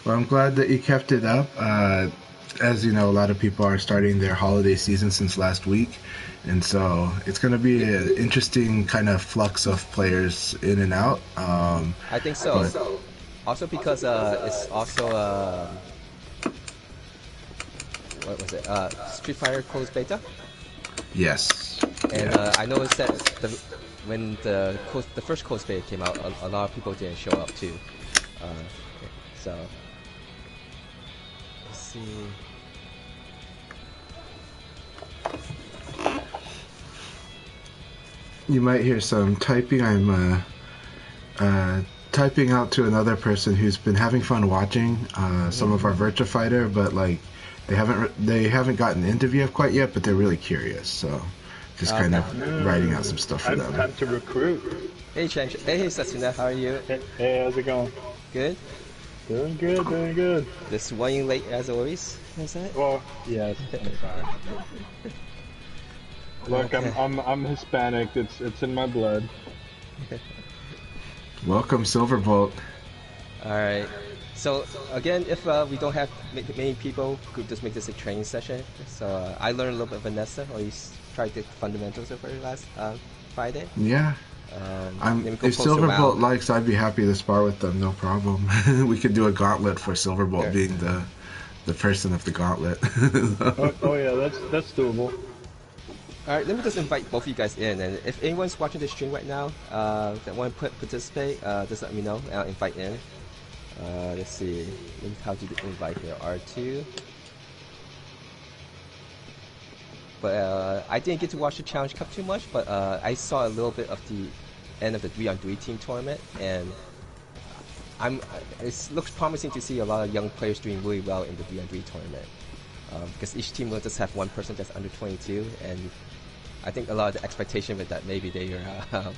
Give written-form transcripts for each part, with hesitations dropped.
Well, I'm glad that you kept it up. As you know, a lot of people are starting their holiday season since last week, and so it's going to be an interesting kind of flux of players in and out. I think so. But Also because it's also what was it? Street Fighter closed beta, yes, and yeah, I noticed that when the first closed beta came out, a lot of people didn't show up too. Uh, so let's see. you might hear some typing. I'm uh, typing out to another person who's been having fun watching some of our Virtua Fighter, but like they haven't gotten into VF quite yet, but they're really curious. So just kind Okay. of writing out some stuff for Time, them. time to recruit. Hey Chanchai. Hey Setsuna, how are you? Hey, how's it going? Good. Doing good, doing good. Just running late as always. Is that? Well, yes, I'm sorry. Look, Okay. I'm Hispanic. It's in my blood. Welcome, Silverbolt. All right. So again, if we don't have many people, could just make this a training session. So I learned a little bit of Vanessa, or you tried the fundamentals of her last Friday. Yeah, Then we go if post Silverbolt around. likes, I'd be happy to spar with them. No problem. We could do a gauntlet for Silverbolt Sure. being the person of the gauntlet. Oh yeah, that's doable. All right, let me just invite both of you guys in, and if anyone's watching the stream right now that want to participate, just let me know, and I'll invite in. Let's see, how to invite here, R2. But I didn't get to watch the Challenge Cup too much, but I saw a little bit of the end of the 3-on-3 team tournament, and it looks promising to see a lot of young players doing really well in the 3-on-3 tournament. Because each team will just have one person that's under 22, and I think a lot of the expectation with that maybe they are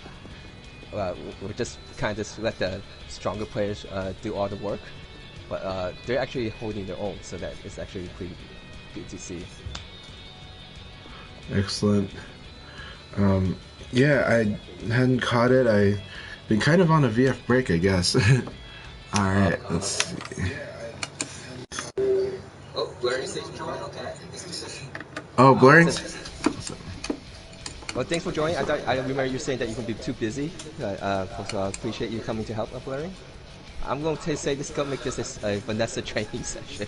we'll just kind of just let the stronger players do all the work, but they're actually holding their own, so that it's actually pretty good to see. Excellent. Yeah, I hadn't caught it. I've been kind of on a VF break, I guess. All right, let's see. Oh, blurring station join. Okay. Oh, blurring. Well, thanks for joining. I remember you saying that you're gonna be too busy, so I appreciate you coming to help blurring. I'm going to say this is gonna make this a Vanessa training session.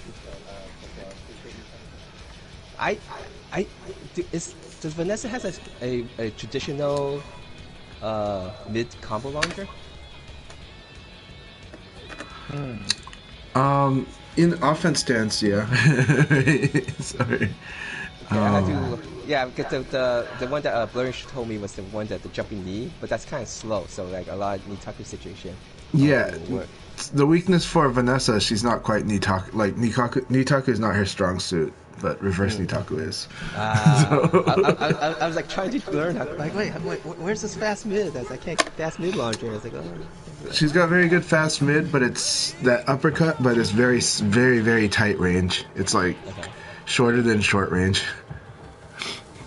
Does Vanessa has a traditional mid combo launcher? In offense stance, yeah. Sorry. Yeah, I had to. Yeah, because the one that Blurring told me was the one that the jumping knee, but that's kind of slow. So like a lot of knee tucker situation. Yeah, Work. the weakness for Vanessa, she's not quite Nitaku. Like Nitaku is not her strong suit, but reverse Nitaku is. I was like trying to learn. Like, wait, where's this fast mid? I was like, I can't fast mid launcher. I was like, oh. She's got very good fast mid, but it's that uppercut, but it's very, very, very tight range. It's like shorter than short range,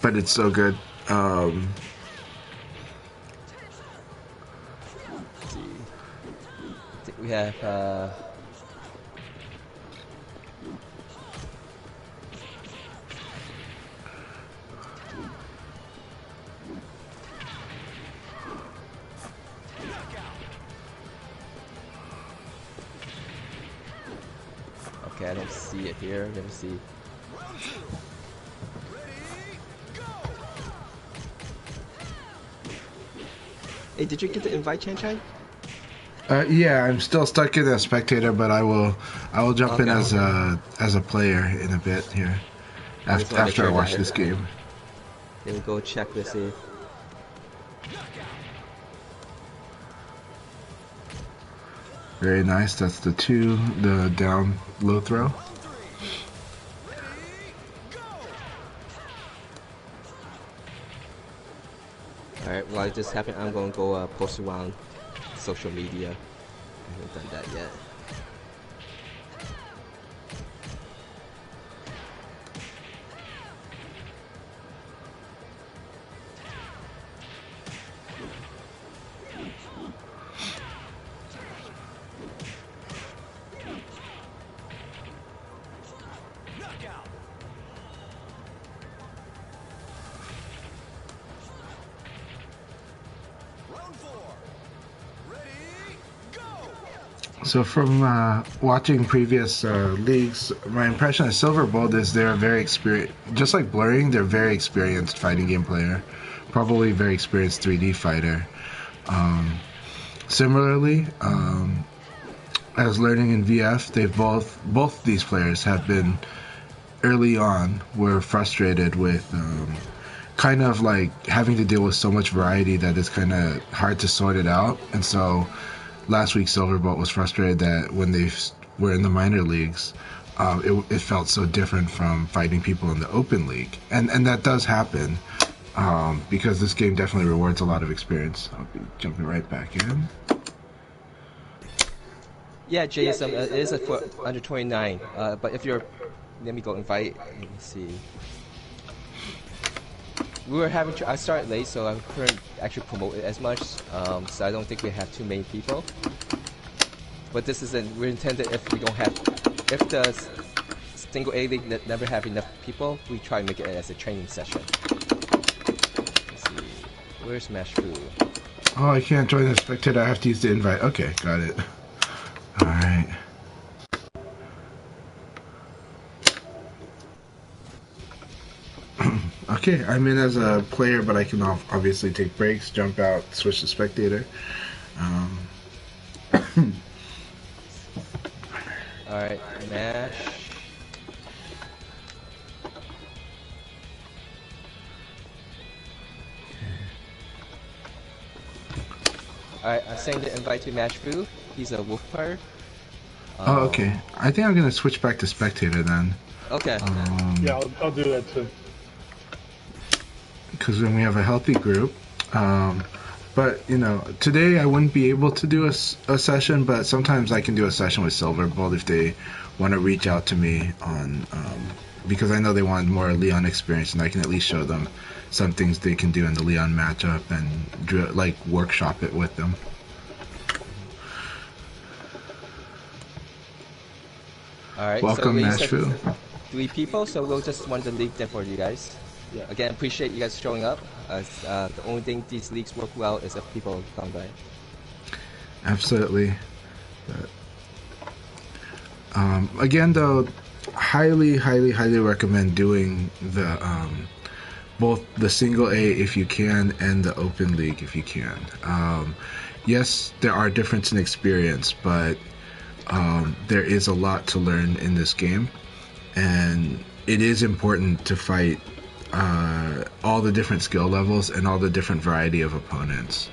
but it's so good. Let's see. I think we have. Okay, I don't see it here. Let me see. Hey, did you get the invite, Chanchai? Yeah, I'm still stuck in a spectator, but I will jump in as a player in a bit here after I watch this game. Let me go check this see. Very nice. That's the down low throw. Alright, while it just happened, I'm going to go post around social media. I haven't done that yet. So from watching previous leagues, my impression of Silver Bolt is they're very experienced. Just like Blurring, they're very experienced fighting game player, probably very experienced 3D fighter. Similarly, as learning in VF, they've both these players have been early on were frustrated with kind of like having to deal with so much variety that it's kind of hard to sort it out, and so last week Silverbolt was frustrated that when they were in the minor leagues, it felt so different from fighting people in the open league, and that does happen because this game definitely rewards a lot of experience. I'll be jumping right back in. Yeah, JSM it is for under 29. But if you're, let me go invite. Let me see. We were having. I started late, so I couldn't actually promote it as much. So I don't think we have too many people. But this isn't. We're intended if we don't have, if the single A league never have enough people, we try to make it as a training session. Let's see. Where's Mashfu? Oh, I can't join the spectator. I have to use the invite. Okay, got it. All right. Okay, I'm in as a player, but I can obviously take breaks, jump out, switch to spectator. Alright, Mash. Alright, I sent the invite to Mashfu. He's a wolf player. Oh, okay. I think I'm gonna switch back to spectator then. Okay. Yeah, I'll do that too. Because then we have a healthy group. But, you know, today I wouldn't be able to do a session, but sometimes I can do a session with Silverbolt if they want to reach out to me on, because I know they want more Leon experience, and I can at least show them some things they can do in the Leon matchup and, like, workshop it with them. Alright, Welcome, so Nashville. 3 people, so we'll just run the league there for you guys. Yeah. Again, appreciate you guys showing up. The only thing these leagues work well is if people come by. Absolutely. Again, though, highly recommend doing the both the single A if you can and the open league if you can. Yes, there are differences in experience, but there is a lot to learn in this game, and it is important to fight all the different skill levels and all the different variety of opponents.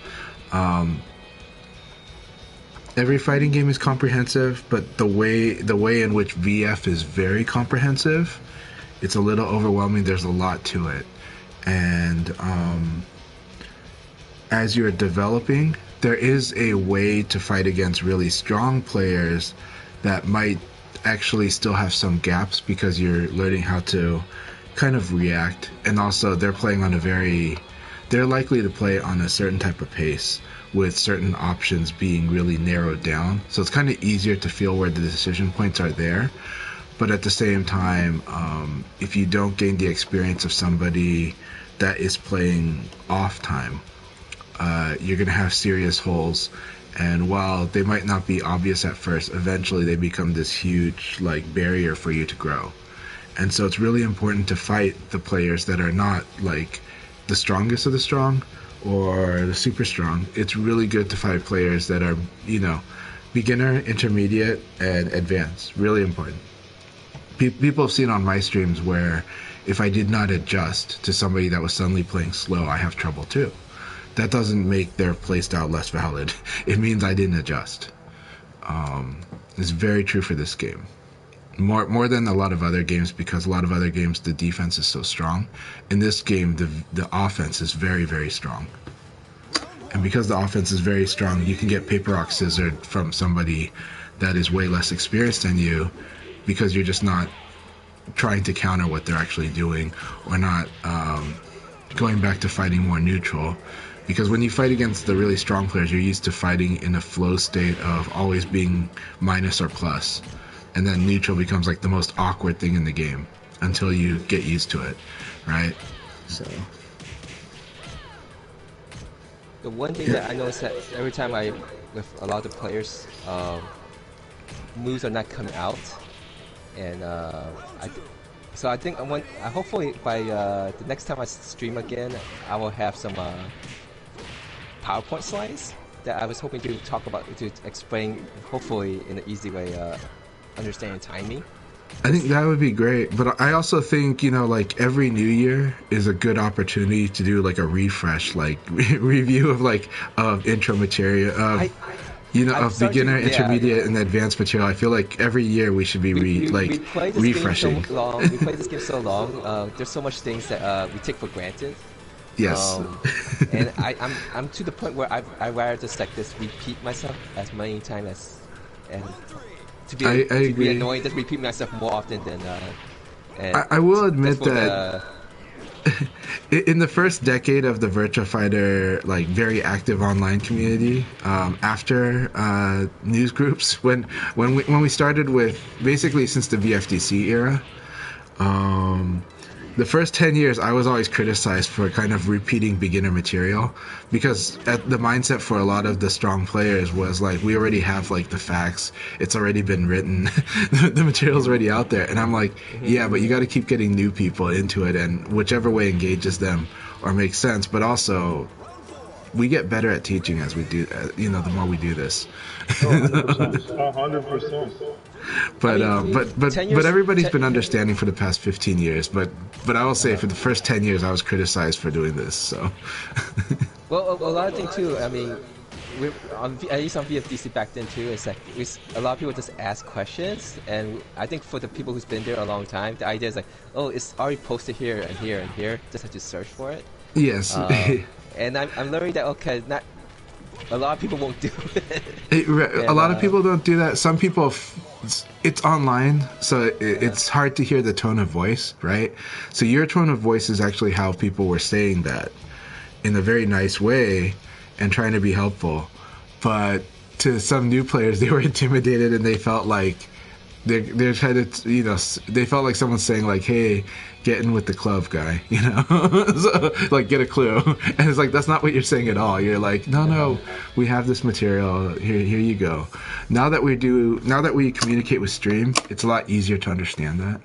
Every fighting game is comprehensive, but the way in which VF is very comprehensive, it's a little overwhelming. There's a lot to it, and as you're developing, there is a way to fight against really strong players that might actually still have some gaps because you're learning how to kind of react, and also they're likely to play on a certain type of pace with certain options being really narrowed down, so it's kind of easier to feel where the decision points are there. But at the same time, if you don't gain the experience of somebody that is playing off time, you're going to have serious holes, and while they might not be obvious at first, eventually they become this huge like barrier for you to grow. And so it's really important to fight the players that are not like the strongest of the strong or the super strong. It's really good to fight players that are, you know, beginner, intermediate, and advanced. Really important. People have seen on my streams where if I did not adjust to somebody that was suddenly playing slow, I have trouble too. That doesn't make their playstyle less valid. It means I didn't adjust. It's very true for this game. More than a lot of other games, because a lot of other games the defense is so strong. In this game, the offense is very, very strong. And because the offense is very strong, you can get paper rock scissors from somebody that is way less experienced than you, because you're just not trying to counter what they're actually doing, or not going back to fighting more neutral. Because when you fight against the really strong players, you're used to fighting in a flow state of always being minus or plus. And then neutral becomes like the most awkward thing in the game until you get used to it, right? So the one thing that I noticed that every time I with a lot of players, moves are not coming out, and I think hopefully by the next time I stream again, I will have some PowerPoint slides that I was hoping to talk about, to explain, hopefully in an easy way, understanding timing. I think that would be great, but I also think, like every new year is a good opportunity to do like a refresh, like review of intro material, of beginner, intermediate, and advanced material. I feel like every year we should be refreshing. We played this game so long. There's so much things that we take for granted. Yes. And I'm to the point where I rather just like this repeat myself as many times and to be annoying, just repeat myself more often than. I will admit that in the first decade of the Virtua Fighter very active online community, after news groups, when we started with basically since the VFDC era. The first 10 years, I was always criticized for kind of repeating beginner material because the mindset for a lot of the strong players was we already have the facts. It's already been written. The material's already out there. And I'm like, yeah, but you got to keep getting new people into it, and whichever way engages them or makes sense. But also, we get better at teaching as we do, the more we do this. 100%. But everybody's been understanding for the past 15 years. But I will say for the first 10 years, I was criticized for doing this. So. Well, a lot of things too. I mean, at least on VFDC back then too, it's a lot of people just ask questions, and I think for the people who's been there a long time, the idea is it's already posted here and here and here. Just have to search for it. Yes. And I'm learning that not a lot of people won't do it. A lot of people don't do that. Some people, it's online, so it's hard to hear the tone of voice, right? So your tone of voice is actually how people were saying that in a very nice way and trying to be helpful. But to some new players, they were intimidated and they felt like they're trying to, they felt like someone's saying hey, get in with the club, guy, so, get a clue. And it's that's not what you're saying at all. You're no, we have this material, here you go. Now that we communicate with stream, it's a lot easier to understand that,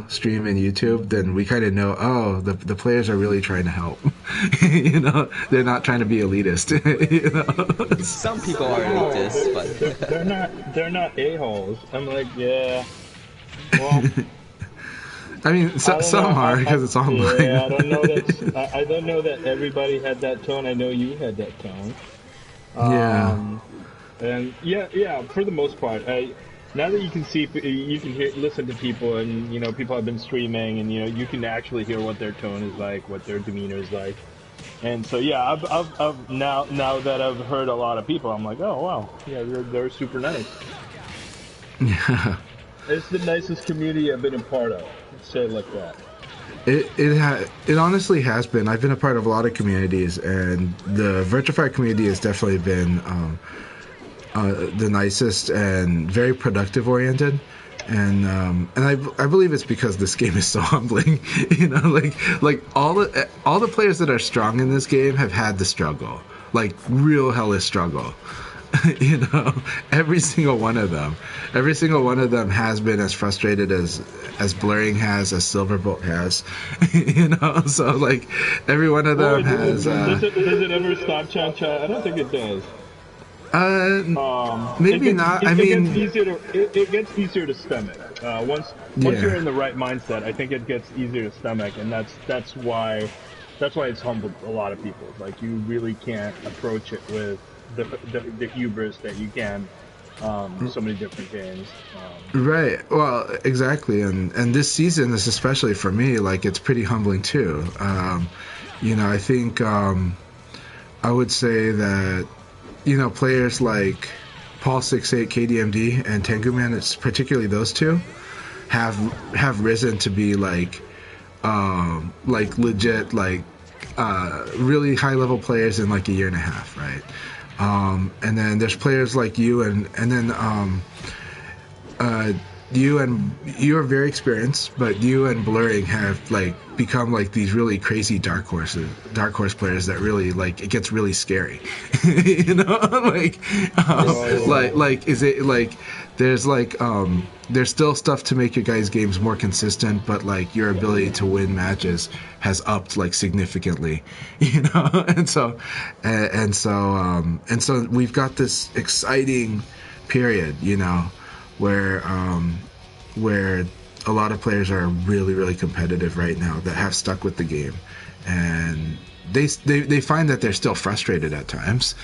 stream and YouTube, then we kind of know, the players are really trying to help. They're not trying to be elitist. Some people are elitist, but they're not a-holes. I'm yeah, well. I mean, some are because it's online. Yeah, I don't know that everybody had that tone. I know you had that tone. And yeah, for the most part, now that you can see, you can listen to people, and people have been streaming, and you can actually hear what their tone is like, what their demeanor is like, and so yeah, I've now that I've heard a lot of people, I'm oh wow, yeah, they're super nice. Yeah, it's the nicest community I've been a part of. Say it like that. It honestly has been. I've been a part of a lot of communities, and the Virtua Fighter community has definitely been the nicest and very productive oriented, and I believe it's because this game is so humbling. All the players that are strong in this game have had the struggle, real hellish struggle. Every single one of them has been as frustrated as Blurring has, as Silverbolt has. So every one of them has. Does it ever stop Chanchai? I don't think it does. Maybe not. It gets easier to stomach. Once you're in the right mindset, I think it gets easier to stomach, and that's why it's humbled a lot of people. You really can't approach it with the hubris that you can so many different games. Right. Well, exactly. And this season is especially for me, it's pretty humbling too. I think I would say that players like Paul68, KDMD, and Tenguman, it's particularly those two, have risen to be legit really high level players in a year and a half, right? And then there's players like you, and then you are very experienced, but you and Blurring have like become like these really crazy dark horse players that really like it gets really scary. You know, like is it like there's still stuff to make your guys' games more consistent, but like your ability to win matches has upped like significantly, you know, and so we've got this exciting period, you know, where a lot of players are really, really competitive right now that have stuck with the game, and they find that they're still frustrated at times,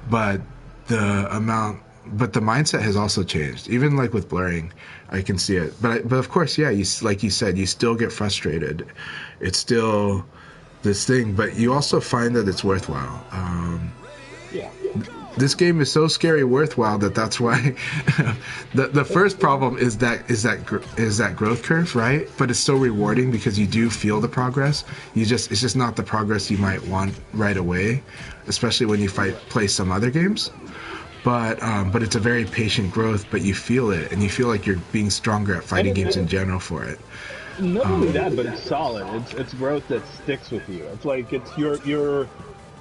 but the mindset has also changed. Even like with Blurring, I can see it. But of course, yeah, like you said, you still get frustrated. It's still this thing, but you also find that it's worthwhile. Yeah. This game is so scary worthwhile that's why the first problem is that growth curve, right? But it's so rewarding because you do feel the progress. It's just not the progress you might want right away, especially when you play some other games. But it's a very patient growth, but you feel it, and you feel like you're being stronger at fighting games in general for it. Not only that, but it's solid. It's growth that sticks with you. It's like it's your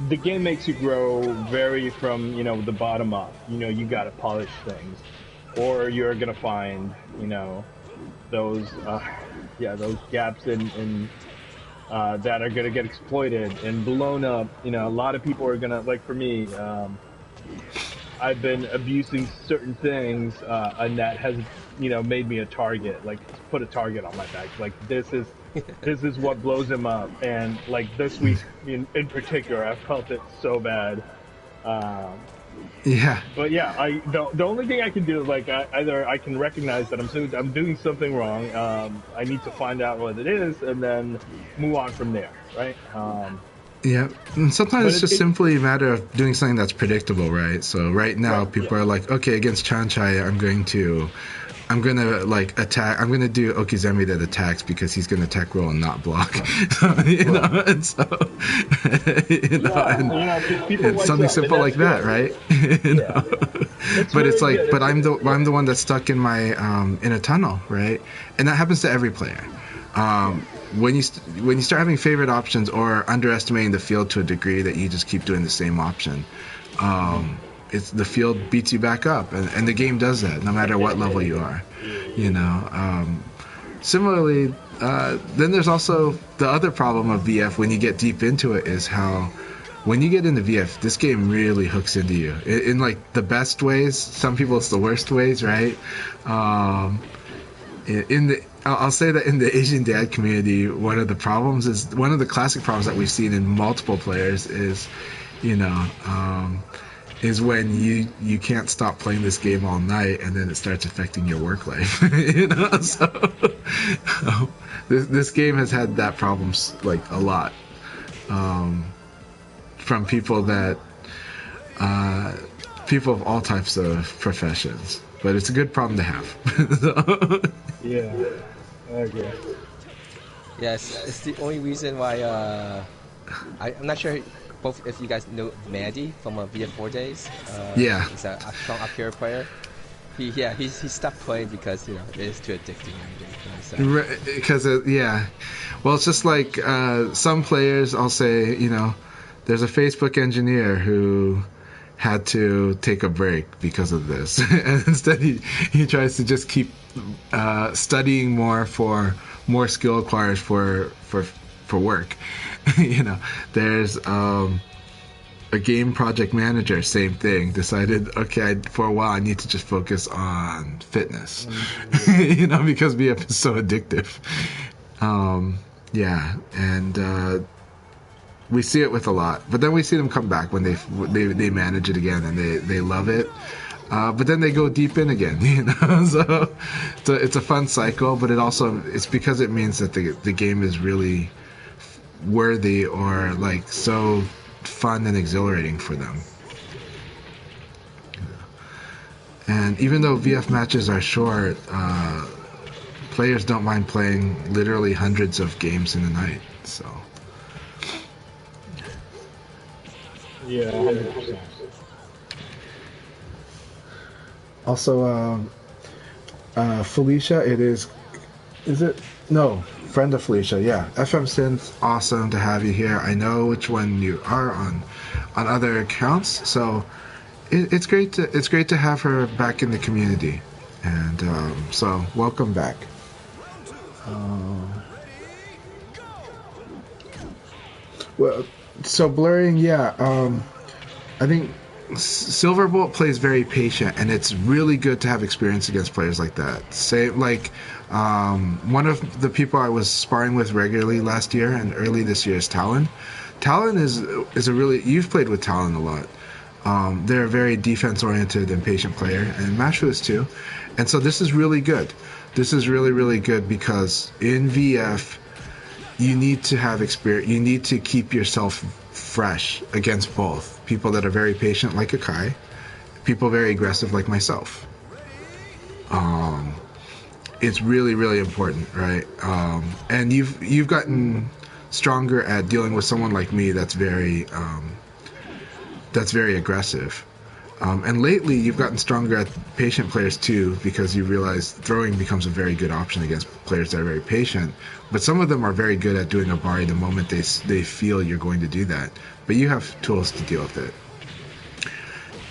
the game makes you grow very from the bottom up. You got to polish things, or you're gonna find those those gaps in that are gonna get exploited and blown up. A lot of people are gonna, like, for me. I've been abusing certain things, and that has, made me a target. Like, put a target on my back. Like, this is what blows him up. And like this week in particular, I felt it so bad. Yeah. But yeah, the only thing I can do is like either I can recognize that I'm doing something wrong. I need to find out what it is, and then move on from there. Right. Yeah, and sometimes it's just simply a matter of doing something that's predictable, right? So right now, people are like, okay, against Chanchai, I'm gonna like attack. I'm gonna do Okizemi that attacks because he's gonna attack roll and not block. And so it's something simple like that, right? But it's like, but I'm the one that's stuck in my in a tunnel, right? And that happens to every player. When you start having favorite options or underestimating the field to a degree that you just keep doing the same option, it's the field beats you back up, and the game does that no matter what level you are, Similarly, then there's also the other problem of VF when you get deep into it is how when you get into VF, this game really hooks into you in like the best ways. Some people it's the worst ways, right? I'll say that in the Asian dad community, one of the classic problems that we've seen in multiple players is, is when you can't stop playing this game all night and then it starts affecting your work life. So this game has had that problem like a lot, from people of all types of professions. But it's a good problem to have. Yeah. Okay. Yes, it's the only reason why I'm not sure both if you guys know Mandy from VF4 days. Yeah. He's a strong Akira player. He stopped playing because it is too addicting. Because well, it's just like some players. I'll say there's a Facebook engineer who had to take a break because of this, and instead he tries to just keep studying more for more skill acquires for work. There's a game project manager, same thing, decided, okay, for a while I need to just focus on fitness, because VF is so addictive. And we see it with a lot, but then we see them come back when they manage it again and they love it. But then they go deep in again, So it's a fun cycle, but it's because it means that the game is really worthy or like so fun and exhilarating for them. And even though VF matches are short, players don't mind playing literally hundreds of games in a night. So. Yeah, 100%. Also, Felicia, it is. Is it? No, friend of Felicia. Yeah, FM Synth. Awesome to have you here. I know which one you are on other accounts, so it's great to have her back in the community, and so welcome back. Well, so blurring, yeah. I think Silverbolt plays very patient, and it's really good to have experience against players like that. Say, like, one of the people I was sparring with regularly last year and early this year is Talon. Talon is a really, you've played with Talon a lot. They're a very defense-oriented and patient player, and Mashu is too. And so this is really good. This is really, really good because in VF, you need to have experience. You need to keep yourself fresh against both people that are very patient, like Akai, people very aggressive, like myself. It's really, really important, right? And you've gotten stronger at dealing with someone like me that's very aggressive. And lately, you've gotten stronger at patient players too, because you realize throwing becomes a very good option against players that are very patient. But some of them are very good at doing a bari the moment they feel you're going to do that. But you have tools to deal with it.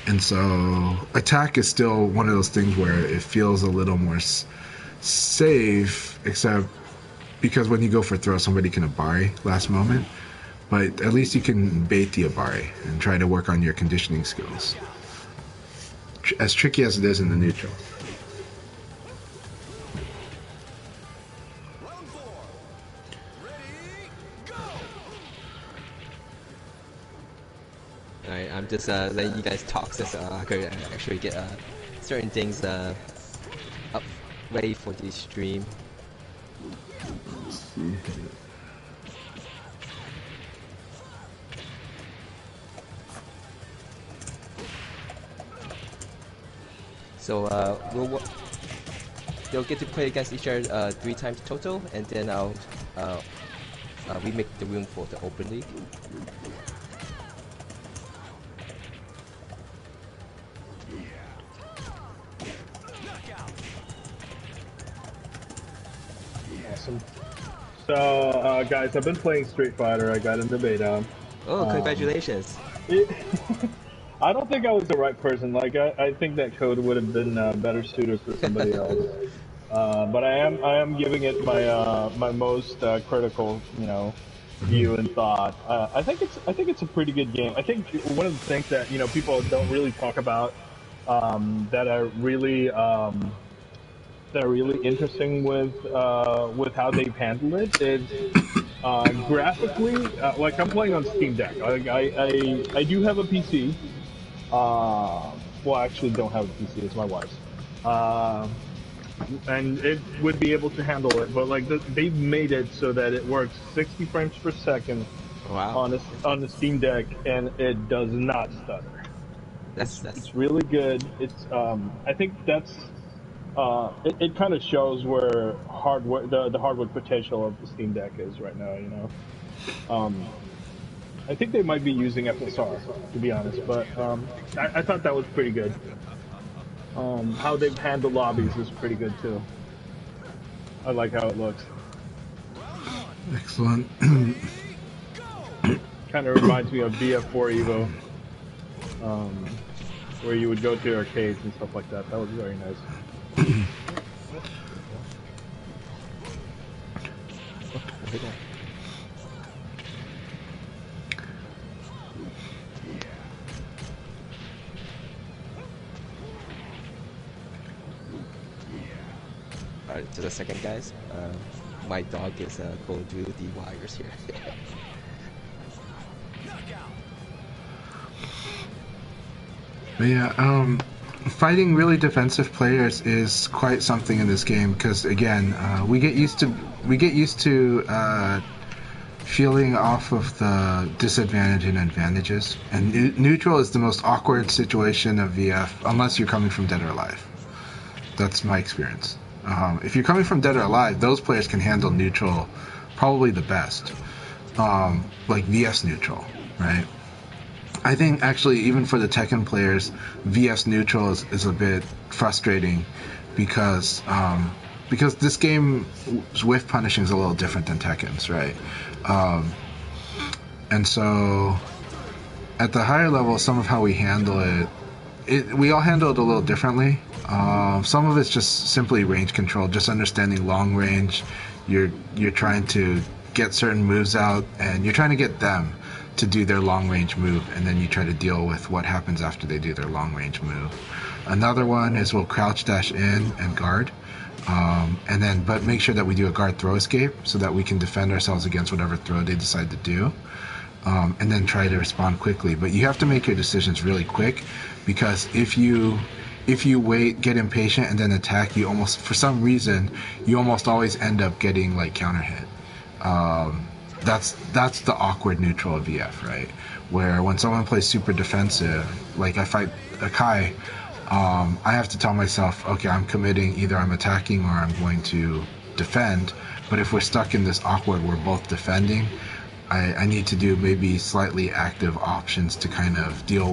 And so attack is still one of those things where it feels a little more safe, except because when you go for throw, somebody can abari last moment. But at least you can bait the abari and try to work on your conditioning skills. As tricky as it is in the neutral. Alright, I'm just letting you guys talk since I could actually get certain things up ready for the stream. Let's see. So they'll get to play against each other 3 times total, and then we make the room for the open league. Awesome. So, guys, I've been playing Street Fighter. I got into beta. Oh, congratulations! I don't think I was the right person. Like, I think that code would have been better suited for somebody else. But I am giving it my most critical, view and thought. I think it's a pretty good game. I think one of the things that people don't really talk about that are really interesting with how they've handled it is graphically. Like, I'm playing on Steam Deck. I do have a PC. Well, I actually don't have a PC. It's my wife's. And it would be able to handle it, but like they've made it so that it works 60 frames per second. Wow. on the Steam Deck, and it does not stutter. It's really good. It's I think that's it kind of shows where the hardware potential of the Steam Deck is right now. I think they might be using FSR, to be honest, but I thought that was pretty good. How they've handled lobbies is pretty good too. I like how it looks. Excellent. Kind of reminds me of BF4 Evo, where you would go to arcades and stuff like that. That was very nice. Alright, just a second, guys. My dog is going through the wires here. But yeah, fighting really defensive players is quite something in this game because again, we get used to feeling off of the disadvantage and advantages, and neutral is the most awkward situation of VF unless you're coming from Dead or Alive. That's my experience. If you're coming from Dead or Alive, those players can handle neutral probably the best, like VS neutral, right? I think actually even for the Tekken players, VS neutral is a bit frustrating because this game's whiff punishing is a little different than Tekken's, right? And so at the higher level, some of how we handle it, we all handle it a little differently. Some of it's just simply range control, just understanding long range. You're trying to get certain moves out, and you're trying to get them to do their long range move, and then you try to deal with what happens after they do their long range move. Another one is we'll crouch dash in and guard, but make sure that we do a guard throw escape so that we can defend ourselves against whatever throw they decide to do. And then try to respond quickly. But you have to make your decisions really quick, because if you wait, get impatient, and then attack, you almost, for some reason, you almost always end up getting like counter hit. That's the awkward neutral of VF, right? Where when someone plays super defensive, like I fight Akai, I have to tell myself, okay, I'm committing, either I'm attacking or I'm going to defend. But if we're stuck in this awkward, we're both defending, I need to do maybe slightly active options to kind of deal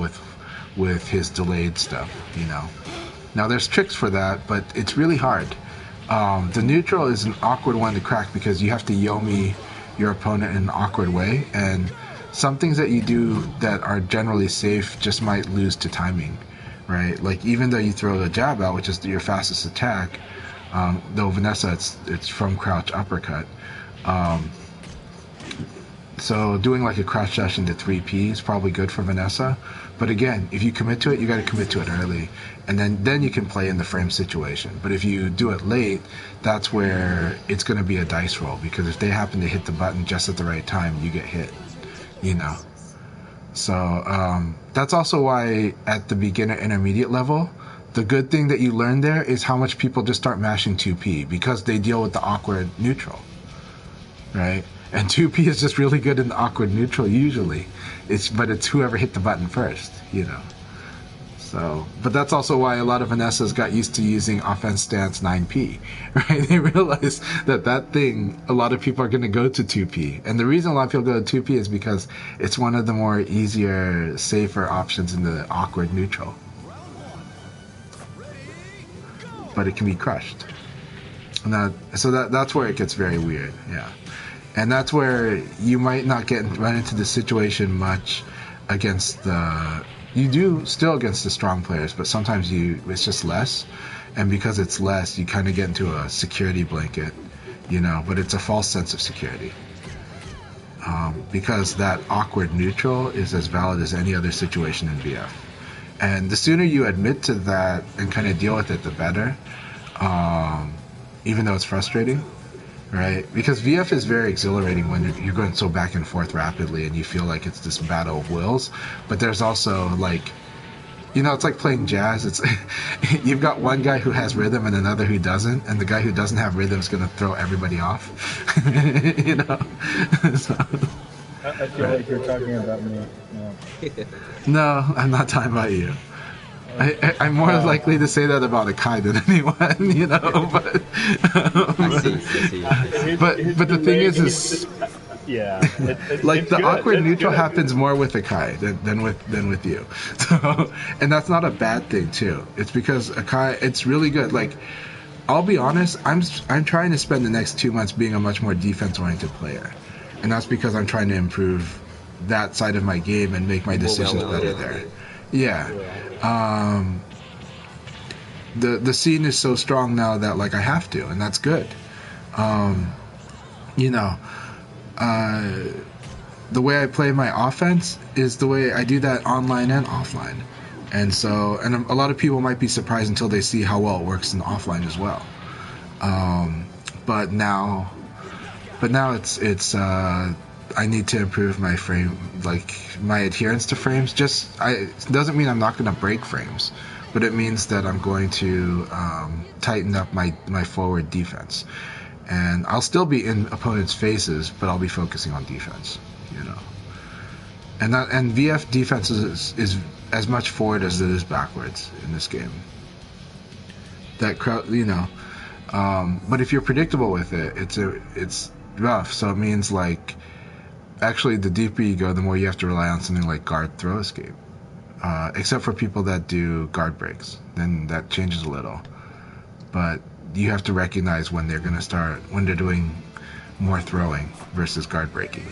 with his delayed stuff, you know. Now there's tricks for that, but it's really hard. The neutral is an awkward one to crack because you have to Yomi your opponent in an awkward way, and some things that you do that are generally safe just might lose to timing, right? Like even though you throw the jab out, which is your fastest attack, though Vanessa it's from crouch uppercut. So doing like a crouch dash into 3P is probably good for Vanessa. But again, if you commit to it, you got to commit to it early. And then you can play in the frame situation. But if you do it late, that's where it's going to be a dice roll. Because if they happen to hit the button just at the right time, you get hit, you know. So that's also why at the beginner intermediate level, the good thing that you learn there is how much people just start mashing 2P. Because they deal with the awkward neutral, right? And 2P is just really good in the awkward neutral usually. But it's whoever hit the button first, you know. So, but that's also why a lot of Vanessas got used to using offense stance 9P, right? They realize that thing, a lot of people are going to go to 2P. And the reason a lot of people go to 2P is because it's one of the more easier, safer options in the awkward neutral. But it can be crushed. So that's where it gets very weird, yeah. And that's where you might not run into the situation much against you do still against the strong players, but sometimes it's just less. And because it's less, you kind of get into a security blanket, you know, but it's a false sense of security. Because that awkward neutral is as valid as any other situation in VF. And the sooner you admit to that and kind of deal with it, the better, even though it's frustrating. Right? Because VF is very exhilarating when you're going so back and forth rapidly and you feel like it's this battle of wills. But there's also like, you know, it's like playing jazz. It's you've got one guy who has rhythm and another who doesn't, and the guy who doesn't have rhythm is going to throw everybody off. You know? So, I feel like you're talking about me. No, I'm not talking about you. I'm more likely to say that about Akai than anyone, you know. But but the thing is yeah, like it's the good. awkward It's neutral good. happens more with Akai than with you. So, and that's not a bad thing too. It's because Akai, it's really good. Like, I'll be honest, I'm trying to spend the next 2 months being a much more defense-oriented player, and that's because I'm trying to improve that side of my game and make my decisions better there. Yeah. The scene is so strong now that like I have to, and that's good. You know, the way I play my offense is the way I do that online and offline, and a lot of people might be surprised until they see how well it works in offline as well. But now it's I need to improve my frame, like my adherence to frames. It doesn't mean I'm not going to break frames, but it means that I'm going to tighten up my forward defense. And I'll still be in opponents' faces, but I'll be focusing on defense, you know. And VF defense is as much forward as it is backwards in this game. That crowd, you know. But if you're predictable with it, it's rough. So it means like, actually, the deeper you go, the more you have to rely on something like guard throw escape. Except for people that do guard breaks, then that changes a little. but you have to recognize when they're doing more throwing versus guard breaking.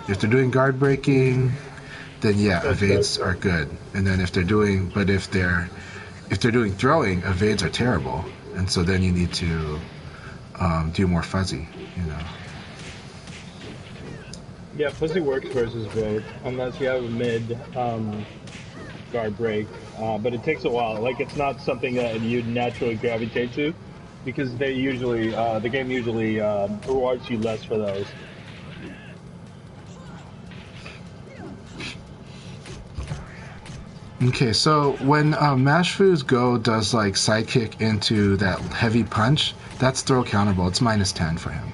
If they're doing guard breaking, then yeah, evades are good. And then if they're doing throwing, evades are terrible. And so then you need to do more fuzzy, Yeah, fuzzy works versus Void, unless you have a mid guard break. But it takes a while. Like, it's not something that you'd naturally gravitate to, because the game usually rewards you less for those. Okay, so when Mashfu's Go does like sidekick into that heavy punch, that's throw countable. It's -10 for him.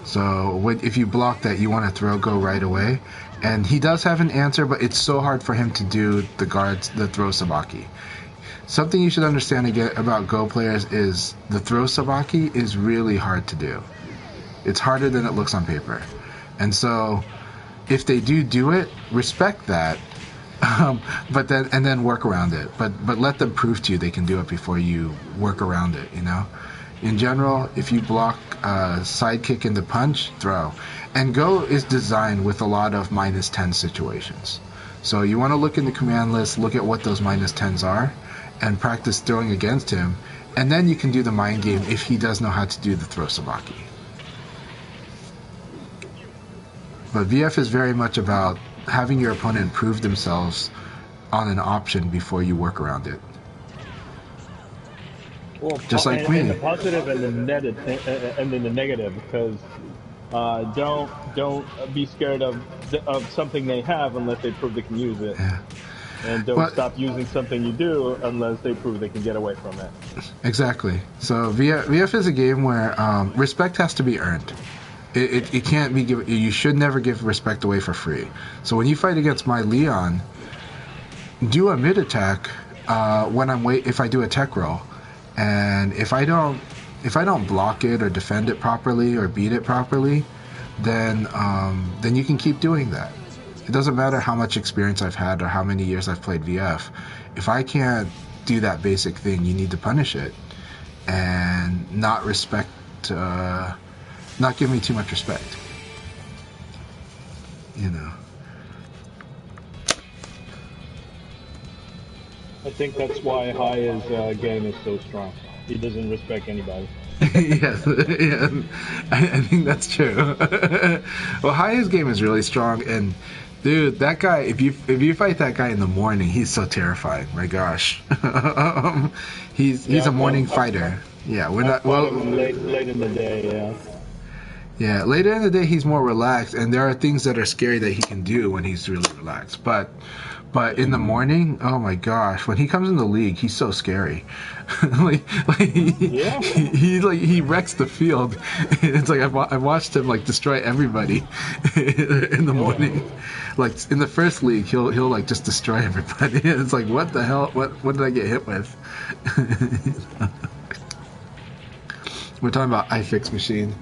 So if you block that, you want to throw Go right away. And he does have an answer, but it's so hard for him to do the throw sabaki. Something you should understand again about Go players is the throw sabaki is really hard to do. It's harder than it looks on paper. And so if they do it, respect that. But then work around it. But let them prove to you they can do it before you work around it. In general, if you block sidekick into punch, throw. And Go is designed with a lot of -10 situations. So you want to look in the command list, look at what those -10s are, and practice throwing against him. And then you can do the mind game if he does know how to do the throw sabaki. But VF is very much about having your opponent prove themselves on an option before you work around it. Well, just like me. And the positive and the negative, because don't be scared of something they have unless they prove they can use it. Yeah. And don't stop using something you do unless they prove they can get away from it. Exactly. So VF is a game where respect has to be earned. It can't be given. You should never give respect away for free. So when you fight against my Leon, do a mid attack if I do a tech roll, and if I don't block it or defend it properly or beat it properly, then you can keep doing that. It doesn't matter how much experience I've had or how many years I've played VF. If I can't do that basic thing, you need to punish it and not give me too much respect. I think that's why Haya's game is so strong. He doesn't respect anybody. Yes, yeah, I think that's true. Well, Haya's game is really strong, and dude, that guy, if you fight that guy in the morning, he's so terrifying. My gosh, he's a morning fighter. Yeah, we're not late in the day. Yeah. Yeah, later in the day he's more relaxed, and there are things that are scary that he can do when he's really relaxed. But in the morning, oh my gosh, when he comes in the league, he's so scary. He wrecks the field. It's like I've watched him like destroy everybody in the morning. Like in the first league, he'll like just destroy everybody. It's like, what the hell? What did I get hit with? We're talking about iFix machine.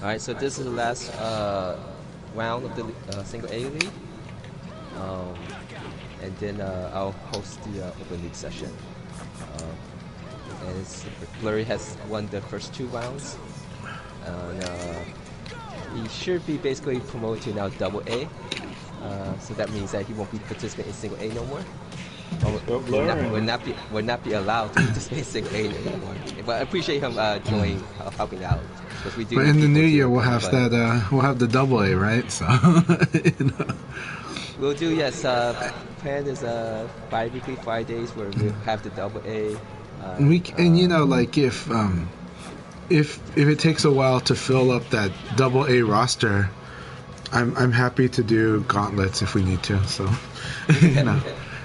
Alright, so this is the last round of the single A league. And then I'll host the open league session. And Blurry has won the first 2 rounds. He should be basically promoted to now double A. So that means that he won't be participating in single A no more. Will not be allowed to participate in single A anymore. But I appreciate him joining, helping out. We do, but in the new year we'll have we'll have the double A, right? So we'll do, yes. Plan is bi-weekly Fridays where we'll have the double A. Like if it takes a while to fill up that double A roster, I'm happy to do gauntlets if we need to. So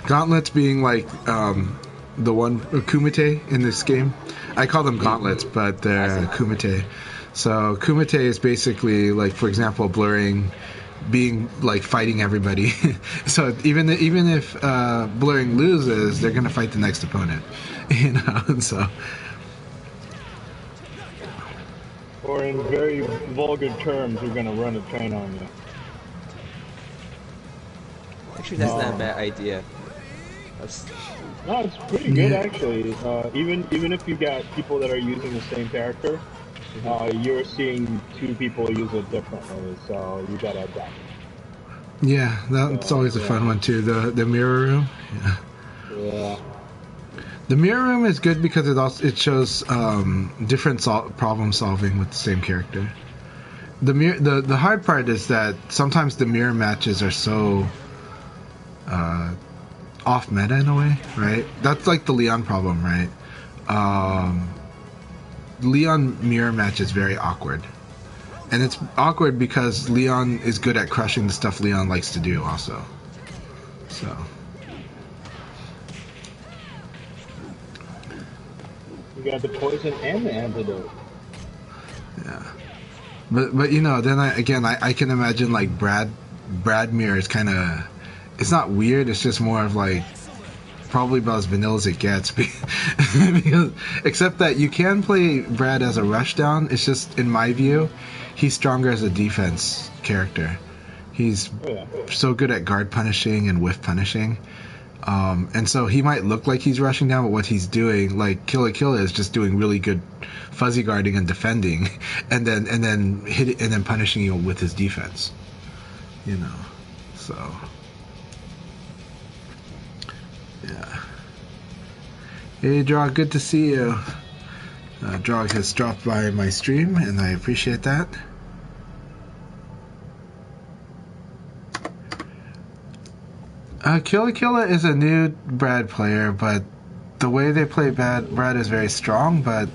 gauntlets being like the one Kumite in this game. I call them gauntlets, but they're Kumite. So Kumite is basically like, for example, blurring, being like fighting everybody. So even if blurring loses, they're gonna fight the next opponent, And so. or in very vulgar terms, we're gonna run a train on you. Actually, that's not a bad idea. No, it's pretty good actually. Even if you got people that are using the same character, you're seeing two people use it differently, so you gotta adapt. Yeah, that's always a fun one too. The mirror room. Yeah. The mirror room is good because it shows different problem solving with the same character. The hard part is that sometimes the mirror matches are so off meta in a way, right? That's like the Leon problem, right? Leon mirror match is very awkward. And it's awkward because Leon is good at crushing the stuff Leon likes to do also. So. You got the poison and the antidote. Yeah. But you know, then I can imagine like Brad mirror is kind of, it's not weird, it's just more of like probably about as vanilla as it gets. Because, except that you can play Brad as a rushdown. It's just, in my view, he's stronger as a defense character. He's so good at guard punishing and whiff punishing. And so he might look like he's rushing down, but what he's doing, like Killa is just doing really good fuzzy guarding and defending, and then punishing you with his defense. You know, so yeah. Hey, Drog, good to see you. Drog has dropped by my stream, and I appreciate that. Killa is a new Brad player, but the way they play Brad is very strong, but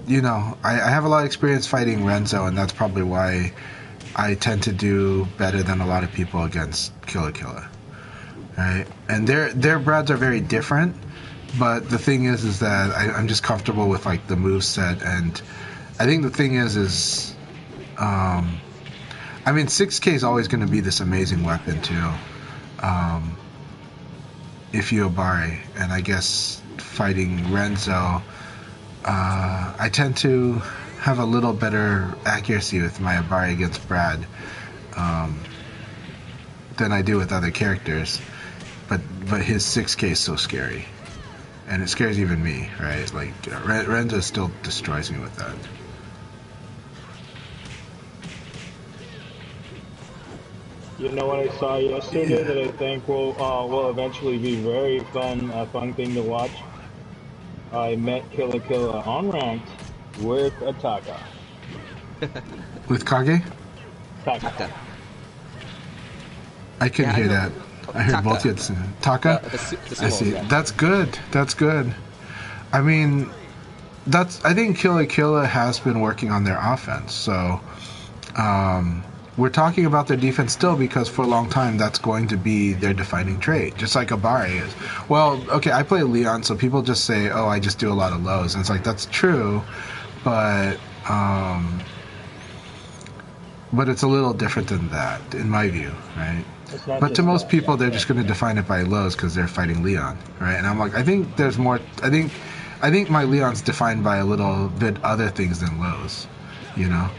you know, I have a lot of experience fighting Renzo, and that's probably why I tend to do better than a lot of people against Killa. Right? And their Brads are very different, but the thing is that I'm just comfortable with like the move set, and I think the thing is I mean, 6K is always going to be this amazing weapon too. If you Abari, and I guess fighting Renzo, I tend to have a little better accuracy with my Abari against Brad than I do with other characters. But his 6K is so scary, and it scares even me, right? Like Renzo still destroys me with that. You know what I saw yesterday that I think will eventually be very fun thing to watch? I met Killa on ranked with a Taka. With Kage? Taka. I couldn't hear that. I heard both of you. Taka? I see. Yeah. That's good. That's good. I mean, I think Killa has been working on their offense, so we're talking about their defense still because for a long time that's going to be their defining trait, just like Abari is. Well, okay, I play Leon, so people just say, oh, I just do a lot of lows. And it's like, that's true, but it's a little different than that, in my view, right? But to most people, they're just going to define it by lows because they're fighting Leon, right? And I'm like, I think there's more. I think my Leon's defined by a little bit other things than lows, you know.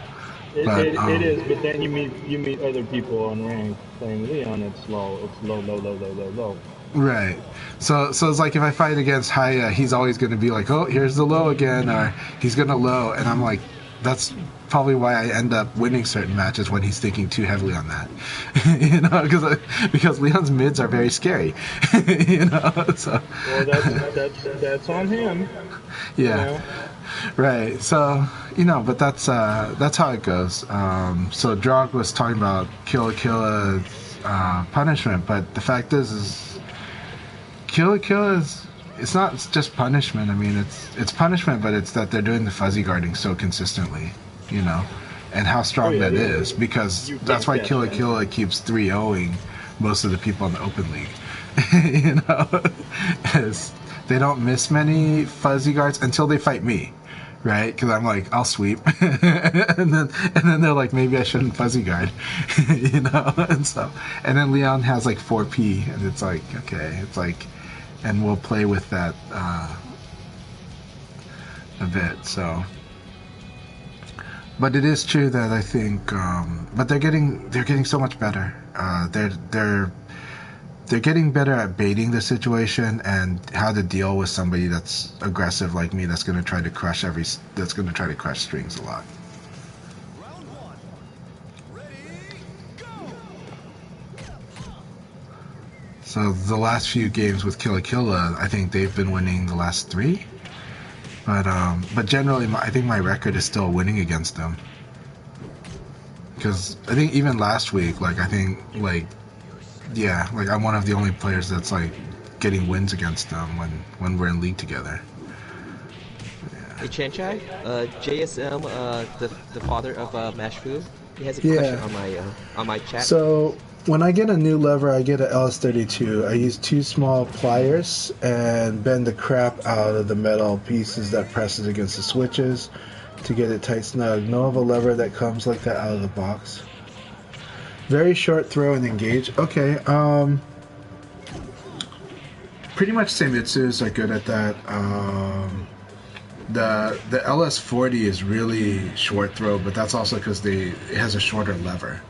It is, but then you meet other people on rank playing Leon. It's low. It's low. Right. So it's like if I fight against Haya, he's always going to be like, oh, here's the low again, or he's going to low, and I'm like, that's probably why I end up winning certain matches when he's thinking too heavily on that, you know, because Leon's mids are very scary, you know. So. Well, that's on him. Yeah. You know? Right. So you know, but that's how it goes. So Drog was talking about Killa's punishment, but the fact is Killa is. It's not just punishment. I mean, it's punishment, but it's that they're doing the fuzzy guarding so consistently, you know, and how strong that is, because that's why Killa keeps 3-0ing most of the people in the open league, you know, as they don't miss many fuzzy guards until they fight me, right? Because I'm like, I'll sweep, and then they're like, maybe I shouldn't fuzzy guard, you know, and then Leon has like 4P, and it's like, okay, it's like. And we'll play with that a bit. So, but it is true that I think, but they're getting so much better. They're getting better at baiting the situation and how to deal with somebody that's aggressive like me, that's going to try to crush strings a lot. So the last few games with Killa Killa, I think they've been winning the last 3. But generally, I think my record is still winning against them. Because I think even last week, like I'm one of the only players that's like getting wins against them when we're in league together. Yeah. Hey Chanchai, JSM, the father of Mashfu, he has a question on my chat. So when I get a new lever, I get an LS32. I use 2 small pliers and bend the crap out of the metal pieces that presses against the switches to get it tight snug. Know of a lever that comes like that out of the box? Very short throw and engage. Okay. Pretty much Seimitsus are good at that. The LS40 is really short throw, but that's also because it has a shorter lever.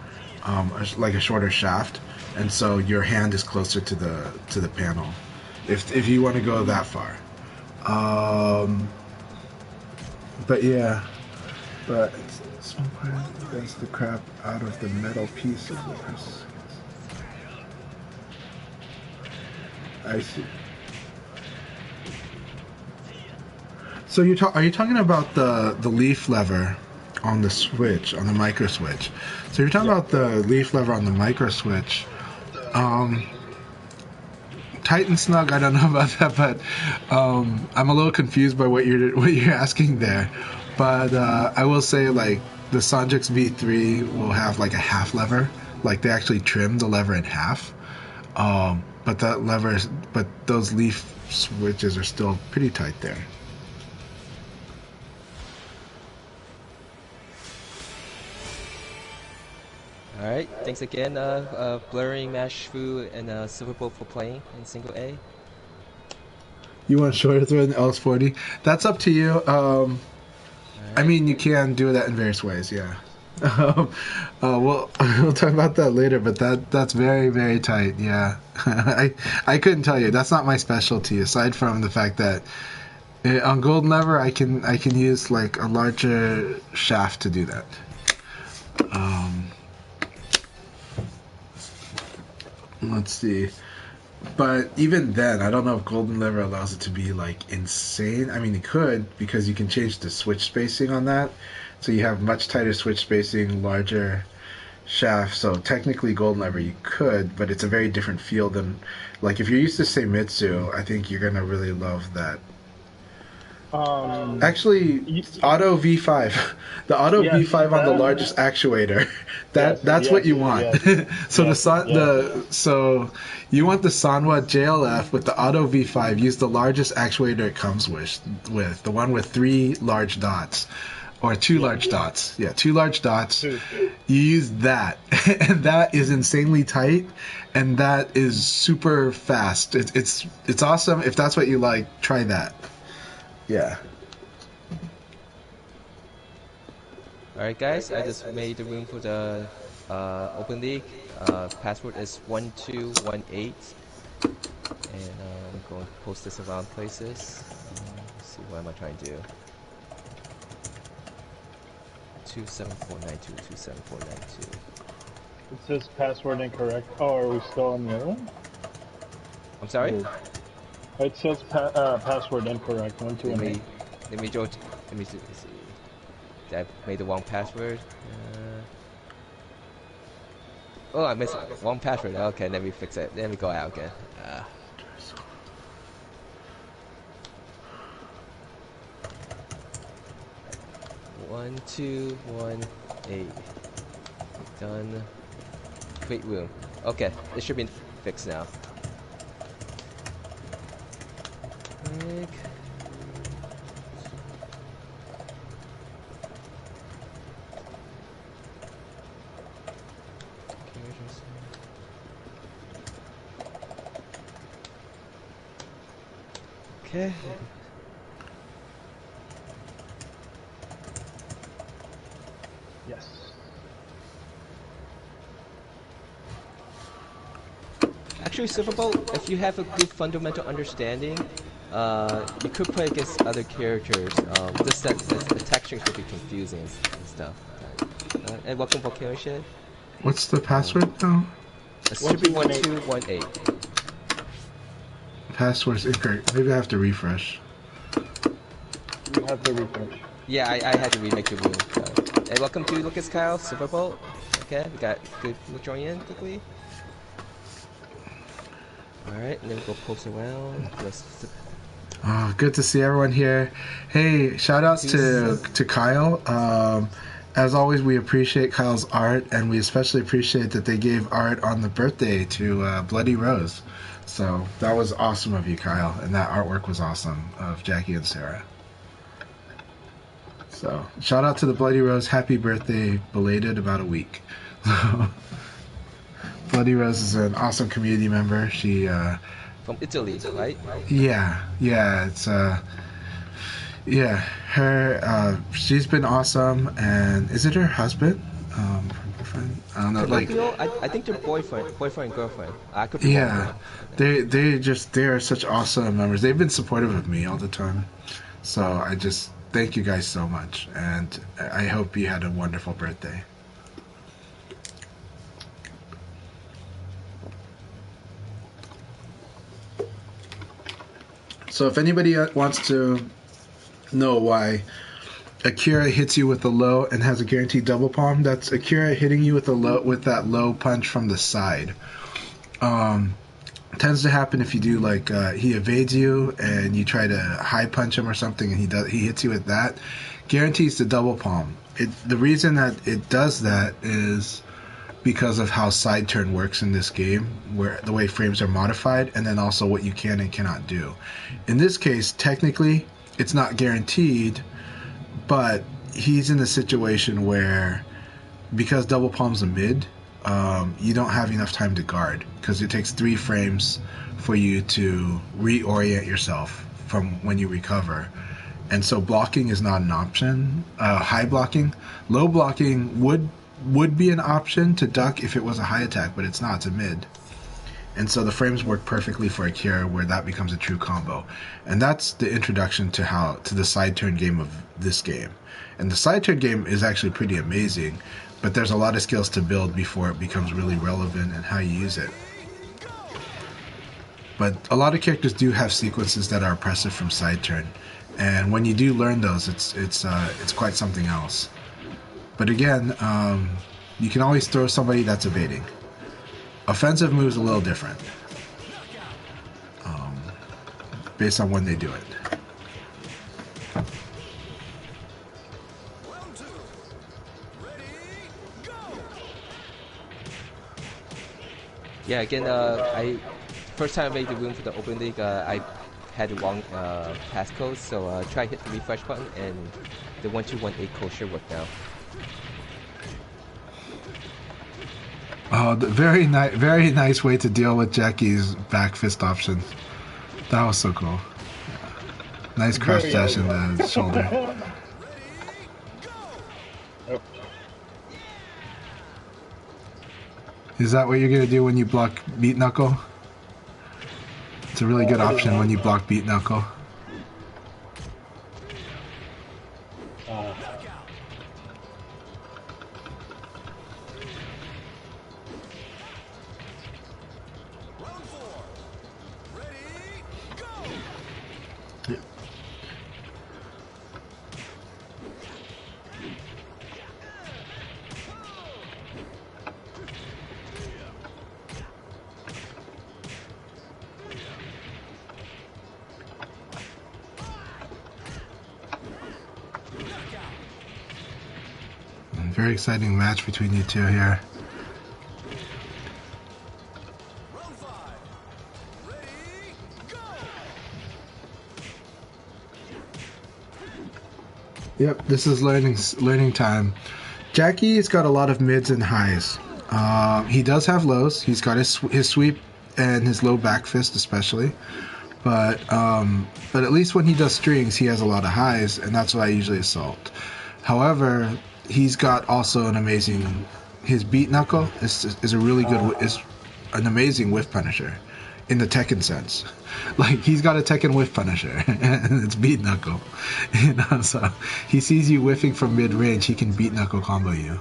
Like a shorter shaft, and so your hand is closer to the panel. If you want to go that far, but yeah, but that's the crap out of the metal piece of the press. I see. So are you talking about the leaf lever on the switch, on the micro switch? So you're talking about the leaf lever on the micro switch. Tight and snug, I don't know about that, but I'm a little confused by what you're asking there. But I will say, like, the Sanjix V3 will have like a half lever, like they actually trim the lever in half. But those leaf switches are still pretty tight there. Alright, thanks again, Blurring, Mashfu, and Silverbolt for playing in single A. You want shorter throw than LS40? That's up to you. Right. I mean, you can do that in various ways, yeah. We'll talk about that later, but that's very, very tight, yeah. I couldn't tell you. That's not my specialty, aside from the fact that on Golden Lever, I can use like a larger shaft to do that. Let's see. But even then, I don't know if Golden Lever allows it to be like insane. I mean, it could, because you can change the switch spacing on that. So you have much tighter switch spacing, larger shaft. So technically Golden Lever you could, but it's a very different feel than, like, if you're used to Seimitsu, I think you're going to really love that. Actually, Auto V5, the Auto V5 on the largest actuator, that's what you want. So so you want the Sanwa JLF with the Auto V5. Use the largest actuator it comes with the one with 3 large dots. Or 2 large dots. Yeah, 2 large dots. You use that. And that is insanely tight. And that is super fast. It's awesome. If that's what you like, try that. Yeah. Alright guys, I just made the room for the Open League. Password is 1218. And I'm going to post this around places. Let's see, what am I trying to do? 27492, 27492. It says password incorrect. Oh, are we still on the other one? I'm sorry? It says password incorrect. 1218. Let me see. I made the wrong password. Oh, I missed wrong password. Okay, let me fix it. Let me go out again. 1218. Done. Create room. Okay, it should be fixed now. Click. Okay. Actually, Silver Bolt, if you have a good fundamental understanding, you could play against other characters. Just that the textures will be confusing and stuff. And welcome, Volcano Shed. What's the password now? It should be 1218. Password's incorrect. Maybe I have to refresh. You have to refresh. Yeah, I had to remake the room. So. And welcome to Lucas Kyle, Silver Bolt. Okay, we got good. We'll join in quickly. Alright, and then we'll go post around. Oh, good to see everyone here. Hey, shout outs to Kyle. As always, we appreciate Kyle's art, and we especially appreciate that they gave art on the birthday to Bloody Rose. So that was awesome of you, Kyle, and that artwork was awesome of Jackie and Sarah. So shout out to the Bloody Rose. Happy birthday, belated, about a week. Bloody Rose is an awesome community member. She from Italy, right? Yeah, it's her. She's been awesome, and is it her husband? Boyfriend? I don't know. Like, I think they're boyfriend and girlfriend. I could be wrong. They are such awesome members. They've been supportive of me all the time. So I just thank you guys so much, and I hope you had a wonderful birthday. So if anybody wants to know why Akira hits you with a low and has a guaranteed double palm, that's Akira hitting you with that low punch from the side. Tends to happen if you do like he evades you and you try to high punch him or something, and he hits you with that. Guarantees the double palm. The reason that it does that is because of how side turn works in this game, where the way frames are modified, and then also what you can and cannot do. In this case, technically, it's not guaranteed, but he's in a situation where, because double palm's a mid, you don't have enough time to guard, because it takes 3 frames for you to reorient yourself from when you recover. And so blocking is not an option. High blocking, low blocking would be an option to duck if it was a high attack, but it's not, it's a mid. And so the frames work perfectly for Akira, where that becomes a true combo. And that's the introduction to the side turn game of this game. And the side turn game is actually pretty amazing, but there's a lot of skills to build before it becomes really relevant and how you use it. But a lot of characters do have sequences that are oppressive from side turn, and when you do learn those, it's quite something else. But again, you can always throw somebody that's evading. Offensive moves a little different, based on when they do it. Yeah, again, first time I made the room for the Open League, I had the wrong passcode, so try hit the refresh button, and the 1218 code should work now. Oh, very nice way to deal with Jackie's back fist option. That was so cool. Nice crouch dash in the shoulder. Is that what you're gonna do when you block beat knuckle? It's a really good option when you block beat knuckle. Very exciting match between you two here. Yep, this is learning time. Jackie's got a lot of mids and highs. He does have lows. He's got his sweep and his low back fist especially. But at least when he does strings, he has a lot of highs, and that's what I usually assault. However, he's got also an amazing. His beat knuckle is a really good. an amazing whiff punisher in the Tekken sense. Like, he's got a Tekken whiff punisher, and it's beat knuckle. You know, so he sees you whiffing from mid range, he can beat knuckle combo you.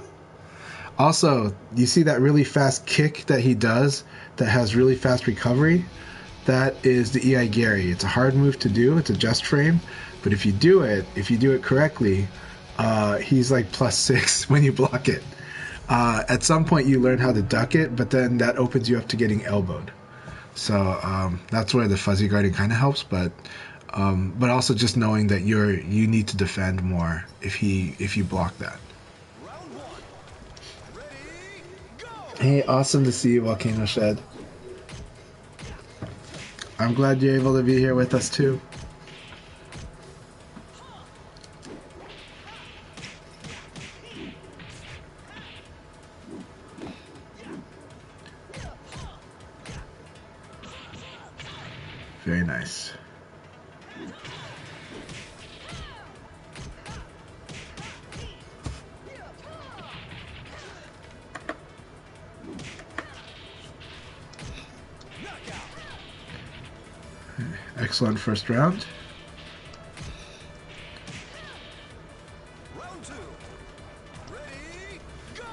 Also, you see that really fast kick that he does that has really fast recovery? That is the EI Gary. It's a hard move to do. It's a just frame, but if you do it correctly, he's like +6 when you block it. At some point, you learn how to duck it, but then that opens you up to getting elbowed. So that's where the fuzzy guarding kind of helps, but also just knowing that you need to defend more if you block that. Hey, awesome to see you, Volcano Shed. I'm glad you're able to be here with us too. Very nice. Excellent first round. Round 2. Ready, go!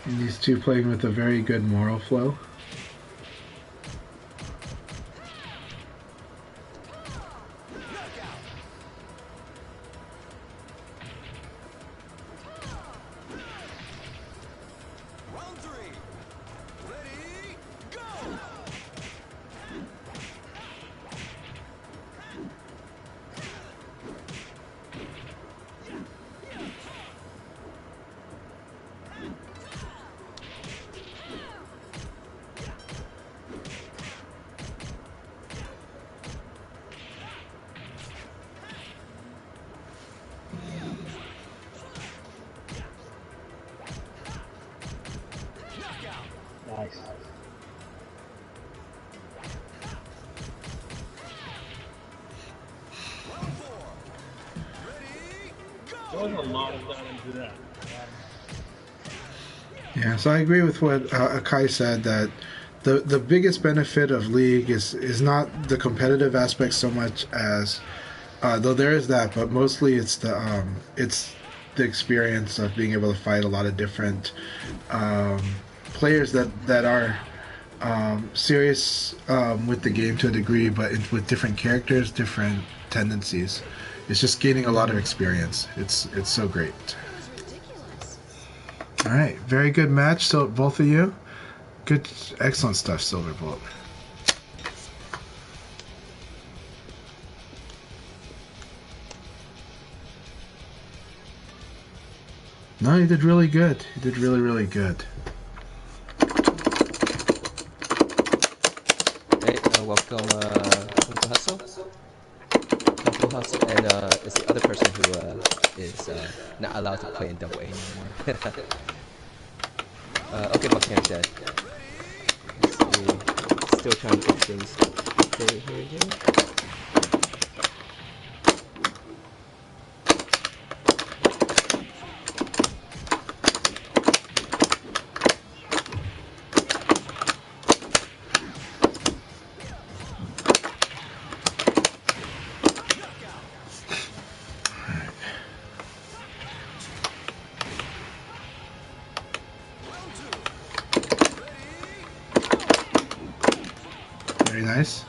And these two playing with a very good moral flow. Round 3. Ready, go! Nice. Round 4. Ready, There was go! a lot of thought into that. Yeah, so I agree with what Akai said, that the biggest benefit of League is not the competitive aspect so much as, though there is that, but mostly it's the experience of being able to fight a lot of different players that are serious with the game to a degree, but with different characters, different tendencies. It's just gaining a lot of experience. It's so great. All right, very good match. So both of you, good, excellent stuff, Silverbolt. No, you did really good. You did really, really good. Hey, welcome to Hustle. And it's the other person who is not allowed to play in Double A anymore. Okay, Volcano Shed. Let's see. Still trying to get things straight here. Very nice.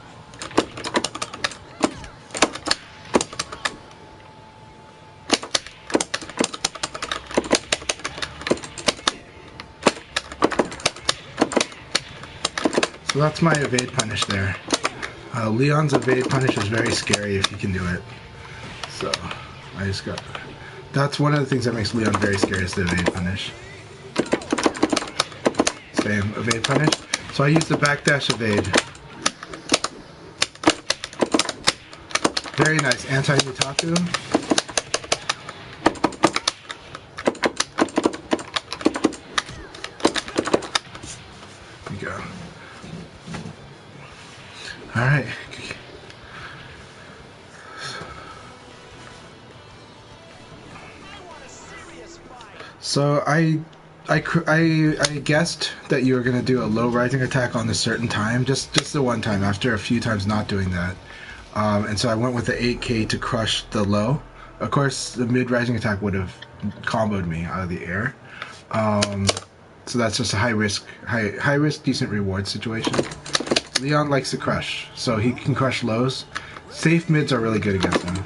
So that's my evade punish there. Leon's evade punish is very scary if you can do it. So I just got... That's one of the things that makes Leon very scary, is the evade punish. Same, evade punish. So I use the backdash evade. Very nice. Anti-Mitaku. There you go. All right. So I guessed that you were gonna do a low rising attack on a certain time, just the one time. After a few times not doing that, and so I went with the 8K to crush the low. Of course, the mid rising attack would have comboed me out of the air. So that's just a high risk, decent reward situation. Leon likes to crush, so he can crush lows. Safe mids are really good against him.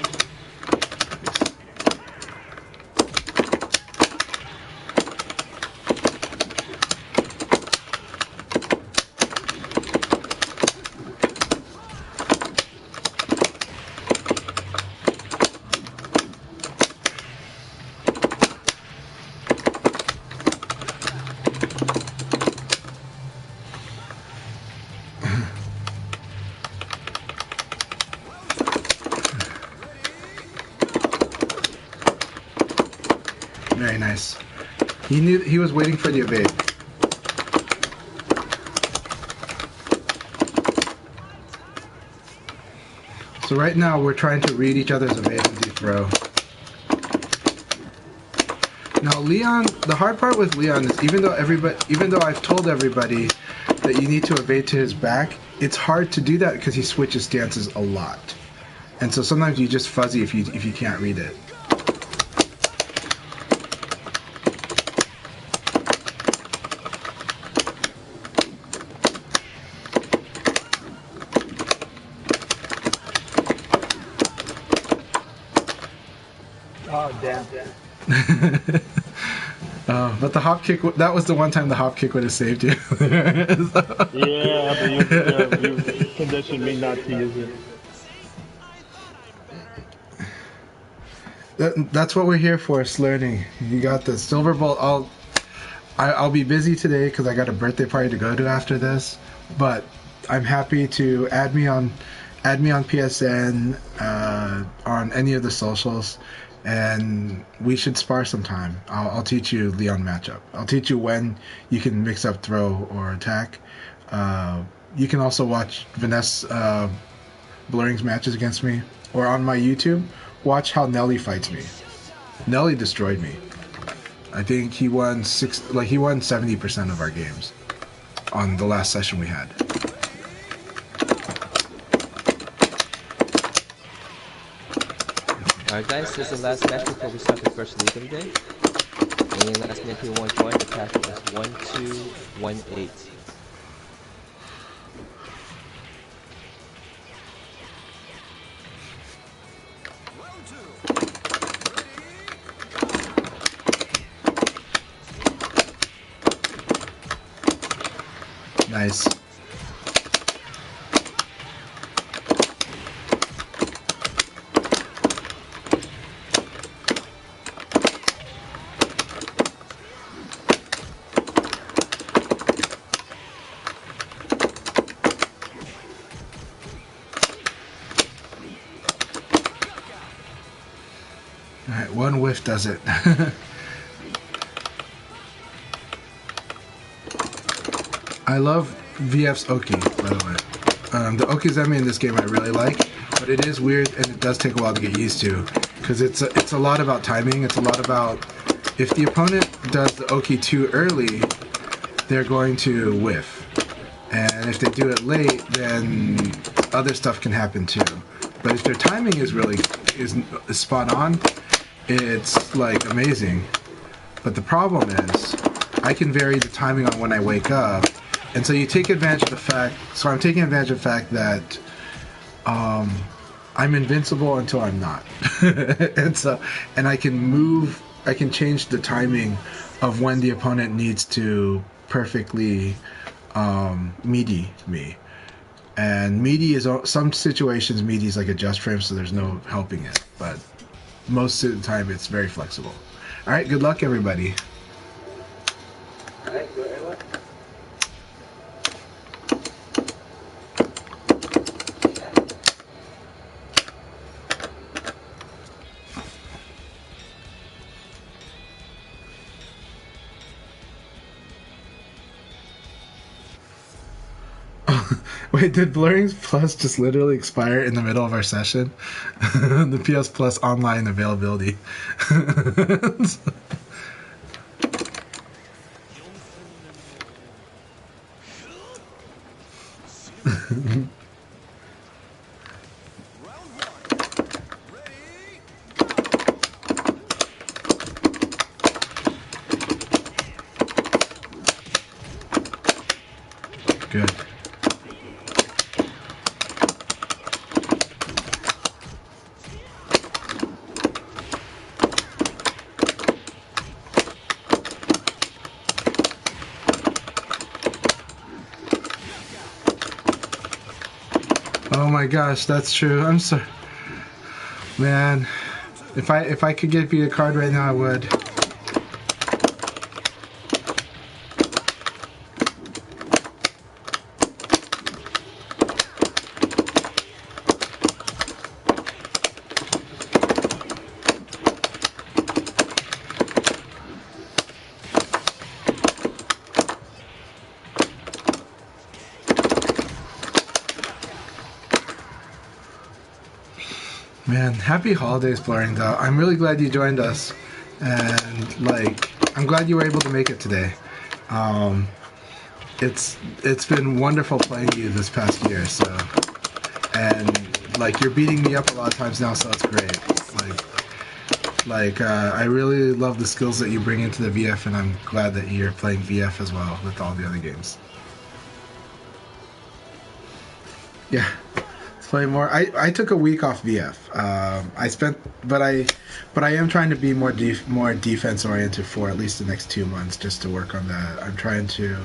Very nice. He was waiting for the evade. So right now we're trying to read each other's evade and throw. Now Leon, the hard part with Leon is even though I've told everybody that you need to evade to his back, it's hard to do that because he switches stances a lot, and so sometimes you just fuzzy if you can't read it. Oh, damn. But the hop kick, that was the one time the hop kick would have saved you. Yeah, but you conditioned me not to use it. That's what we're here for, is learning. You got the silver bolt. I'll be busy today because I got a birthday party to go to after this, but I'm happy to add me on PSN, on any of the socials, and we should spar sometime. I'll teach you Leon matchup. I'll teach you when you can mix up throw or attack. You can also watch Vanessa Blurring's matches against me, or on my YouTube, watch how Nelly fights me. Nelly destroyed me. I think he won 70% of our games on the last session we had. Alright guys, this is the last match before we start the first league of the day. And last minute P1 point, the path is 1218. Nice. Alright, one whiff does it. I love VF's Oki, by the way. The Okizeme in this game I really like, but it is weird and it does take a while to get used to, because it's a lot about timing. It's a lot about, if the opponent does the Oki too early, they're going to whiff. And if they do it late, then other stuff can happen too. But if their timing is spot on, it's like amazing. But the problem is, I can vary the timing on when I wake up, and so you take advantage of the fact. So I'm taking advantage of the fact that I'm invincible until I'm not, and I can change the timing of when the opponent needs to perfectly meaty me. And meaty is, some situations meaty is like a just frame, so there's no helping it. But most of the time, it's very flexible. All right, good luck, everybody. Wait, did Blurring Plus just literally expire in the middle of our session? The PS Plus online availability. Round one. Ready? Good. Oh my gosh, that's true. I'm sorry, man. If I could give you a card right now, I would. Man, happy holidays, Blurring though. I'm really glad you joined us, and like, I'm glad you were able to make it today. Um, it's been wonderful playing you this past year. So, and like, you're beating me up a lot of times now, so it's great. I really love the skills that you bring into the VF, and I'm glad that you're playing VF as well with all the other games. Yeah. Play more. I took a week off VF. But I am trying to be more defense oriented for at least the next 2 months just to work on that. I'm trying to.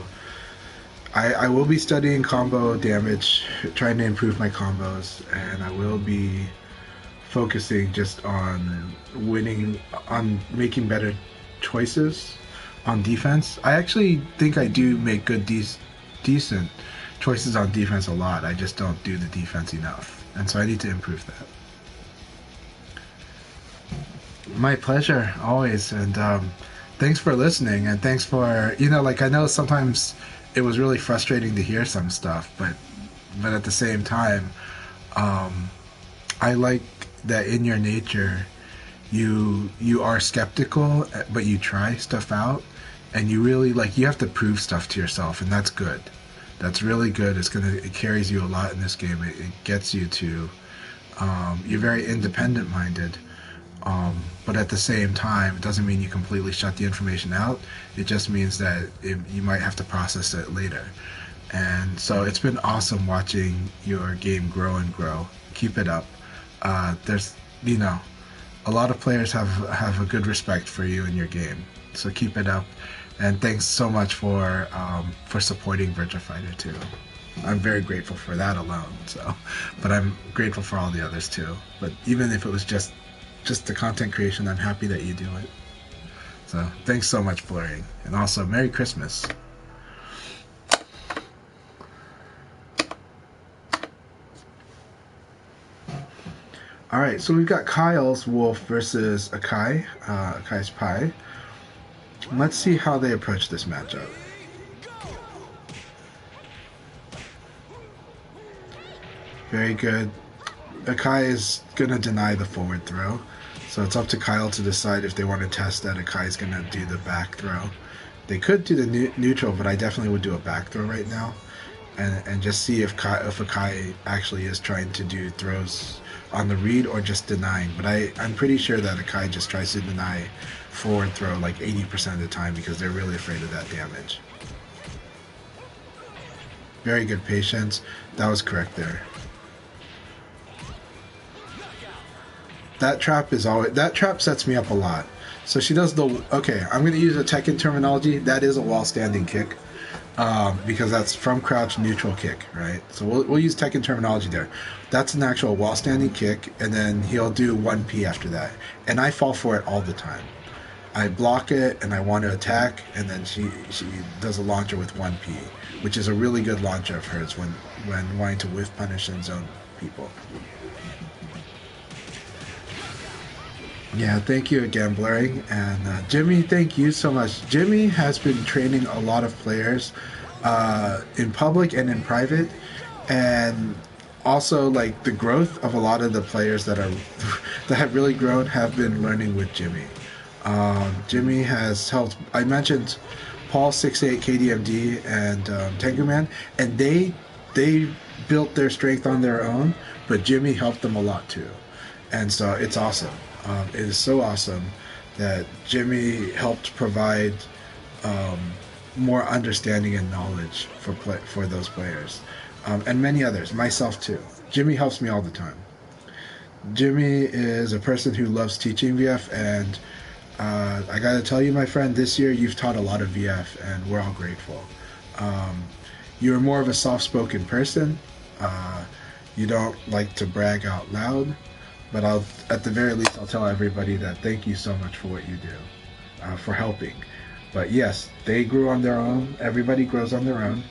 I will be studying combo damage, trying to improve my combos, and I will be focusing just on winning, on making better choices on defense. I actually think I do make decent choices on defense a lot. I just don't do the defense enough, and so I need to improve that. My pleasure, always, and thanks for listening, and thanks for, I know sometimes it was really frustrating to hear some stuff, but at the same time, I like that in your nature, you are skeptical, but you try stuff out, and you really you have to prove stuff to yourself, and that's good. That's really good. It carries you a lot in this game. It gets you to, you're very independent minded, but at the same time, it doesn't mean you completely shut the information out. It just means that you might have to process it later. And so it's been awesome watching your game grow and grow. Keep it up. There's, a lot of players have a good respect for you and your game. So keep it up. And thanks so much for supporting Virtua Fighter 2. I'm very grateful for that alone. So, but I'm grateful for all the others too. But even if it was just the content creation, I'm happy that you do it. So thanks so much, Blurring, and also Merry Christmas. All right, so we've got Kyle's Wolf versus Akai, Akai's Pie. Let's see how they approach this matchup. Very good. Akai is going to deny the forward throw, so it's up to Kyle to decide if they want to test that Akai is going to do the back throw. They could do the neutral, but I definitely would do a back throw right now, and just see if Akai actually is trying to do throws on the read or just denying. But I'm pretty sure that Akai just tries to deny forward throw like 80% of the time because they're really afraid of that damage. Very good patience. That was correct there. That trap sets me up a lot. So she does okay, I'm going to use a Tekken terminology. That is a wall standing kick. Because that's from crouch neutral kick, right? So we'll use Tekken terminology there. That's an actual wall standing kick, and then he'll do 1P after that. And I fall for it all the time. I block it, and I want to attack, and then she does a launcher with 1P, which is a really good launcher of hers when wanting to whiff punish and zone people. Yeah, thank you again, Blurring. And Jimmy, thank you so much. Jimmy has been training a lot of players in public and in private, and also like the growth of a lot of the players that are that have really grown have been learning with Jimmy. Jimmy has helped. I mentioned Paul 68 KDMD and Tengu Man, and they built their strength on their own, but Jimmy helped them a lot too, and so it's awesome. It is so awesome that Jimmy helped provide more understanding and knowledge for those players, and many others, myself too. Jimmy helps me all the time. Jimmy is a person who loves teaching VF, and I gotta tell you, my friend, this year you've taught a lot of VF, and we're all grateful. You're more of a soft-spoken person. You don't like to brag out loud, but at the very least, I'll tell everybody that thank you so much for what you do, for helping. But yes, they grew on their own. Everybody grows on their own,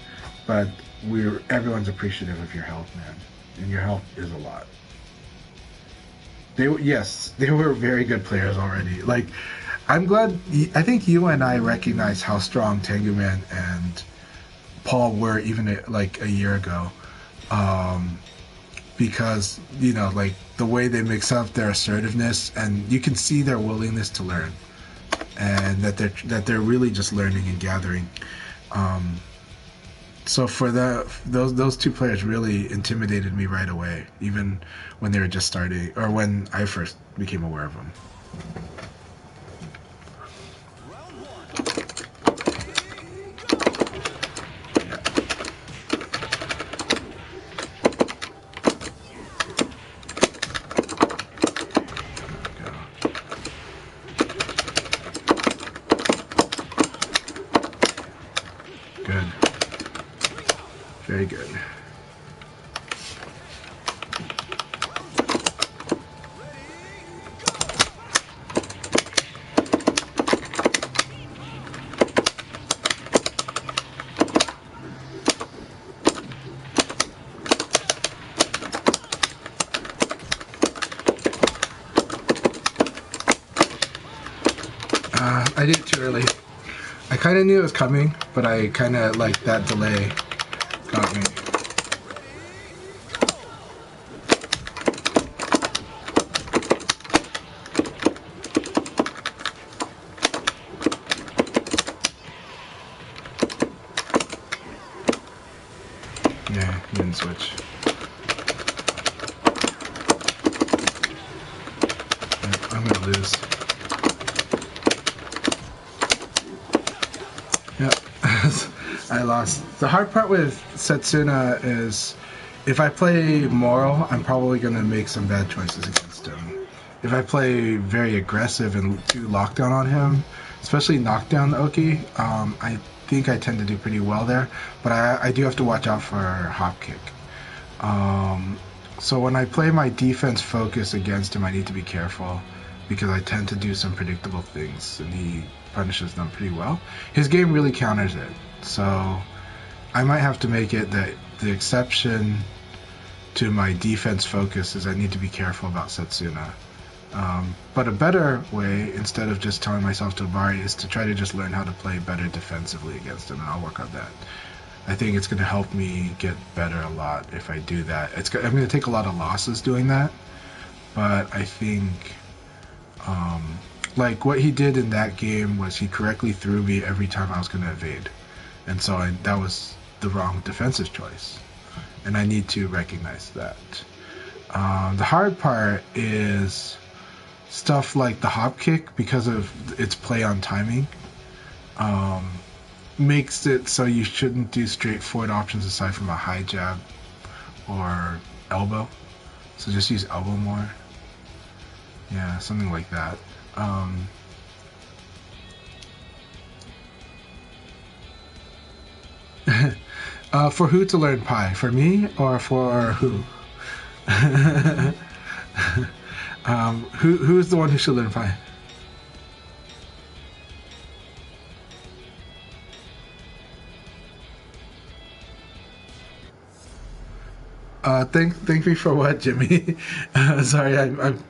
but everyone's appreciative of your help, man, and your help is a lot. They were very good players already. Like, I'm glad. I think you and I recognize how strong Tengu Man and Paul were even like a year ago, because like the way they mix up their assertiveness, and you can see their willingness to learn, and that they're really just learning and gathering. So for those two players really intimidated me right away, even when they were just starting, or when I first became aware of them. Good. Very good. I did it too early. I kind of knew it was coming, but I kind of like that delay got me. Yeah, he didn't switch. I'm gonna lose. Yep, I lost. The hard part with Setsuna is if I play Moral, I'm probably going to make some bad choices against him. If I play very aggressive and do lockdown on him, especially knockdown Oki, I think I tend to do pretty well there, but I do have to watch out for hop kick. So when I play my defense focus against him, I need to be careful because I tend to do some predictable things, and he punishes them pretty well. His game really counters it, so I might have to make it that the exception to my defense focus is I need to be careful about Setsuna. But a better way, instead of just telling myself to Bari, is to try to just learn how to play better defensively against him, and I'll work on that. I think it's going to help me get better a lot if I do that. I'm going to take a lot of losses doing that, but I think like what he did in that game was he correctly threw me every time I was going to evade, and so that was the wrong defensive choice, and I need to recognize that. The hard part is stuff like the hop kick, because of its play on timing, makes it so you shouldn't do straightforward options aside from a high jab or elbow. So just use elbow more. Yeah, something like that. For who to learn Pi? For me or for who? Who's the one who should learn Pi? Thank me for what, Jimmy? Sorry, I'm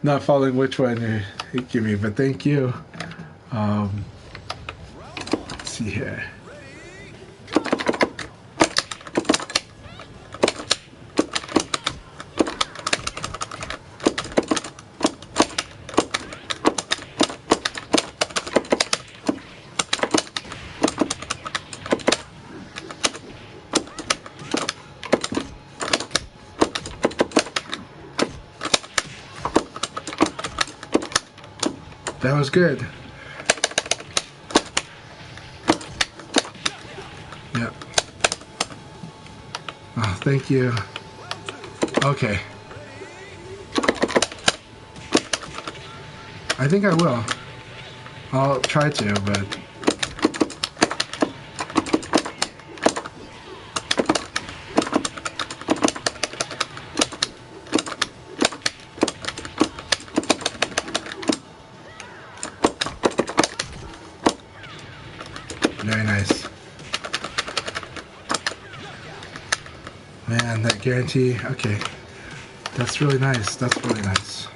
not following which one you give me, but thank you. Let's see here. That was good. Yep. Oh, thank you. Okay. I think I will. I'll try to, but... Very nice. Man, that guarantee. Okay. That's really nice. That's really nice.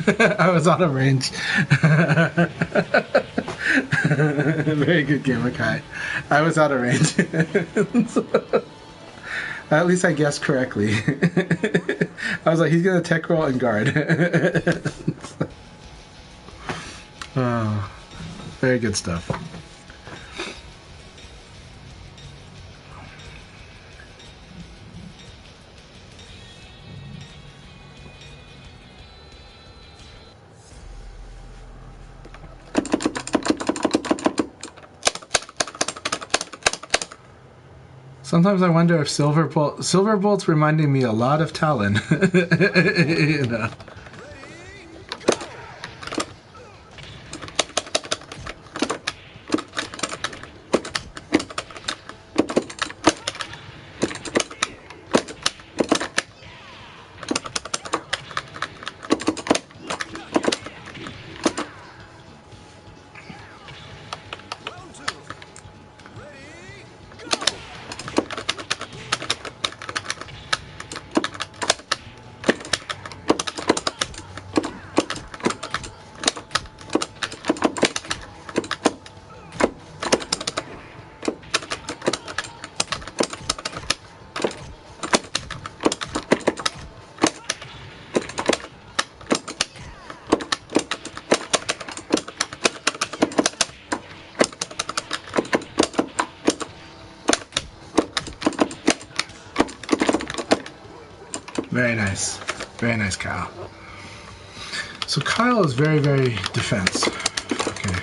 I was out of range. Very good game, Akai. I was out of range. At least I guessed correctly. I was like, he's gonna tech roll and guard. Oh, very good stuff. Sometimes I wonder if Silver Bolt's reminding me a lot of Talon. You know. Very nice. Very nice, Kyle. So Kyle is very, very defense. Okay.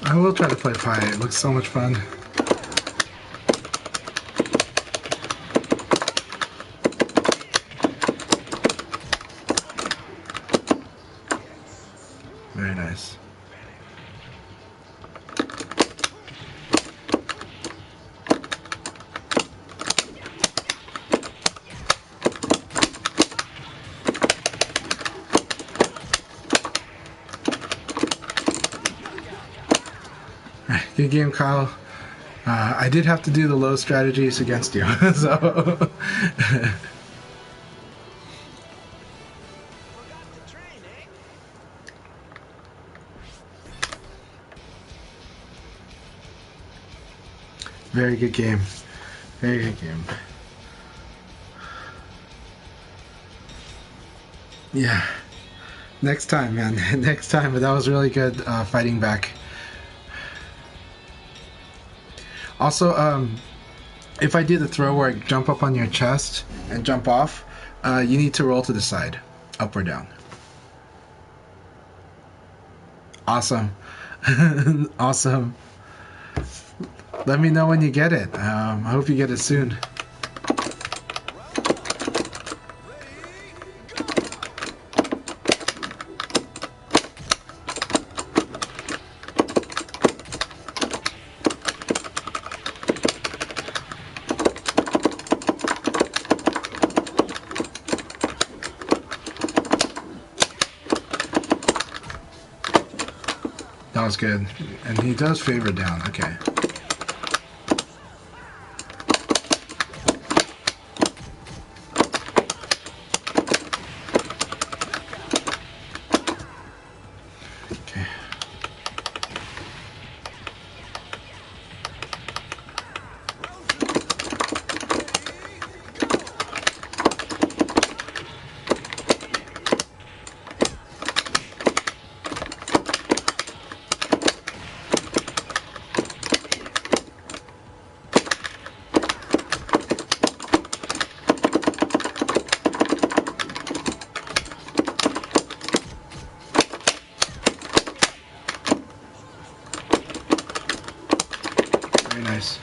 I will try to play Pi. It looks so much fun. Very nice. Good game, Kyle. I did have to do the low strategies against you, so... Very good game. Very good game. Yeah. Next time, man. Next time. But that was really good fighting back. Also, if I do the throw where I jump up on your chest and jump off, you need to roll to the side, up or down. Awesome. Awesome. Let me know when you get it. I hope you get it soon. That was good. And he does favor down. Okay. Okay. Very nice.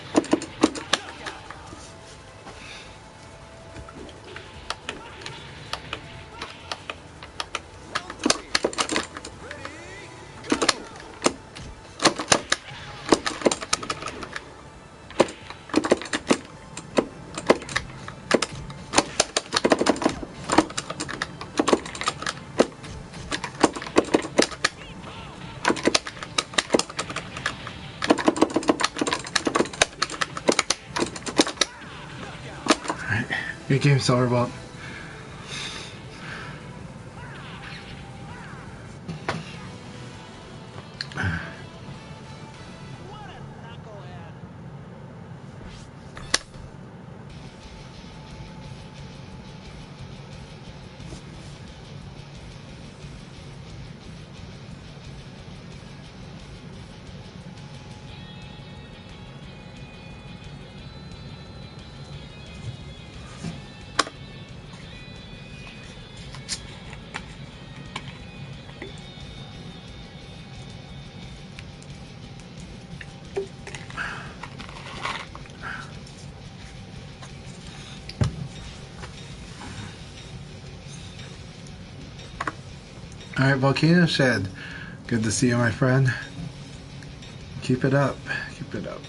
Alright. Good game, Silverbolt. Alright, Volcano Shed. Good to see you, my friend. Keep it up. Keep it up.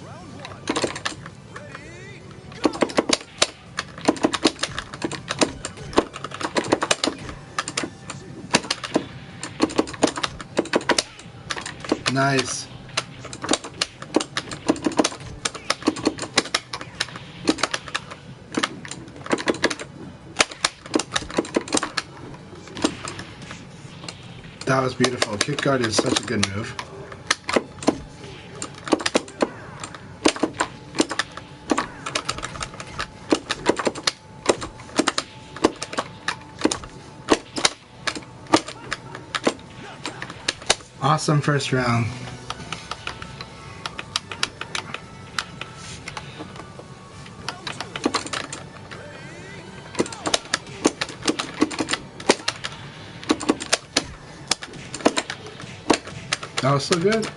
Round one. Ready, go! Nice. That was beautiful. Kick guard is such a good move. Awesome first round. That was so good.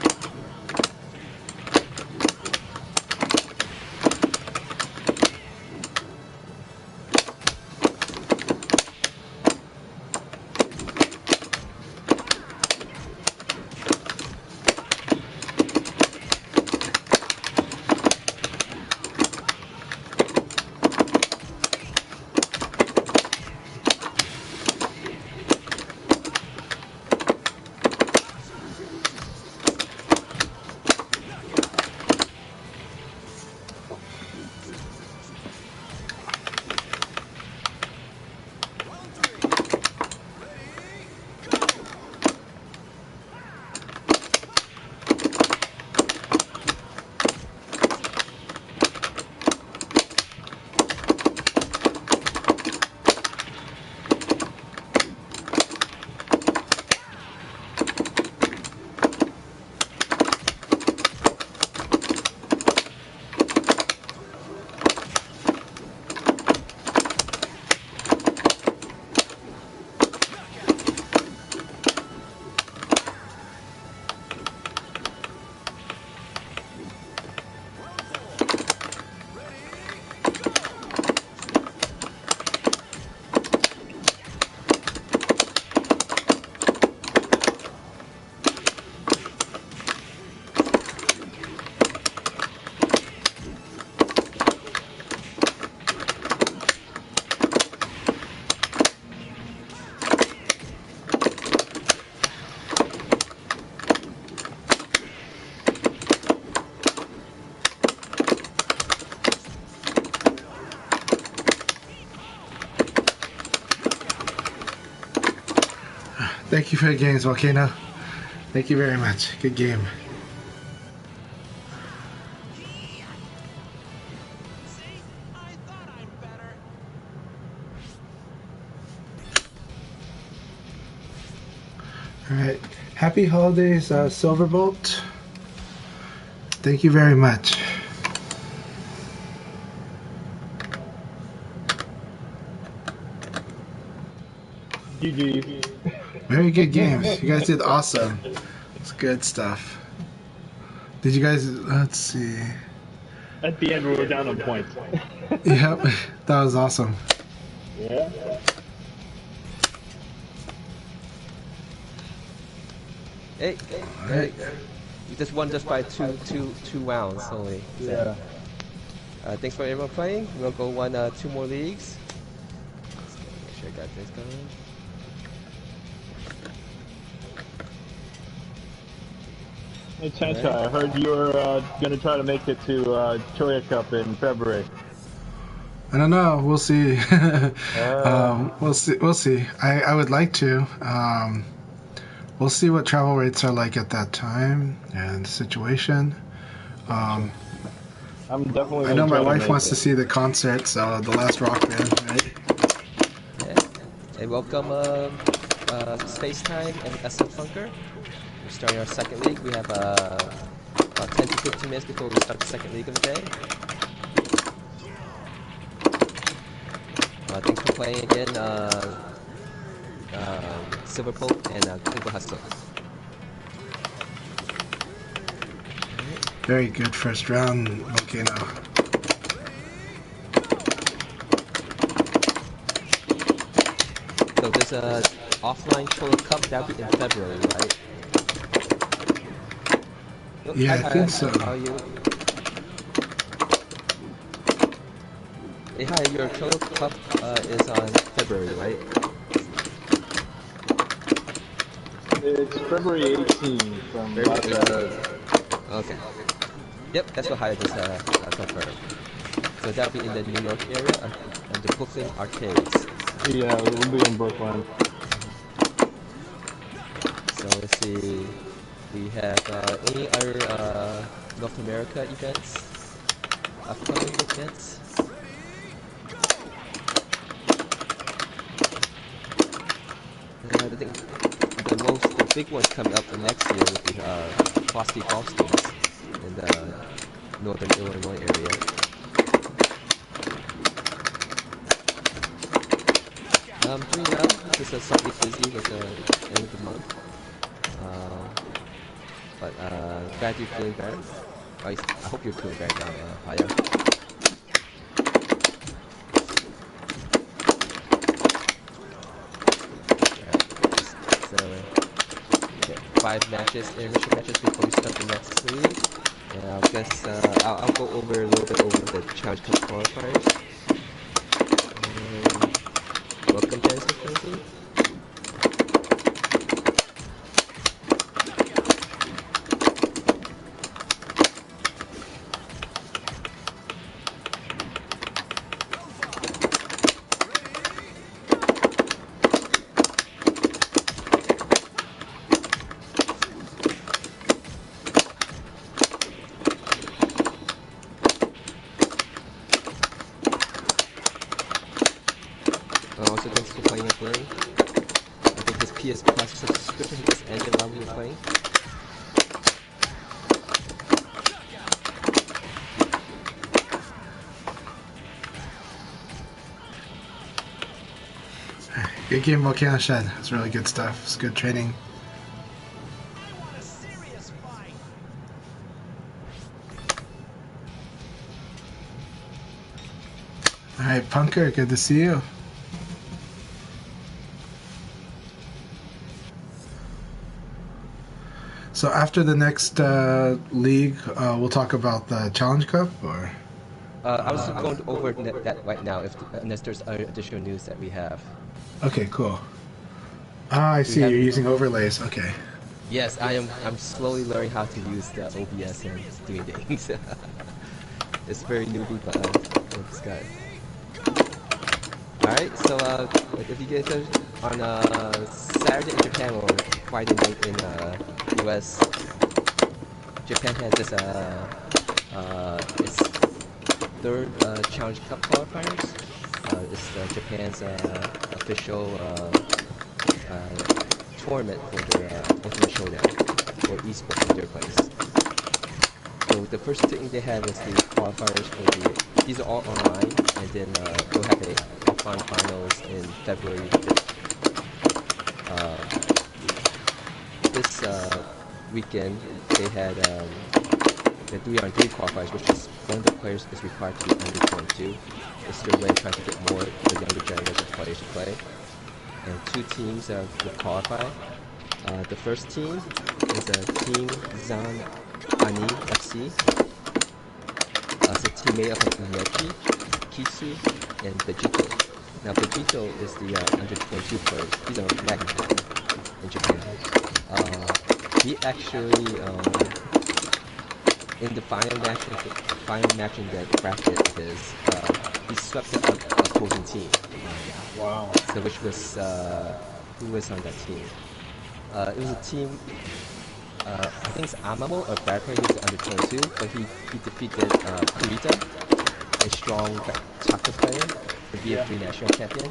Thank you for the games, Volcano. Thank you very much. Good game. See? I thought I'm better. All right. Happy holidays, Silverbolt. Thank you very much. GG. Very good games. You guys did awesome. It's good stuff. Did you guys? Let's see. At the end, we were down on points. Yep, that was awesome. Yeah. Hey, hey, you just won just by two rounds only. So, Yeah. thanks for everyone playing. We'll go two more leagues. Let's make sure I got this going. Hey, Chanchai, I heard you were going to try to make it to Choya Cup in February. I don't know. We'll see. We'll see. We'll see. I would like to. We'll see what travel rates are like at that time and the situation. I'm definitely. I know my try wife make wants it. to see the concert, so the last rock band, right? Yeah. And welcome Space Time and SM Funker. We're starting our second league. We have about 10 to 15 minutes before we start the second league of the day. Thanks for playing again, Silver Pope and Uncle Hustle. Very good first round, Volcano. So there's a offline Cholo Cup that'll be in February, right? Oh, Yeah, I think so. How are you? Hey, hi, your Cholo Cup is on February, right? It's February 18th from February last 18th. Okay. Yep, that's what Hyatt just confirmed. So that'll be in the New York area and the Brooklyn arcades. Yeah, we'll be in Brooklyn. So let's see. We have any other North America events? Upcoming events? I think the big ones coming up the next year would be Frosty Fostings in the northern Illinois area. Doing well. Just slightly busy with the end of the month. But glad you're feeling better. I hope you're feeling better now, Haya. So, okay, 5 matches, intermission matches before we start the next league. And I guess I'll go over a little bit over the Challenge Cup qualifiers. Welcome, Genesis Frenzy. Also, thanks for playing and playing. I think his PS Plus subscription just ended while we were playing. Good game, Volcano Shed. It's really good stuff. It's good training. A serious fight. All right, Punker, good to see you. So after the next league, we'll talk about the Challenge Cup, or I was going over that right now, unless there's additional news that we have. okay, cool. Ah, I see. have- You're using overlays. Okay. Yes, I'm slowly learning how to use the OBS and doing things. It's very newbie, but it's good. Alright, so if you guys are on Saturday in Japan or Friday night in US, Japan has this its third Challenge Cup qualifiers. It's Japan's official tournament for their Ultimate Showdown or esports in their place. So the first thing they have is the qualifiers for these are all online, and then they'll have a offline finals in February 5th. This weekend they had the 3-on-3 qualifiers, which is one of the players is required to be under 22. It's their way of trying to get more of the younger generation of players to play. And 2 teams will qualify. The first team is Team Zan Ani FC. It's a team made up of Umechi, Kisu, and Vegito. Now Vegito is the under 22 players. He's a magnet in Japan. He actually in the final match in that bracket of his, he swept the opposing team. Wow. So which was who was on that team? It was a team. I think it's Amamo or Brad player who's under 22, but he defeated Kurita, a strong Taka player, the BF3 national champion,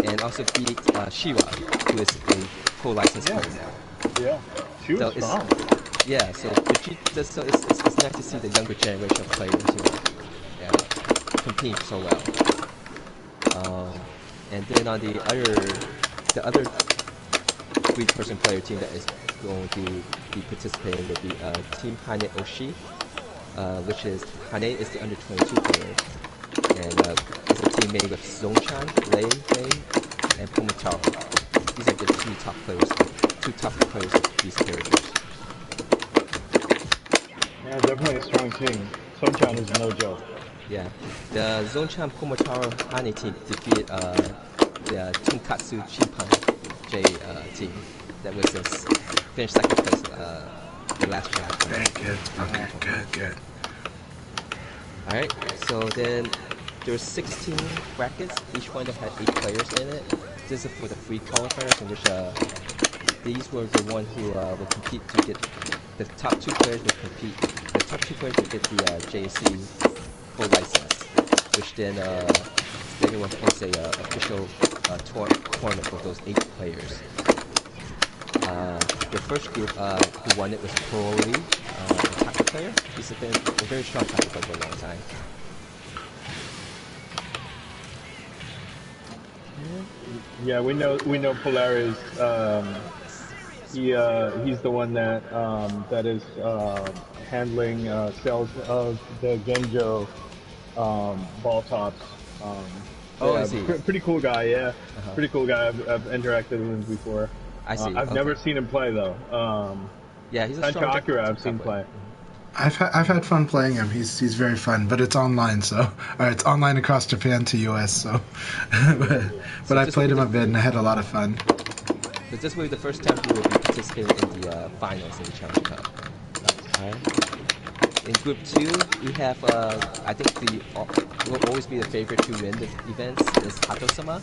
and also beat Shira, who is a co-licensed player now. Yeah. She was strong. Yeah, so it's nice to see the younger generation of players compete so well. And then on the other 3-person player team that is going to be participating would be Team Hane Oshi, which is Hane is the under 22 player, and it's a team made with Zongchan, Lei, and Pomotaro. These are the 2 top players of these characters. Yeah, definitely a strong team. Sunshine is no joke. Yeah, the Zonchan Pomotaro Hane team defeated the Tonkatsu Chimpan J team that was finished second place the last challenge. Very good. Okay, good. Alright, so then there's 16 brackets, each one that had 8 players in it. This is for the free qualifiers, in which these were the one who will compete to get the top 2 players will compete. The top 2 players will get the JC full license, which then they will host a official tournament for those 8 players. The first group who won it was Kurori, a Taka player. He's been a very strong Taka player for a long time. Yeah, we know Polaris. He's the one that is handling sales of the Genjo ball tops. I see. Pretty cool guy, yeah. Pretty cool guy. I've interacted with him before. I see. I've never seen him play though. Yeah, he's a strong Chanchai Akira I've seen play. I've had fun playing him. He's very fun, but it's online, it's online across Japan to US. So, but I played him a bit and I had a lot of fun. But this will be the first time he will be participating in the finals in the Challenge Cup. Alright. In Group 2, we have I think will always be the favorite to win the events is Hato-sama,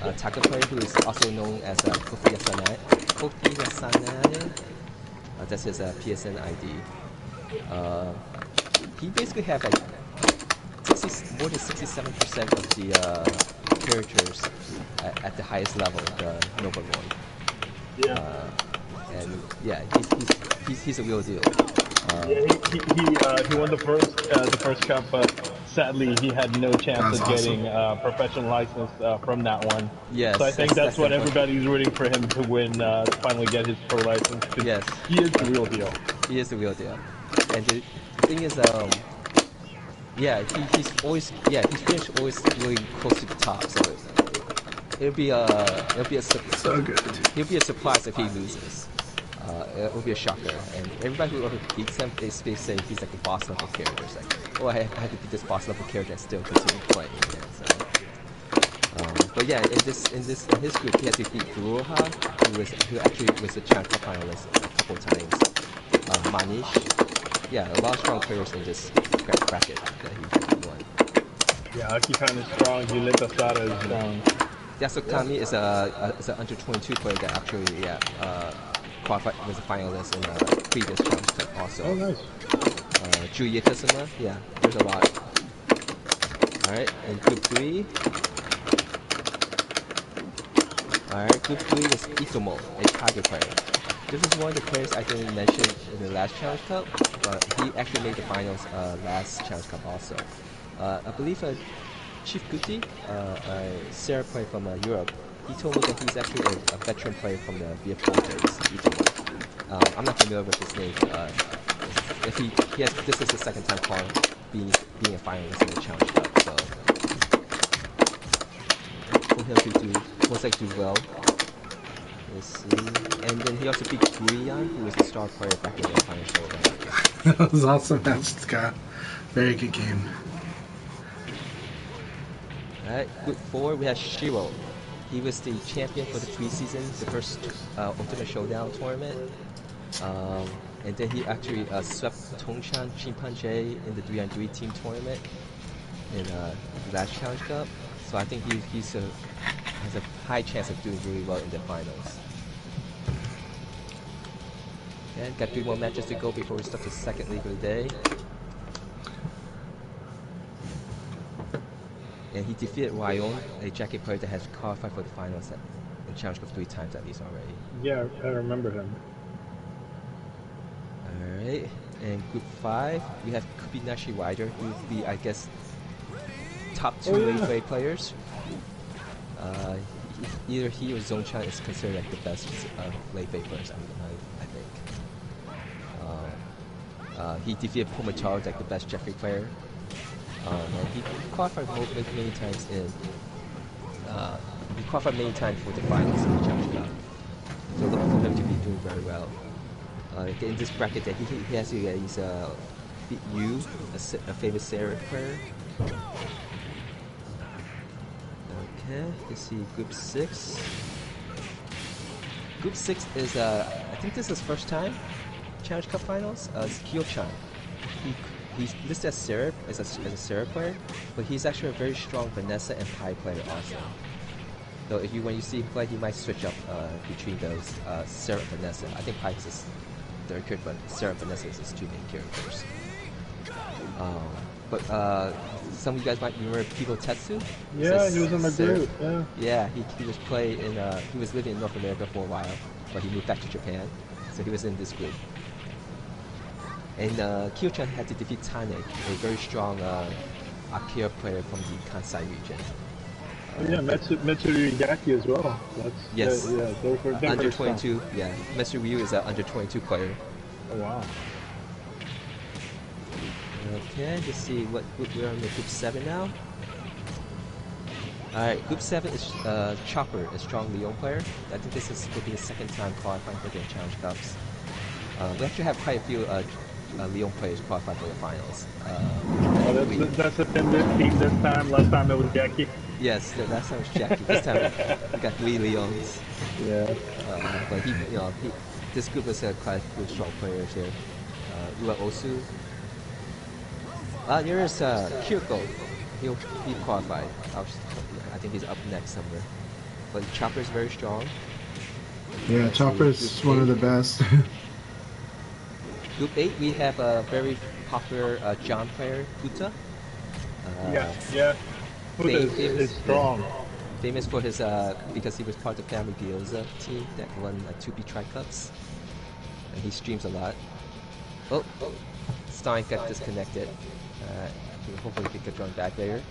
a Taka player who is also known as Kofi Yasanare. That's his PSN ID. He basically had like more than 67% of the characters at the highest level, the Nova one. Yeah. And yeah, he's a real deal. He won the first cup, but sadly he had no chance of getting professional license from that one. Yes, so I think that's what everybody's rooting for him to win, to finally get his pro license. Yes, he is the real deal. He is the real deal. And the thing is, he's finished always really close to the top. So it'll be a so good. He'll be a surprise if he loses. It will be a shocker, and everybody who ever beats him, they say he's like a boss level character. It's like, I had to beat this boss level character and still continue playing. Yeah, so. But yeah, in his group, he had to beat Furuha, who actually was a Challenge Cup finalist a couple of times. Manish, yeah, a lot of strong players in this bracket that he won. Yeah, Akipan is strong. Yulita Sada is strong. Yasukami is an under 22 player that actually qualified was a finalist in a previous Challenge Cup also. Oh, nice. Julia Sama, yeah, there's a lot. Alright, and Group 3. Alright, Group 3 is Itomo, a Tiger player. This is one of the players I didn't mention in the last Challenge Cup, but he actually made the finals last Challenge Cup also. I believe Chief Guti, a Sarah player from Europe, he told me that he's actually a veteran player from the VF4 days, Itomo. I'm not familiar with his name, but if he has, this is his second time being a finalist in the Challenge Cup, so for him to most likely do well. Let's see. And then he also beat Guiyan, who was the star player back in the final showdown. That was awesome match, Scott. Very good game. Alright, Group 4, we have Shiro. He was the champion for the preseason, the first Ultimate Showdown tournament. And then he actually swept Tongshan Chimpanzé in the 3-on-3 team tournament in the last Challenge Cup. So I think he has a high chance of doing really well in the finals. Okay, got 3 more matches to go before we start the second league of the day. And he defeated Ryan, a jacket player that has qualified for the finals in Challenge Cup 3 times at least already. Yeah, I remember him. Alright, and Group 5, we have Kubinashi Rider, who would be, I guess, top 2 late play players. Either he or Zongchan is considered like the best late play players, I think. He defeated Pomachar, like the best Jeffrey player. And he qualified many times he qualified many times for the finals in the Challenge Cup. So look for him to be doing very well. In this bracket, that he has to beat Yu, a famous Sarah player. Okay, let's see, Group 6. Group 6 is, I think this is first time Challenge Cup Finals. It's Kyo-chan. He's listed as Sarah, as a Sarah player, but he's actually a very strong Vanessa and Pai player also. So when you see him play, he might switch up between those Sarah and Vanessa. I think Pai is his third character, but Sarah and Vanessa is his 2 main characters. But some of you guys might remember Pivo Tetsu. Yeah, he was in the group. Yeah, he was playing in. He was living in North America for a while, but he moved back to Japan, so he was in this group. And Kyo-chan had to defeat Tane, a very strong Akira player from the Kansai region. Metsuru Yaki as well. Yes. They're under 22. Yeah, Metsuru Ryu is an under 22 player. Oh wow. Okay, let's see what group we're in. The Group 7 now. Alright, Group 7 is Chopper, a strong Leon player. I think this will be his second time qualifying for the Challenge Cups. We actually have quite a few Leon players qualified for the finals. That's a team this time. Last time it was Jackie. Yes, last time it was Jackie. This time we got 3 Leons. Yeah. But this group is quite a few strong players here. Ua Osu. There is Kyoko. He qualified. I think he's up next somewhere. But Chopper is very strong. Yeah, Chopper's one of the best. Group 8, we have a very popular John player, Uta. Yeah. Uta is strong. Famous for his, because he was part of the Family Gyoza team that won 2B Tri-Cups. And he streams a lot. Oh, Stein got disconnected. Hopefully he can get joined back later.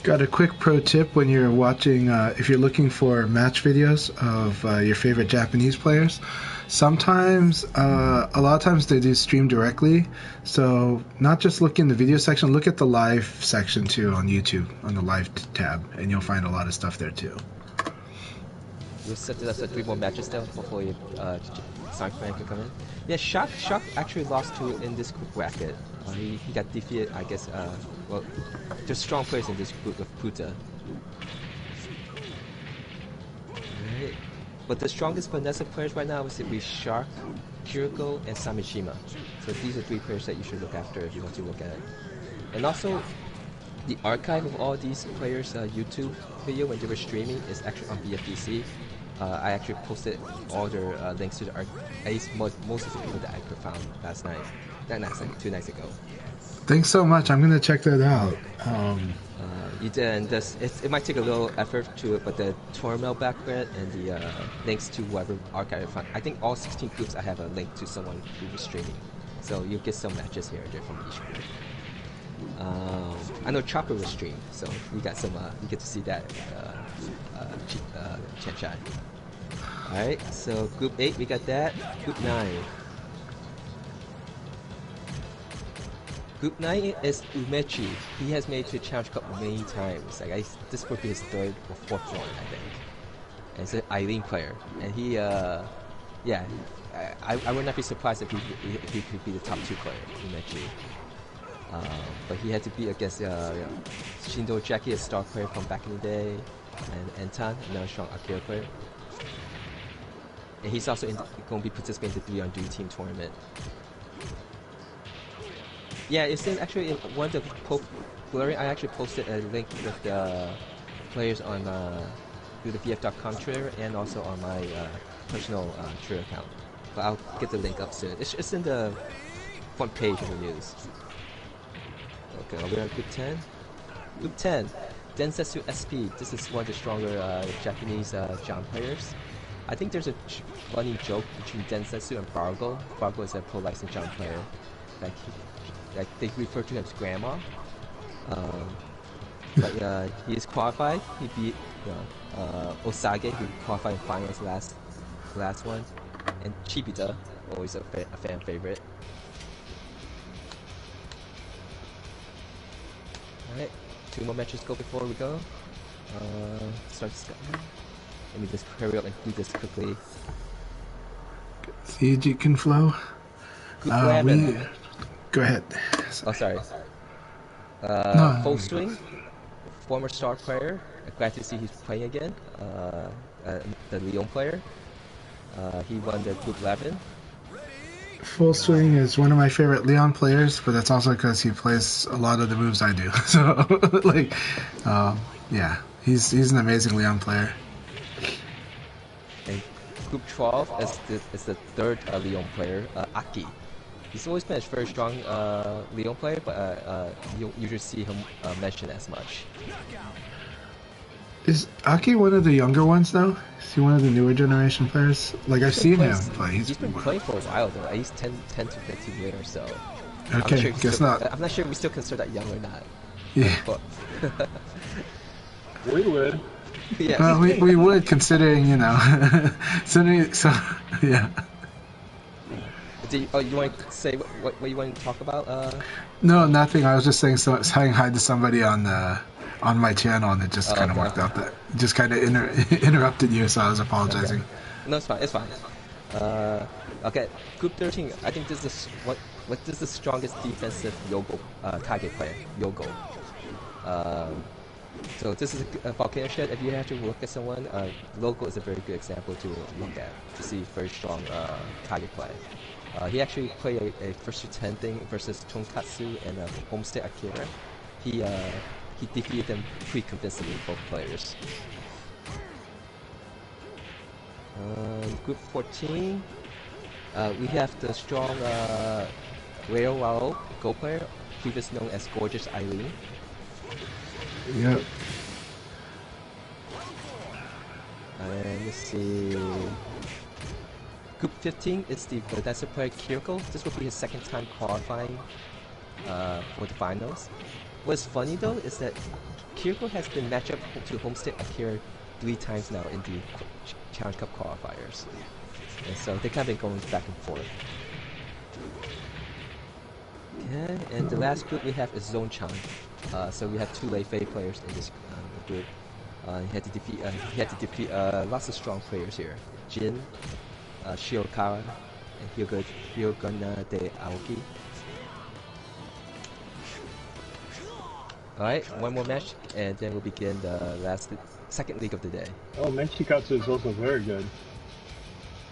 Got a quick pro tip when you're watching, if you're looking for match videos of your favorite Japanese players. Sometimes, a lot of times they do stream directly. So not just look in the video section, look at the live section too on YouTube, on the live tab, and you'll find a lot of stuff there too. We'll set it up so 3 more matches now before Sonic Fan can come in. Yeah, Shock actually lost to in this group bracket. He got defeated, I guess. Well, there's strong players in this group of Puta. Alright. But the strongest Vanessa players right now is to be Shark, Kiriko, and Samishima. So these are 3 players that you should look after if you want to look at And also, the archive of all these players' YouTube video when they were streaming is actually on BFDC. I actually posted all their links to the at least most of the people that I could found last night. Not last night, 2 nights ago. Thanks so much. I'm gonna check that out. It might take a little effort to it, but the Tormail background and the links to whoever archive I found. I think all 16 groups I have a link to someone who was streaming. So you'll get some matches here and there from each group. I know Chopper was streamed, so you got some. You get to see that. Chanchai. All right, so Group 8 we got that. Group 9. Group 9 is Umechi. He has made it to Challenge Cup many times. Like this would be his 3rd or 4th one, I think. And it's an Eileen player, and he, I would not be surprised if he could be the top 2 player, Umechi. But he had to be against Shindo Jackie, a star player from back in the day, and Anton, another strong Akira player. And he's also going to be participating in the 3-on-3 team tournament. Yeah, it's actually in one of the blurring. I actually posted a link with the players on through the VF.com Twitter and also on my personal Twitter account. But I'll get the link up soon. It's in the front page of the news. Okay, we're on Group 10. Group 10, Densetsu SP. This is one of the stronger Japanese Jam players. I think there's a funny joke between Densetsu and Bargo. Bargo is a pro licensed Jam player. Like they refer to him as Grandma. But he is qualified. He beat Osage, who qualified in finals last one, and Chibita, always a fan favorite. Alright, 2 more matches go before we go. Let me just hurry up and do this quickly. See if you can flow. Go ahead. Oh, sorry. Full Swing, former star player. Glad to see he's playing again. The Leon player. He won the Group 11. Full Swing is one of my favorite Leon players, but that's also because he plays a lot of the moves I do. So, yeah, he's an amazing Leon player. And Group 12 is the 3rd Leon player, Aki. He's always been a very strong Leon player, but you don't usually see him mentioned as much. Is Aki one of the younger ones now? Is he one of the newer generation players? Like, I've seen him play. He's been playing for a while though, at least 10 to 15 years or so. Okay, guess not. I'm not sure if we still consider that young or not. Yeah. But we would. Yeah. Well, we would, considering, you know. so yeah. You want to say what you want to talk about? No, nothing. I was just saying saying hi to somebody on my channel, and it just kind of worked out. That just kind of interrupted you, so I was apologizing. Okay. No, it's fine. It's fine. Okay, Group 13. I think this is what this is the strongest defensive Yogo Kage player. Yogo. So this is a volcano shed. If you have to look at someone, Logo is a very good example to look at to see very strong Kage play. He actually played a first to 10 thing versus Tonkatsu and Homestead Akira. He defeated them pretty convincingly, both players. Group 14, we have the strong Rail Wao Go player, previously known as Gorgeous Eileen. Yep. And let's see. Group 15 is the Odessa player Kiriko. This will be his 2nd time qualifying for the finals. What's funny though is that Kiriko has been matched up to Homestead Akira 3 times now in the Challenge Cup qualifiers. And so they kind of been going back and forth. Okay, and the last group we have is Zone Chan. So we have 2 Lei Fei players in this group. He had to defeat lots of strong players here. Jin, Shiokara, and Hyogana de Aoki. Alright, one more match, and then we'll begin the second league of the day. Oh, Menchikatsu is also very good.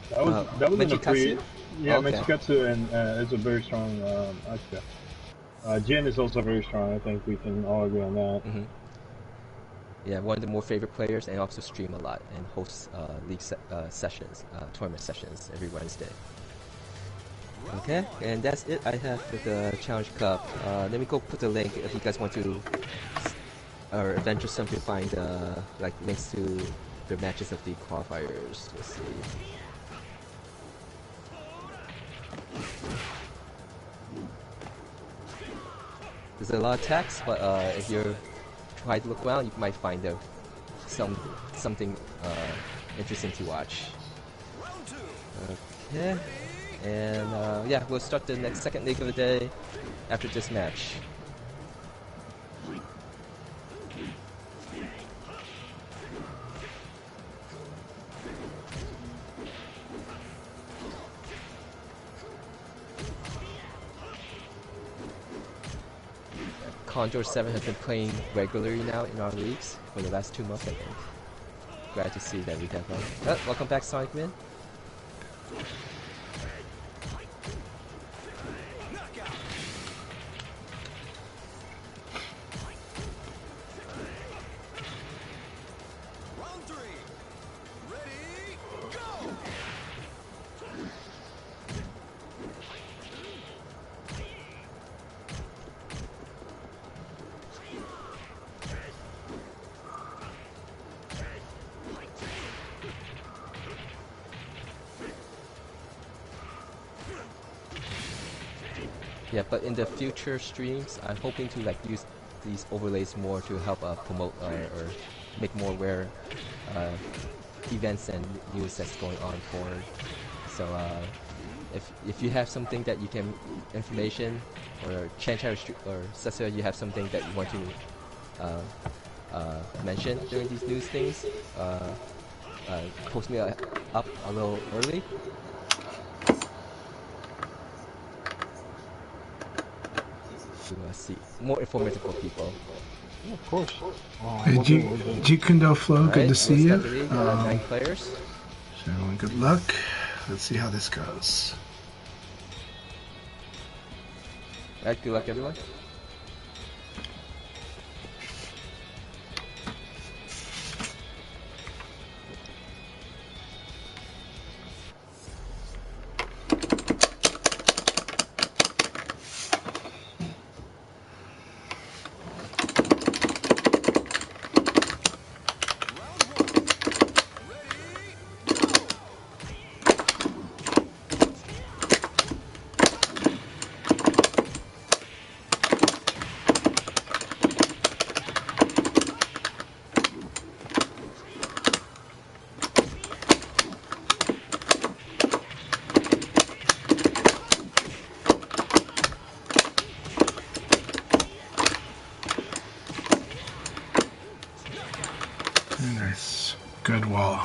That was in the pre. Yeah, okay. Menchikatsu and is a very strong Asuka. Jin is also very strong. I think we can all agree on that. Hmm. Yeah, one of the more favorite players, and also stream a lot and hosts league sessions, tournament sessions every Wednesday. Okay, and that's it I have for the Challenge Cup. Let me go put the link if you guys want to, or adventuresome to find like links to the matches of the qualifiers. Let's see. There's a lot of text, but if you're try to look around, you might find something interesting to watch. Okay, and yeah, we'll start the next second league of the day after this match. Condor 7 has been playing regularly now in our leagues for the last 2 months, I think. Glad to see that we have welcome back, Sonic Man. Yeah, but in the future streams, I'm hoping to like use these overlays more to help promote or make more aware events and news that's going on forward. So if you have something that you can information or Chanchai or Sessa, you have something that you want to mention during these news things, post me up a little early. To see more informative for people. Yeah, of course. Hey, Jikundo Flow, good to see you. 9 players. So everyone, good luck. Let's see how this goes. Alright, good luck everyone. Nice. Good wall.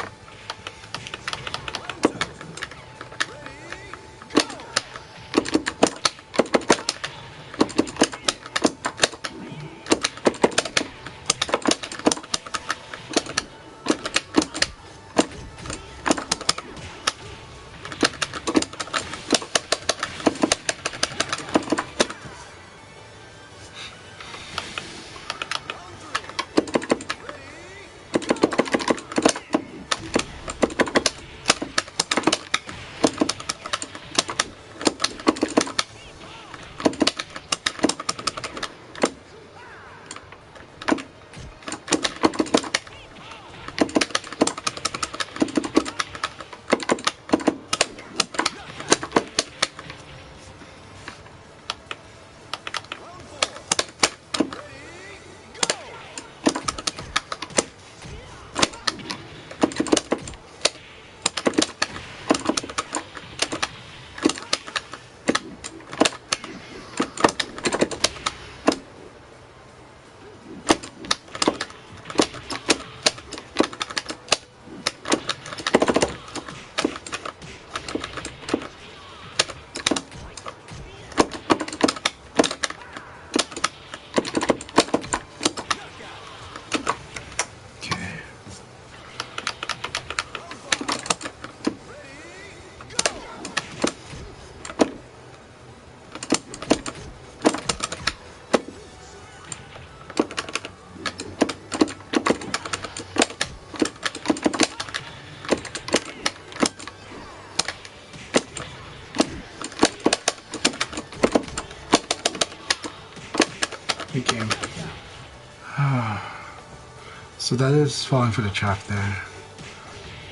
So that is falling for the trap there.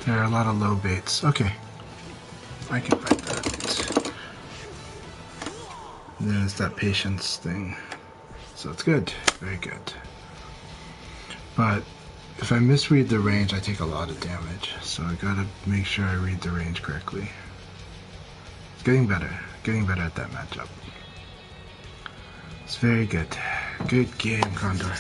There are a lot of low baits. Okay. I can fight that. And then it's that patience thing. So it's good. Very good. But if I misread the range, I take a lot of damage. So I gotta make sure I read the range correctly. It's getting better. Getting better at that matchup. It's very good. Good game, Condor.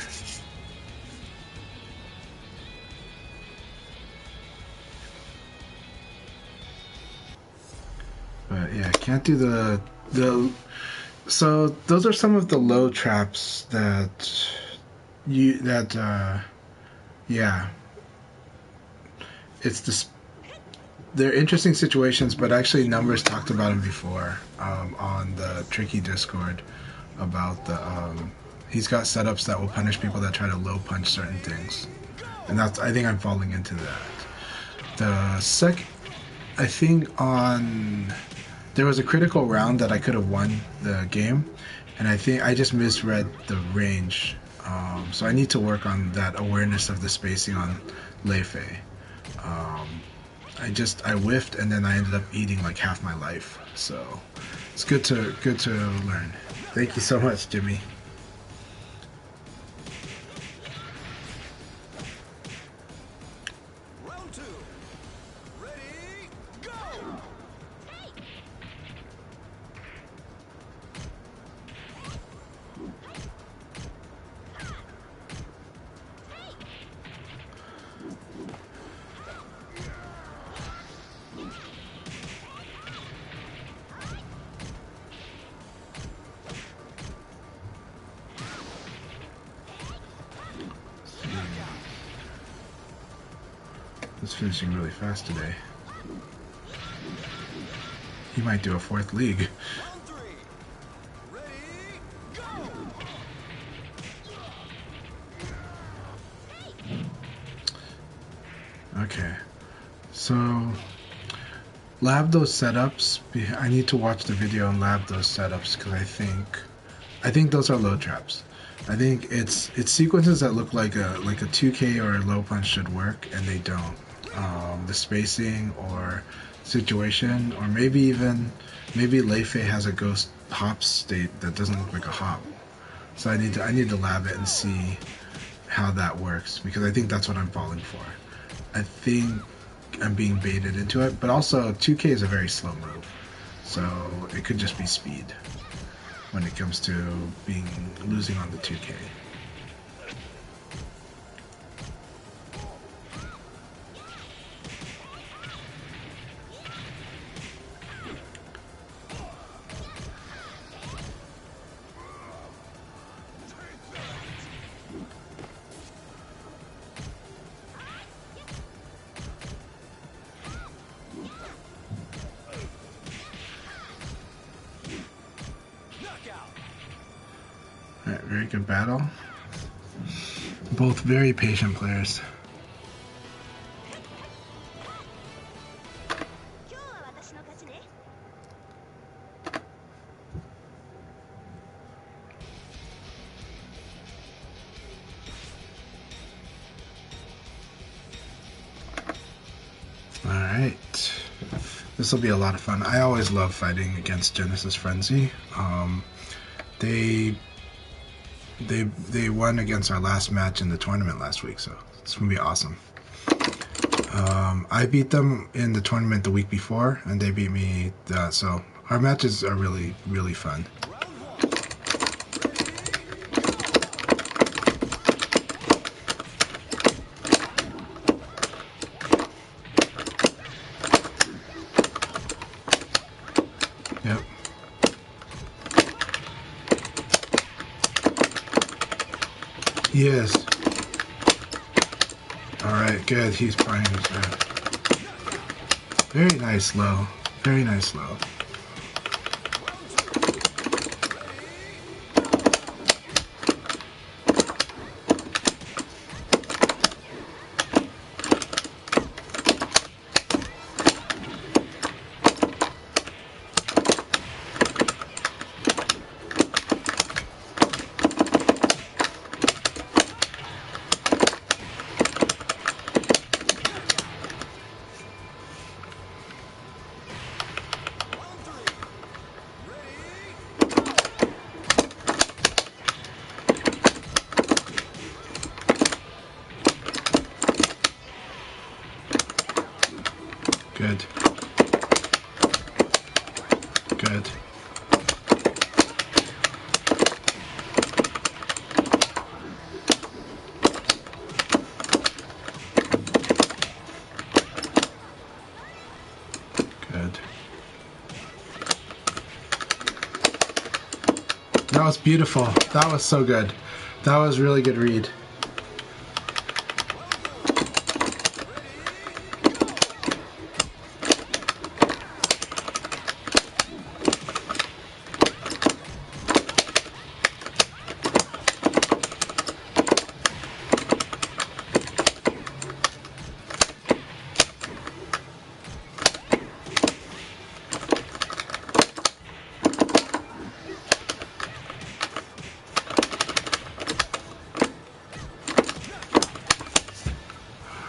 But yeah, can't do the so those are some of the low traps that yeah, it's this. They're interesting situations, but actually Numbers talked about them before on the Tricky Discord about the he's got setups that will punish people that try to low punch certain things, and that's, I think I'm falling into that. I think there was a critical round that I could have won the game, and I think I just misread the range. So I need to work on that awareness of the spacing on Lei Fei. I whiffed and then I ended up eating like half my life. So it's good to learn. Thank you so much, Jimmy. Round two. Ready, go! It's finishing really fast today. He might do a fourth league. Round three. Ready, go! Okay, so lab those setups. I need to watch the video and lab those setups because I think those are low traps. I think it's sequences that look like a 2K or a low punch should work, and they don't. The spacing or situation, or maybe Lei Fei has a ghost hop state that doesn't look like a hop. So I need to lab it and see how that works, because I think that's what I'm falling for. I think I'm being baited into it, but also 2K is a very slow move, so it could just be speed when it comes to losing on the 2K. Alright, very good battle. Both very patient players. Alright. This will be a lot of fun. I always love fighting against Genesis Frenzy. They won against our last match in the tournament last week, so it's gonna be awesome. I beat them in the tournament the week before, and they beat me. So our matches are really, really fun. Yep. Yes. Alright, good. He's playing his very nice low. Very nice low. Good. Good. Good. That was beautiful. That was so good. That was really good read.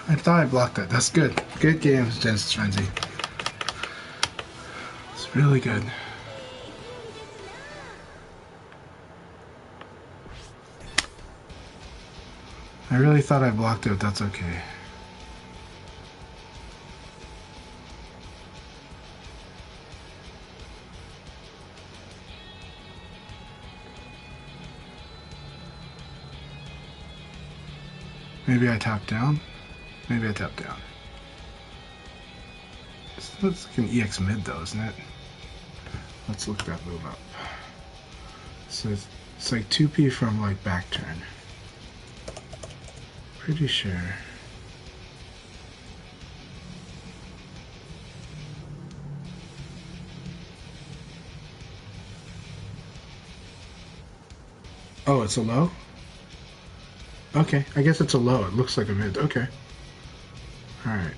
I thought I blocked that. That's good. Good game, Chanchai. It's really good. I really thought I blocked it, but that's okay. Maybe I tap down. Maybe I tap down. This looks like an EX mid though, isn't it? Let's look that move up. So it's like 2P from like back turn. Pretty sure. Oh, it's a low? Okay, I guess it's a low. It looks like a mid. Okay. Alright.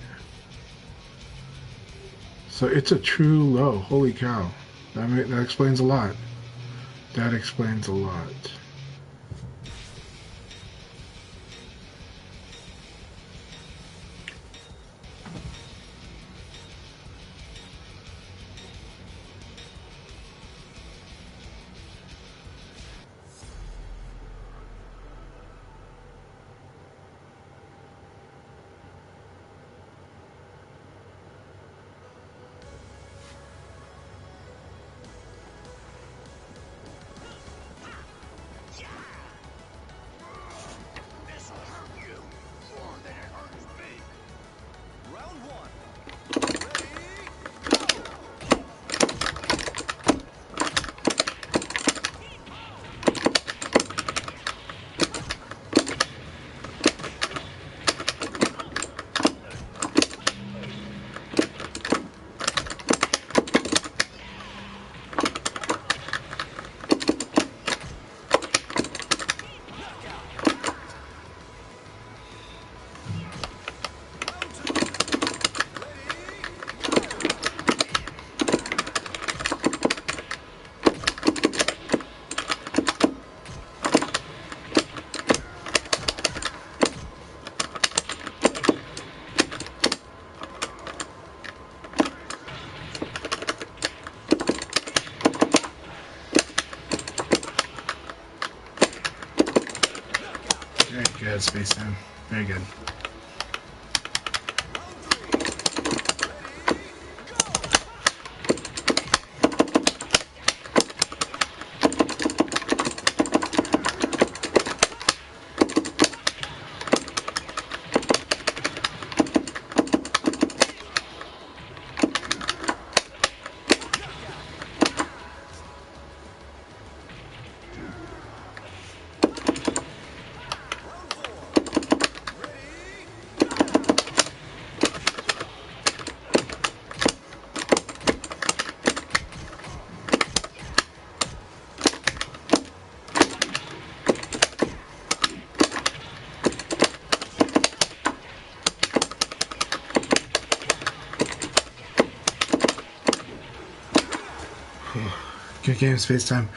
So it's a true low. Holy cow. That explains a lot. That explains a lot. Round one. Very good, Space Time. Very good. Good game, Space Time.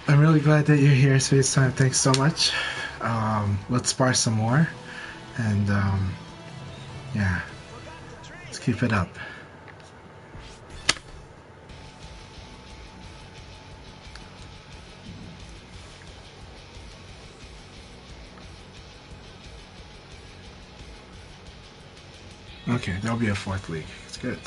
I'm really glad that you're here, Space Time. Thanks so much. Let's spar some more, and yeah, let's keep it up. Okay, there'll be a fourth league. good.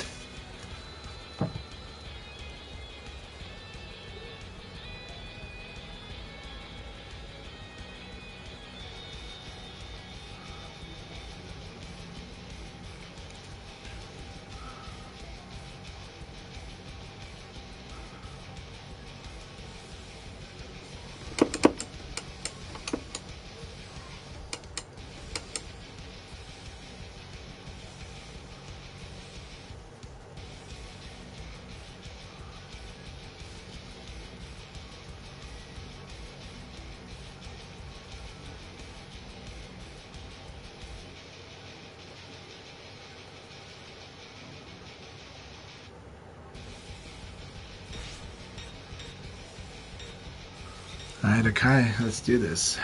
Alright, Akai, let's do this.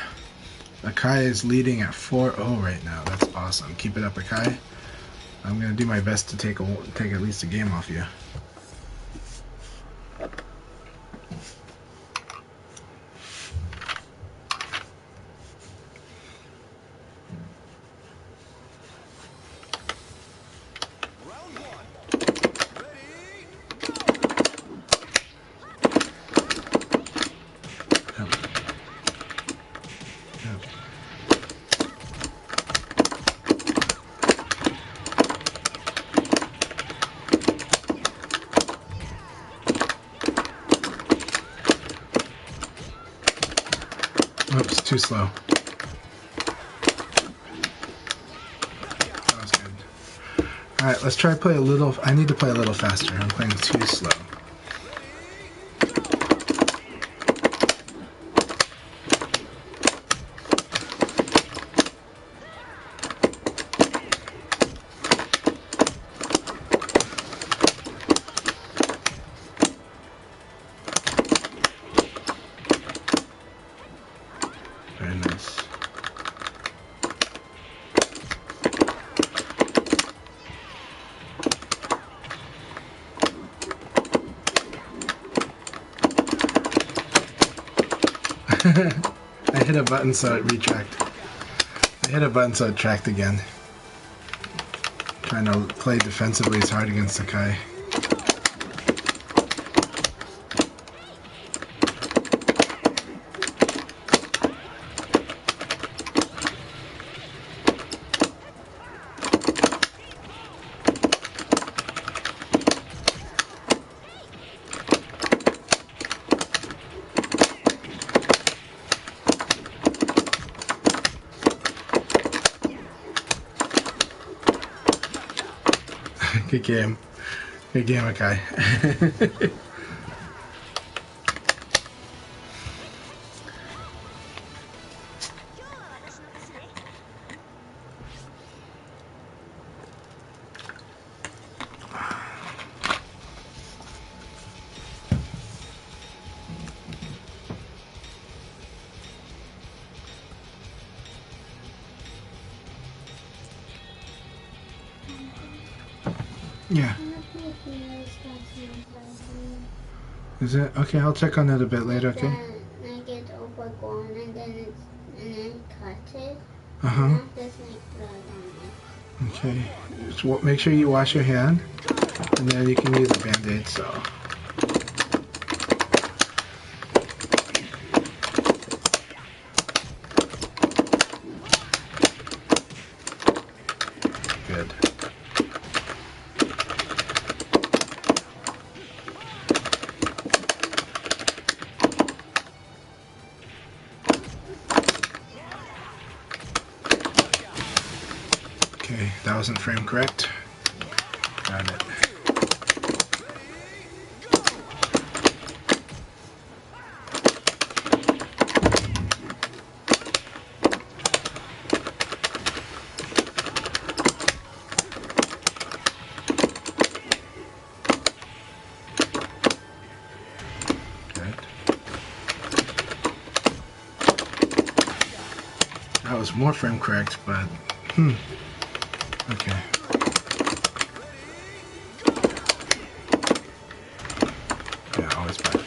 Akai is leading at 4-0 right now. That's awesome. Keep it up, Akai. I'm gonna do my best to take at least a game off you. Round one. Ready, Yep. Yep. Oops, too slow. That was good. Alright, let's try to play a little. I need to play a little faster. I'm playing too slow. Very nice. I hit a button so it retracted. I hit a button so it tracked again. Trying to play defensively is hard against Akai. Good game. Good game, Akai. Yeah. Is it? Okay, I'll check on that a bit later, okay? Then I get overgrown and then cut it. Uh-huh. And there's like blood on it. Okay. Just make sure you wash your hand, and then you can use a Band-Aid, so. Good. Okay, that wasn't frame correct. Got it. Good. That was more frame correct, but okay. Yeah, always back to that.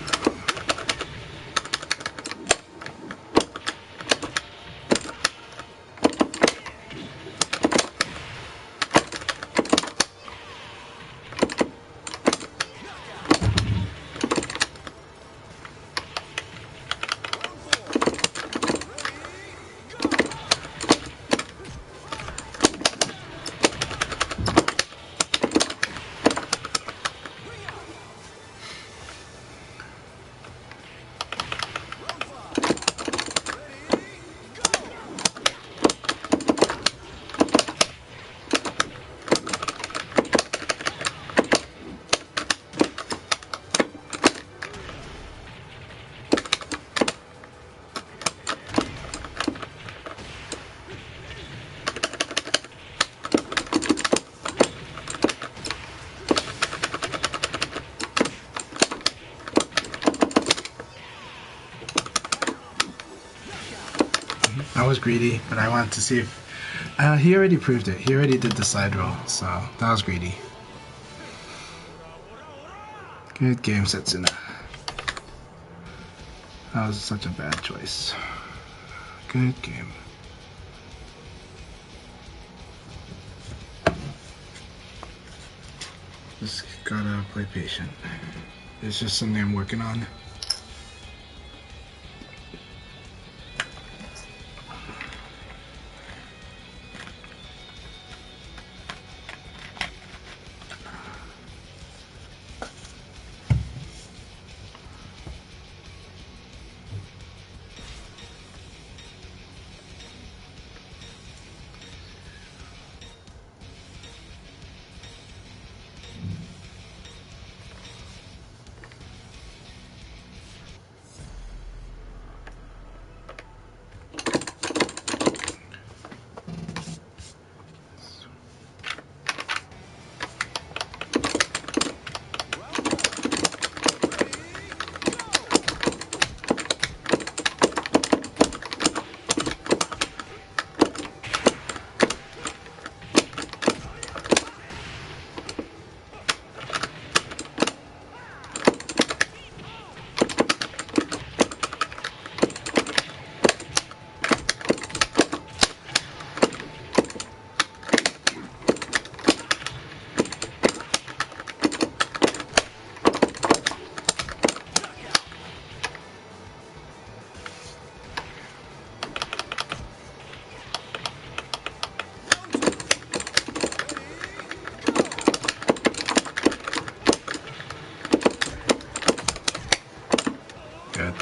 was greedy, but I wanted to see if he already proved it. He already did the side roll, so that was greedy. Good game, Setsuna. That was such a bad choice. Good game. Just gotta play patient. It's just something I'm working on. Good.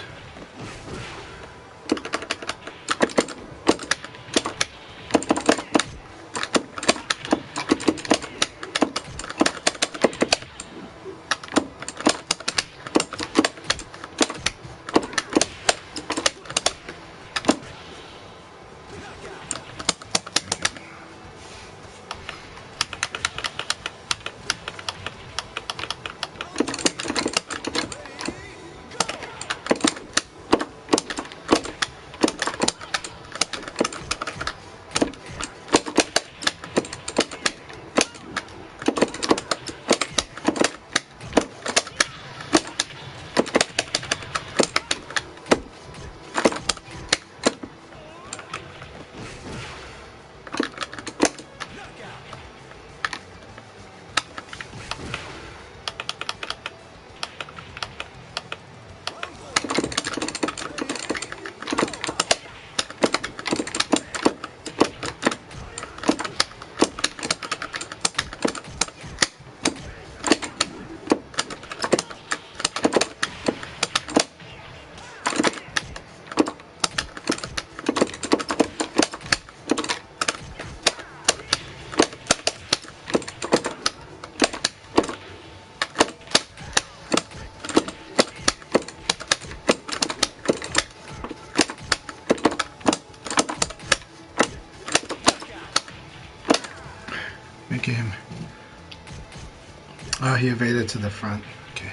Good game. Oh, he evaded to the front. Okay.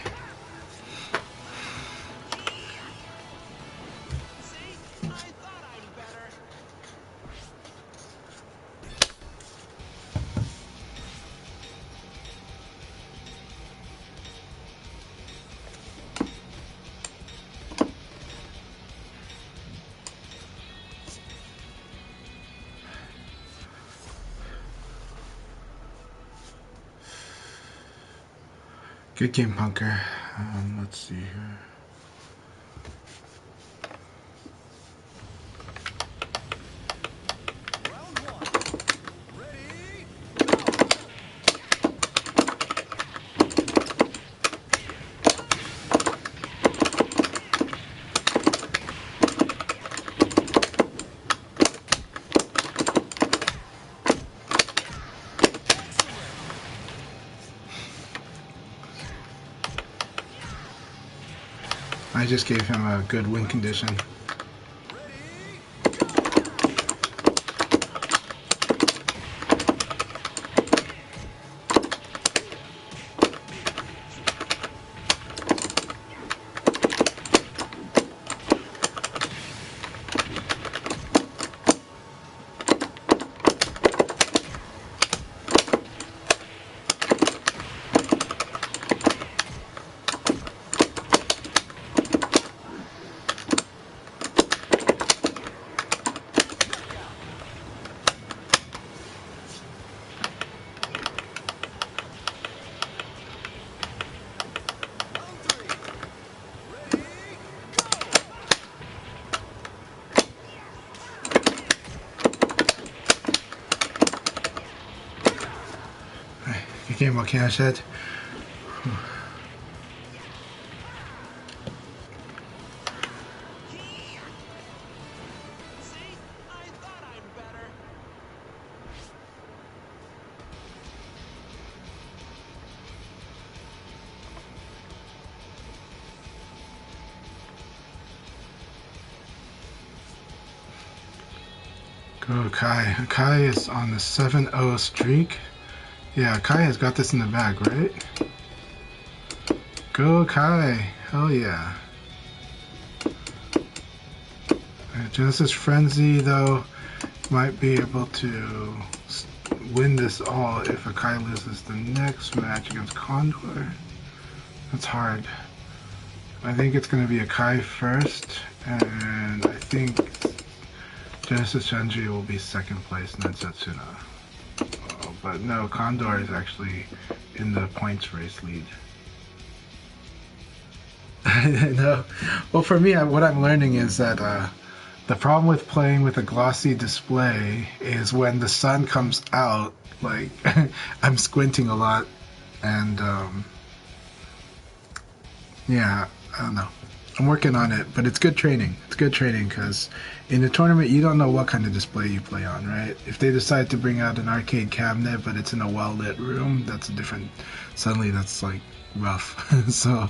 Good game, Punker. Let's see here. Round one. Ready? I just gave him a good win condition. game, okay, I said. Go Akai. Akai is on the 7-0 streak. Yeah, Akai has got this in the bag, right? Go Akai. Hell yeah. Genesis Frenzy, though, might be able to win this all if Akai loses the next match against Condor. That's hard. I think it's going to be Akai first, and I think Genesis Chanchai will be second place, and then Setsuna. But no, Condor is actually in the points race lead. No. Well, for me, what I'm learning is that the problem with playing with a glossy display is when the sun comes out, like, I'm squinting a lot, and yeah, I don't know. I'm working on it, but it's good training. It's good training because in a tournament, you don't know what kind of display you play on, right? If they decide to bring out an arcade cabinet, but it's in a well-lit room, that's a different... Suddenly, that's, like, rough. So,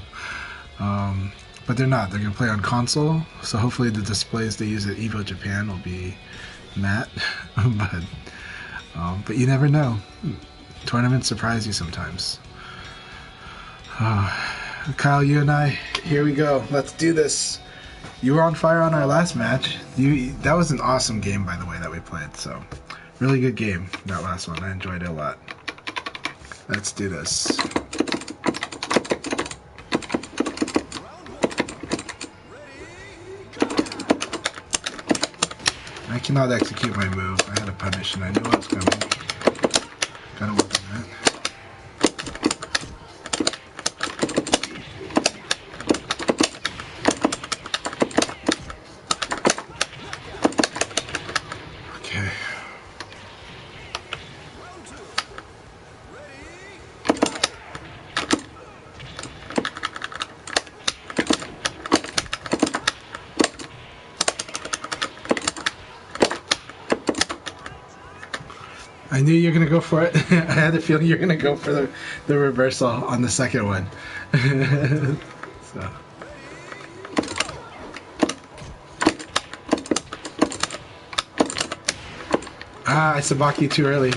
but they're not. They're going to play on console, so hopefully the displays they use at EVO Japan will be matte. But you never know. Tournaments surprise you sometimes. Kyle, you and I, here we go. Let's do this. You were on fire on our last match. That was an awesome game, by the way, that we played. So, really good game, that last one. I enjoyed it a lot. Let's do this. I cannot execute my move. I had a punish, and I knew what was coming. Gotta work on that. I knew you were going to go for it. I had a feeling you were going to go for the reversal on the second one. So. I sabaki too early.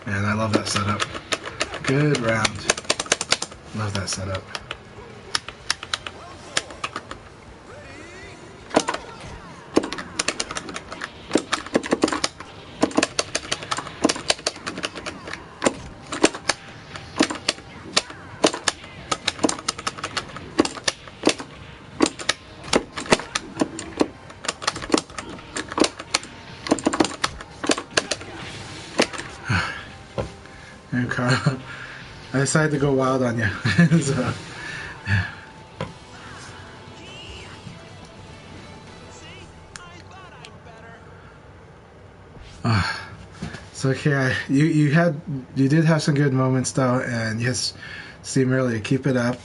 Man, I love that setup. Good round. Love that setup. And Carl, I decided to go wild on you. So, yeah. So okay, you did have some good moments though, and yes, seem earlier. Keep it up.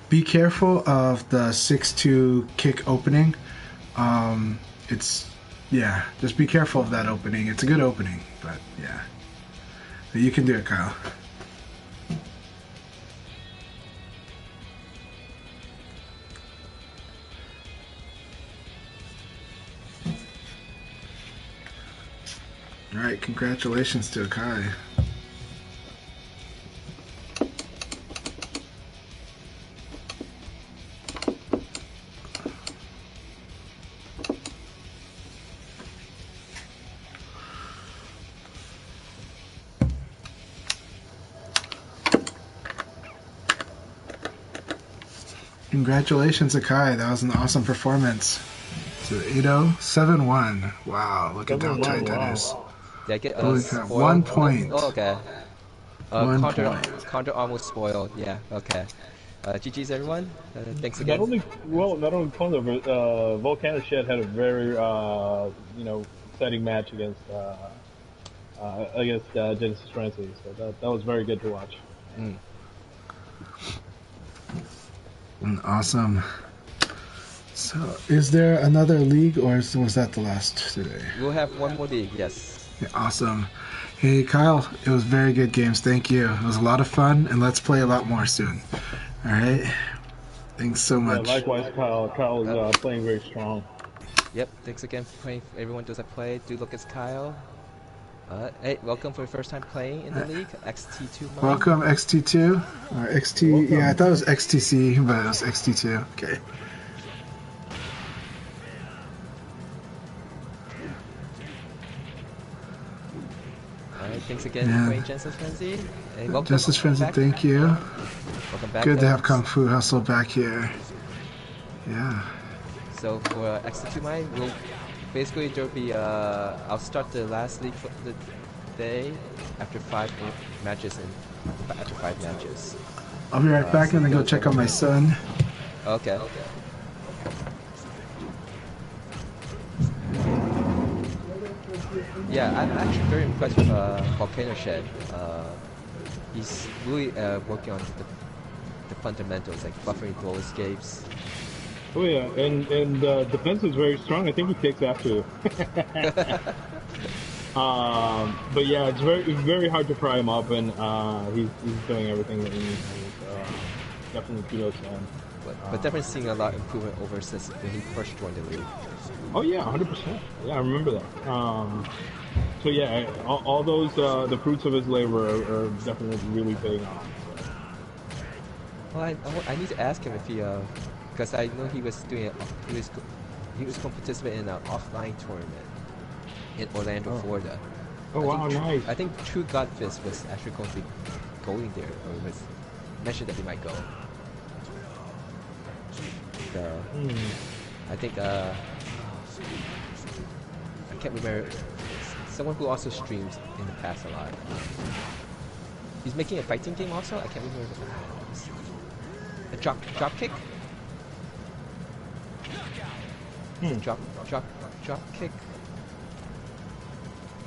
Be careful of the 6-2 kick opening. Just be careful of that opening. It's a good opening, but yeah, but you can do it, Kyle. Alright, congratulations to Akai. Congratulations, Akai. That was an awesome performance. So 8-0, 7-1. Wow, look at how tight that is. Did I get Holy cow, 1 point. Oh, okay. 1 point. Counter almost spoiled. Yeah. Okay. GG's everyone. Thanks Not again. only Kondo, but Volcano Shed had a very exciting match against Genesis Frenzy. So that was very good to watch. Awesome. So, is there another league, or was that the last today? We'll have one more league, yes. Yeah, awesome. Hey, Kyle, it was very good games. Thank you. It was a lot of fun, and let's play a lot more soon. All right? Thanks so much. Yeah, likewise, Kyle. Kyle is playing very strong. Yep, thanks again for playing. Everyone does that play. Do look at Kyle. Hey, welcome for your first time playing in the league, XT2 Mine. Welcome, XT2. Or XT, welcome. Yeah, I thought it was XTC, but it was XT2. Okay. Alright, thanks again for playing Genesis Frenzy. Hey, welcome. Genesis Frenzy, thank you. Welcome back. Good to have Kung Fu Hustle back here. Yeah. So for XT2 Mine, we'll basically there'll be I'll start the last league for the day after 5 matches after 5 matches. I'll be right back and then go check on my son. Okay. Yeah, I'm actually very impressed with Volcano Shed. He's really working on the fundamentals like buffering throw escapes. Oh yeah, and defense is very strong. I think he takes after. But yeah, it's very hard to pry him up, and he's doing everything that he needs. Definitely kudos to him. But definitely seeing a lot of improvement over since when he first joined the league. Oh yeah, 100%. Yeah, I remember that. So yeah, all those the fruits of his labor are definitely really paying off. Well, I need to ask him if he because I know he was doing he was going to participate in an offline tournament in Orlando, Florida. Oh wow, nice! I think True Godfist was actually going to be going there, or was mentioned that he might go. So, I think I can't remember. Someone who also streams in the past a lot. He's making a fighting game also. I can't remember. A drop kick. Drop kick.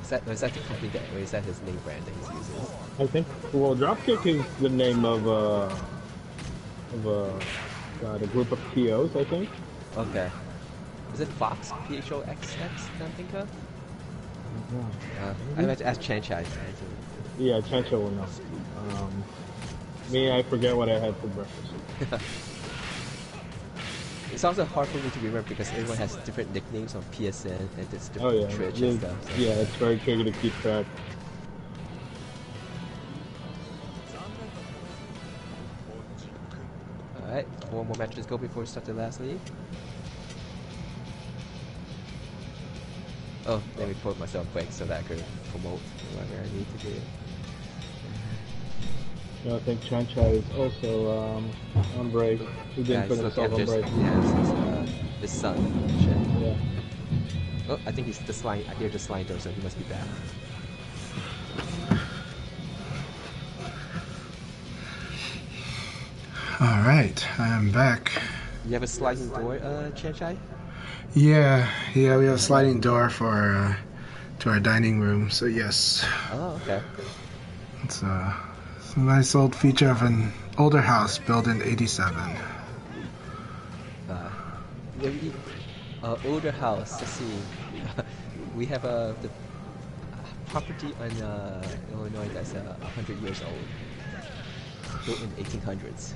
Is that the company that, or is that his name brand that he's using? I think. Well, Dropkick is the name of a group of POs, I think. Okay. Is it Fox? PHOXX? I'm thinking of. I meant to ask Chanchai. Yeah, Chanchai will know. Me, I forget what I had for breakfast. It's also hard for me to remember because everyone has different nicknames on PSN and it's different Twitch and stuff. So. Yeah, it's very tricky to keep track. Alright, 4 more matches go before we start the last league. Oh, let me promote myself quick so that I could promote whatever I need to do. I think Chanchai is also on break. He didn't put himself on break. Yeah, his son. Shit. Yeah. Oh, I think he's the slide. I hear the slide door, so he must be back. All right, I'm back. You have a sliding door, Chanchai? Yeah, we have a sliding door for to our dining room. So yes. Oh, okay. It's a nice old feature of an older house built in '87. Maybe older house. Let's see. We have the property in Illinois that's 100 years old, built in the 1800s.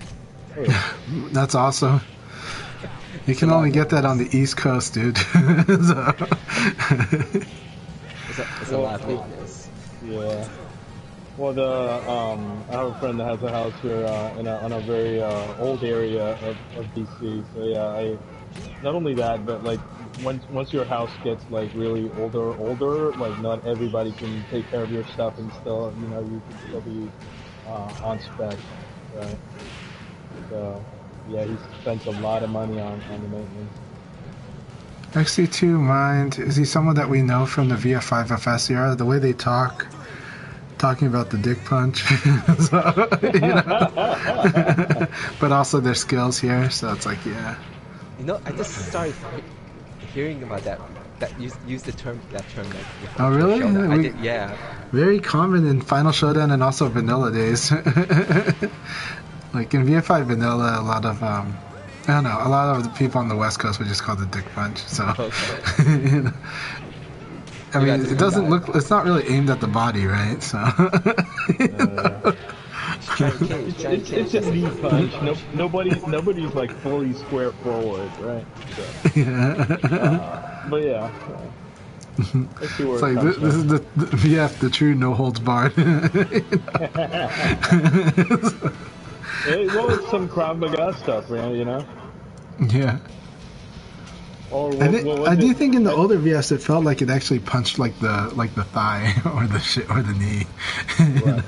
That's awesome. You can only get that on the East Coast, dude. It's a lot of weakness. Yeah. Well, I have a friend that has a house here in a very old area of DC. So yeah, not only that, but like once your house gets like really older, like not everybody can take care of your stuff, and still you can still be on spec, right? So yeah, he spends a lot of money on the maintenance. XC2 Mind, is he someone that we know from the VF5FS era? The way they talk talking about the dick punch, so, but also their skills here. So it's like, yeah. I just started hearing about that. That use the term like. Oh really? I did, yeah. Very common in Final Showdown and also Vanilla days. Like in VF5 Vanilla, a lot of I don't know, a lot of the people on the West Coast would just call it the dick punch. So, Okay. I mean, it doesn't look. It's not really aimed at the body, right? So. It's a knee punch. Nobody's like fully square forward, right? So, but yeah. Let's see where It's like this is the VF, the true no holds barred. Well, it's some Krav Maga stuff, you know. Yeah. Or I do think in the older VFs it felt like it actually punched like the thigh or the knee. Right.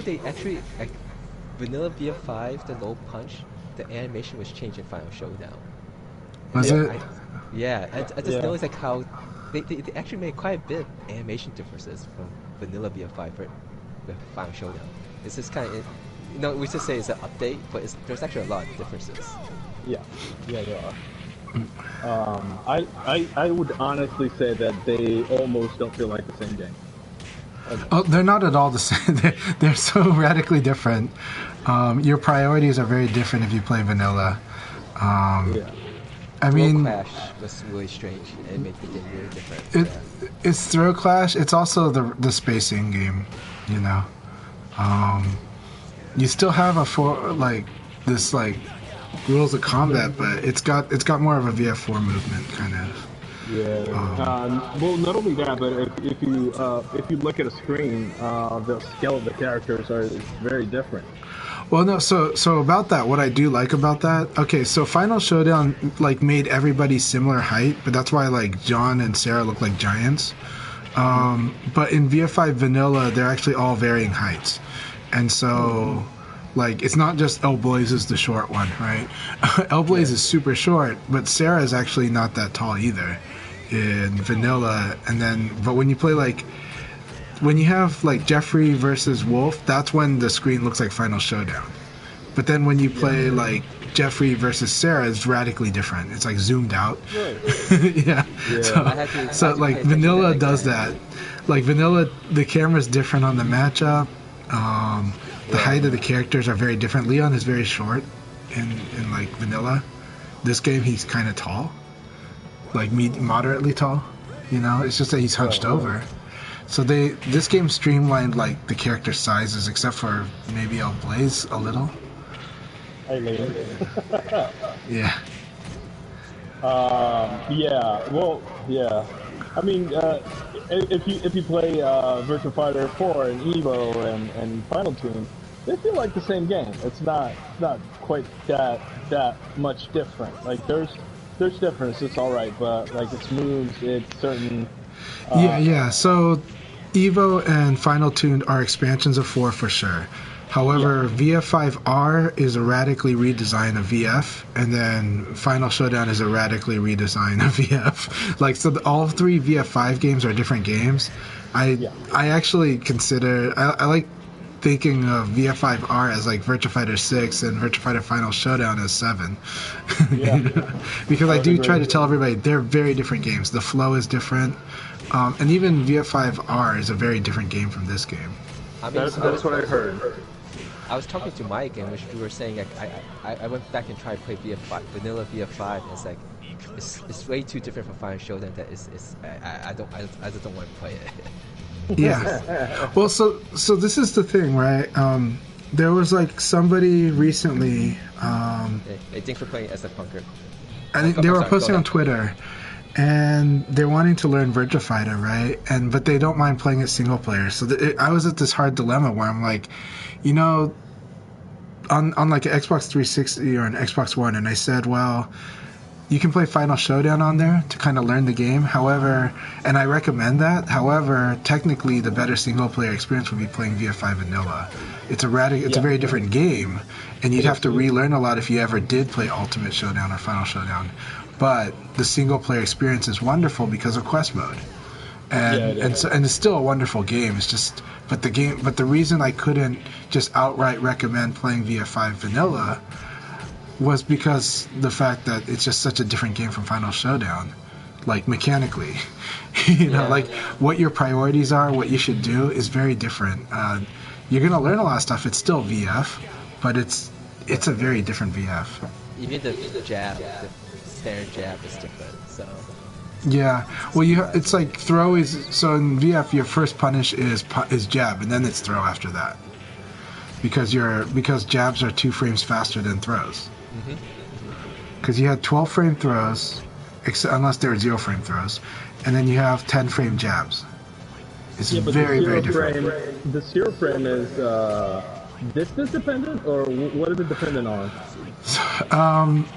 They actually like Vanilla VF5, the low punch, the animation was changed in Final Showdown. Was it? I just noticed like how they actually made quite a bit of animation differences from Vanilla VF5 for Final Showdown. It's just kind of, we just say it's an update, but there's actually a lot of differences. Yeah, there are. I would honestly say that they almost don't feel like the same game. Okay. Oh, they're not at all the same. They're so radically different. Your priorities are very different if you play vanilla. I mean, Throw Clash was really strange. It made the game really different. It's Throw Clash. It's also the spacing game. You still have this rules of combat, but it's got more of a VF4 movement kind of. Yeah. Well, not only that, but if you look at a screen, the scale of the characters is very different. Well, no. So about that, what I do like about that. Okay, so Final Showdown made everybody similar height, but that's why John and Sarah look like giants. But in VF5 Vanilla, they're actually all varying heights, and so. It's not just Blaze is the short one, right? Blaze is super short, but Sarah is actually not that tall either in vanilla. But when you play when you have Jeffrey versus Wolf, that's when the screen looks like Final Showdown. But then when you play Jeffrey versus Sarah, it's radically different. It's zoomed out. Yeah. So vanilla does that. Vanilla, the camera's different on the matchup. The height of the characters are very different. Leon is very short in vanilla. This game he's kind of tall, moderately tall. It's just that he's hunched over. So this game streamlined the character sizes, except for maybe Blaze a little. Yeah. Well, yeah. I mean, if you play Virtua Fighter 4 and Evo and Final Tune, they feel like the same game. It's not quite that much different. There's difference. It's all right, but its moves, it's certain. Yeah. So Evo and Final Tune are expansions of 4 for sure. However, VF5R is a radically redesign of VF, and then Final Showdown is a radically redesign of VF. All 3 VF5 games are different games. I actually consider I like thinking of VF5R as Virtua Fighter 6 and Virtua Fighter Final Showdown as 7. Because I do try to tell everybody they're very different games. The flow is different, and even VF5R is a very different game from this game. That's what I heard. I was talking to Mike, and we were saying I went back and tried to play VF5, vanilla VF5, and it's way too different from Final Showdown. That I just don't want to play it. Yeah. Well, so this is the thing, right? There was somebody recently. Hey, thanks for playing SF Punker. I think they were posting on Twitter, and they're wanting to learn Virtua Fighter, right? But they don't mind playing it single player. So I was at this hard dilemma where I'm on an Xbox 360 or an Xbox One, and I said, well, you can play Final Showdown on there to kind of learn the game. However, and I recommend that. However, technically, the better single player experience would be playing VF5 Vanilla. It's a very different game, and you'd have to relearn a lot if you ever did play Ultimate Showdown or Final Showdown. But the single player experience is wonderful because of quest mode. and it's still a wonderful game. It's just, but the reason I couldn't just outright recommend playing VF5 Vanilla was because the fact that it's just such a different game from Final Showdown, like mechanically. Like what your priorities are, what you should do is very different. You're gonna learn a lot of stuff. It's still VF, but it's a very different VF. Even the jab, the standard jab is different. So yeah, well, it's like throw is, so in VF your first punish is jab, and then it's throw after that, because jabs are 2 frames faster than throws. Because you had 12 frame throws, unless they were 0 frame throws, and then you have 10 frame jabs. It's very different. The 0 frame is distance dependent, or what is it dependent on?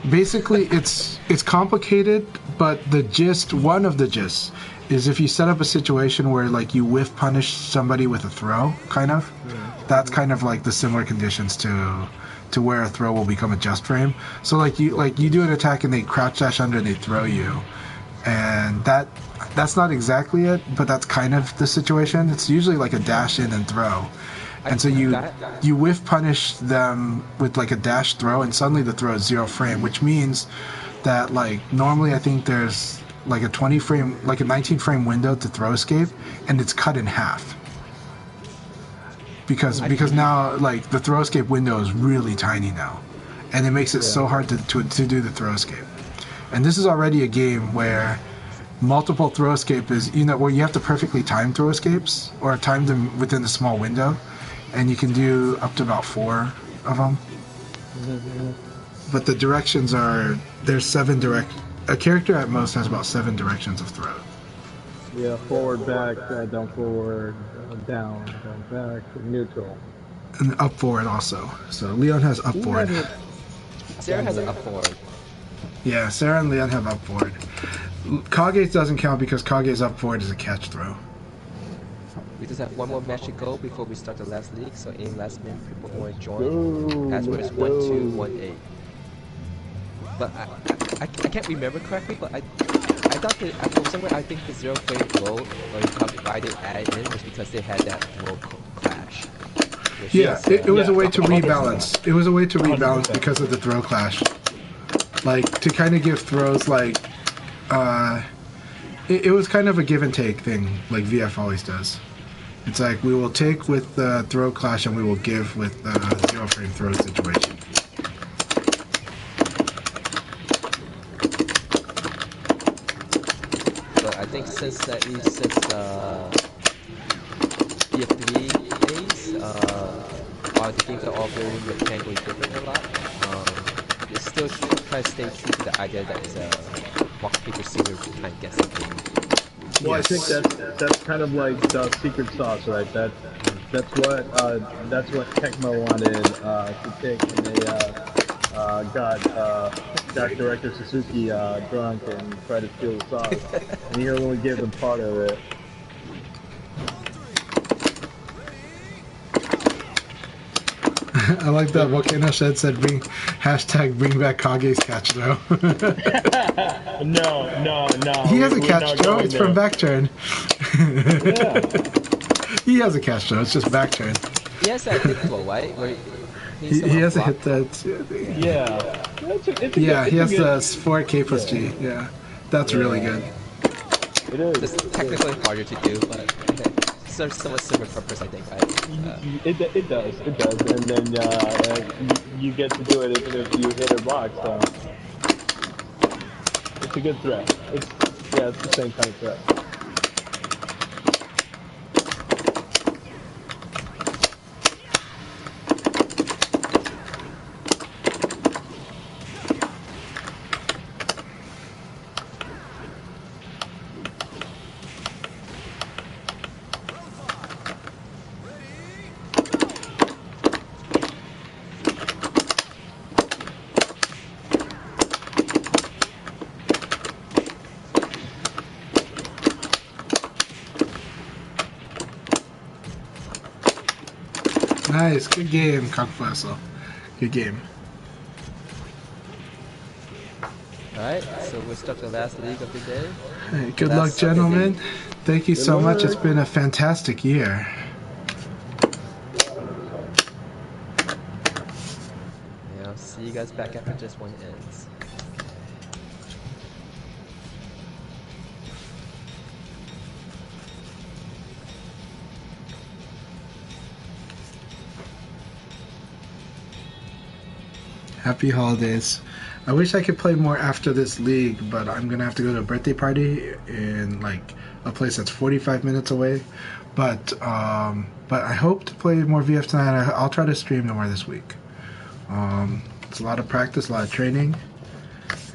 Basically, it's complicated, but one of the gists is if you set up a situation where like you whiff punish somebody with a throw, kind of, that's kind of like the similar conditions to where a throw will become a just frame. So like you do an attack and they crouch dash under and they throw you, and that's not exactly it, but that's kind of the situation. It's usually like a dash in and throw. And so you whiff punish them with like a dash throw, and suddenly the throw is 0 frame, which means that like normally I think there's like a 20 frame, like a 19 frame window to throw escape, and it's cut in half. Because now like the throw escape window is really tiny now, and it makes it so hard to do the throw escape. And this is already a game where multiple throw escape is, where you have to perfectly time throw escapes or time them within a small window. And you can do up to about 4 of them. But the directions there's 7 a character at most has about 7 directions of throw. Yeah, forward, back, down, forward, down, back, neutral. And up forward also. So Leon has up forward. Sarah has an up forward. Yeah, Sarah and Leon have up forward. Kage's doesn't count because Kage's up forward is a catch throw. We just have one more match to go before we start the last league, so any last minute people who want to join, password is 1218. But I can't remember correctly, but I thought that from somewhere I think the 0 frame glow, or why they added in, was because they had that glow clash. Yeah, it was a way to rebalance. It was a way to rebalance because of the throw clash. Like, to kind of give throws like, it was kind of a give and take thing, like VF always does. It's like, we will take with the throw clash and we will give with the 0 frame throw situation. But I think since DF3 days, while the games are all very mechanically different a lot, it's still trying to stay true to the idea that it's a rock, paper, scissors kind of guessing game. Well, I think that's kind of like the secret sauce, right? That's what Tecmo wanted to take when they got director Suzuki drunk and tried to steal the sauce, and he only gave them part of it. I like that Volcano Shed said bring back Kage's catch throw. No. He has a catch throw, it's from back turn. Yeah. He has a catch throw, it's just back turn. He has that hit flow, right? Where he has a hit that. Yeah. He has the 4K plus G. Yeah. That's really good. It is. it's technically harder to do, but serves somewhat similar purpose, I think, right? It does, and then you get to do it even if you hit a box. So it's a good threat. It's the same kind of threat. Nice, good game, Kakfaso. Good game. Alright, so we'll start the last league of the day. Hey, good luck, gentlemen. Thank you Good so much. It's luck. been a fantastic year. Yeah, I'll see you guys back after this one ends. Happy holidays. I wish I could play more after this league, but I'm gonna have to go to a birthday party in like a place that's 45 minutes away. But I hope to play more VF tonight. I'll try to stream more this week. It's a lot of practice, a lot of training,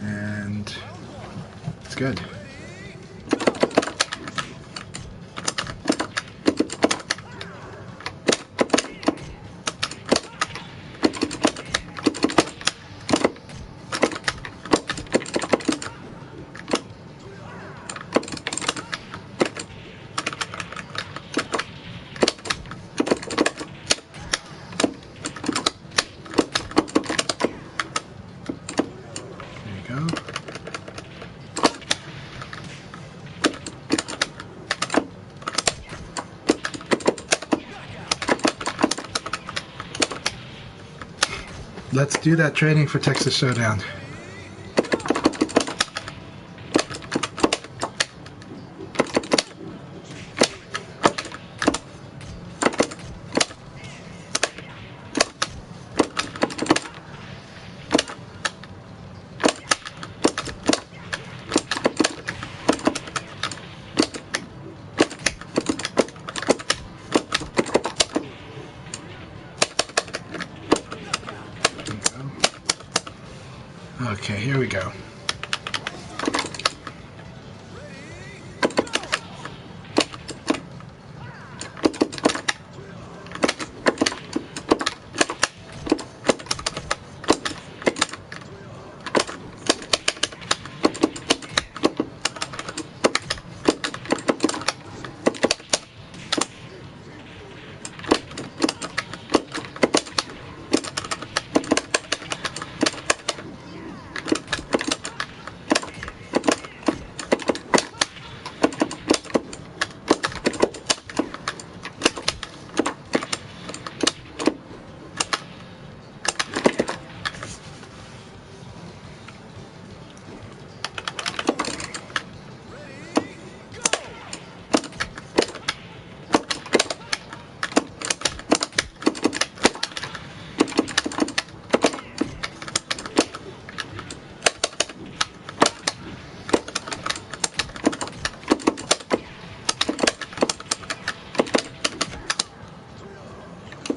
and it's good. There you go. Let's do that training for Texas Showdown. Okay, here we go.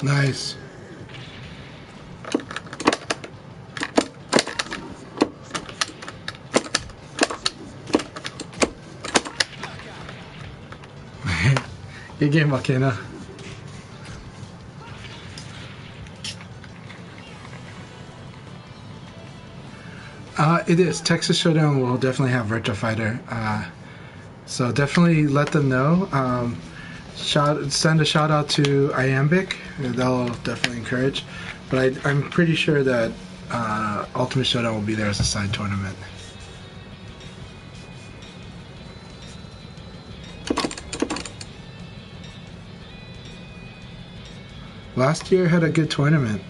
Nice. Good game, Volcano. It is. Texas Showdown will definitely have Virtua Fighter. So definitely let them know. Send a shout out to Iambic. They'll definitely encourage. But I'm pretty sure that Ultimate Showdown will be there as a side tournament. Last year had a good tournament.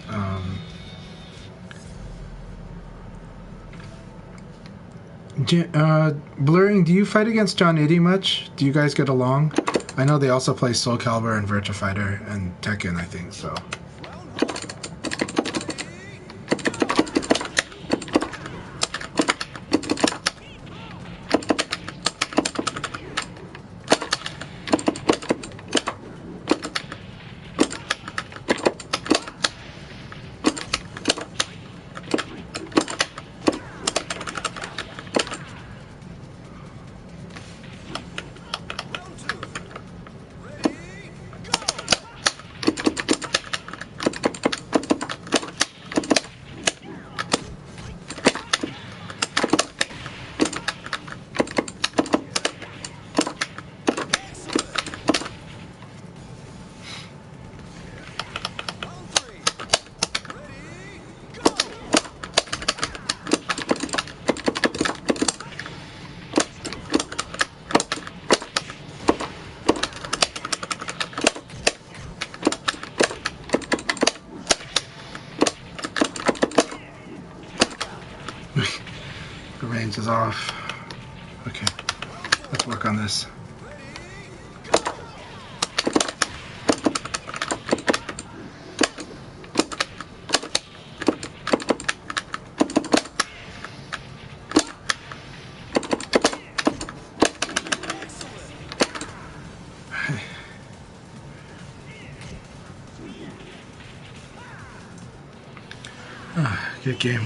Blurring, do you fight against John Itty much? Do you guys get along? I know they also play Soul Calibur and Virtua Fighter and Tekken, I think, so. The range is off. Okay, let's work on this. Good game.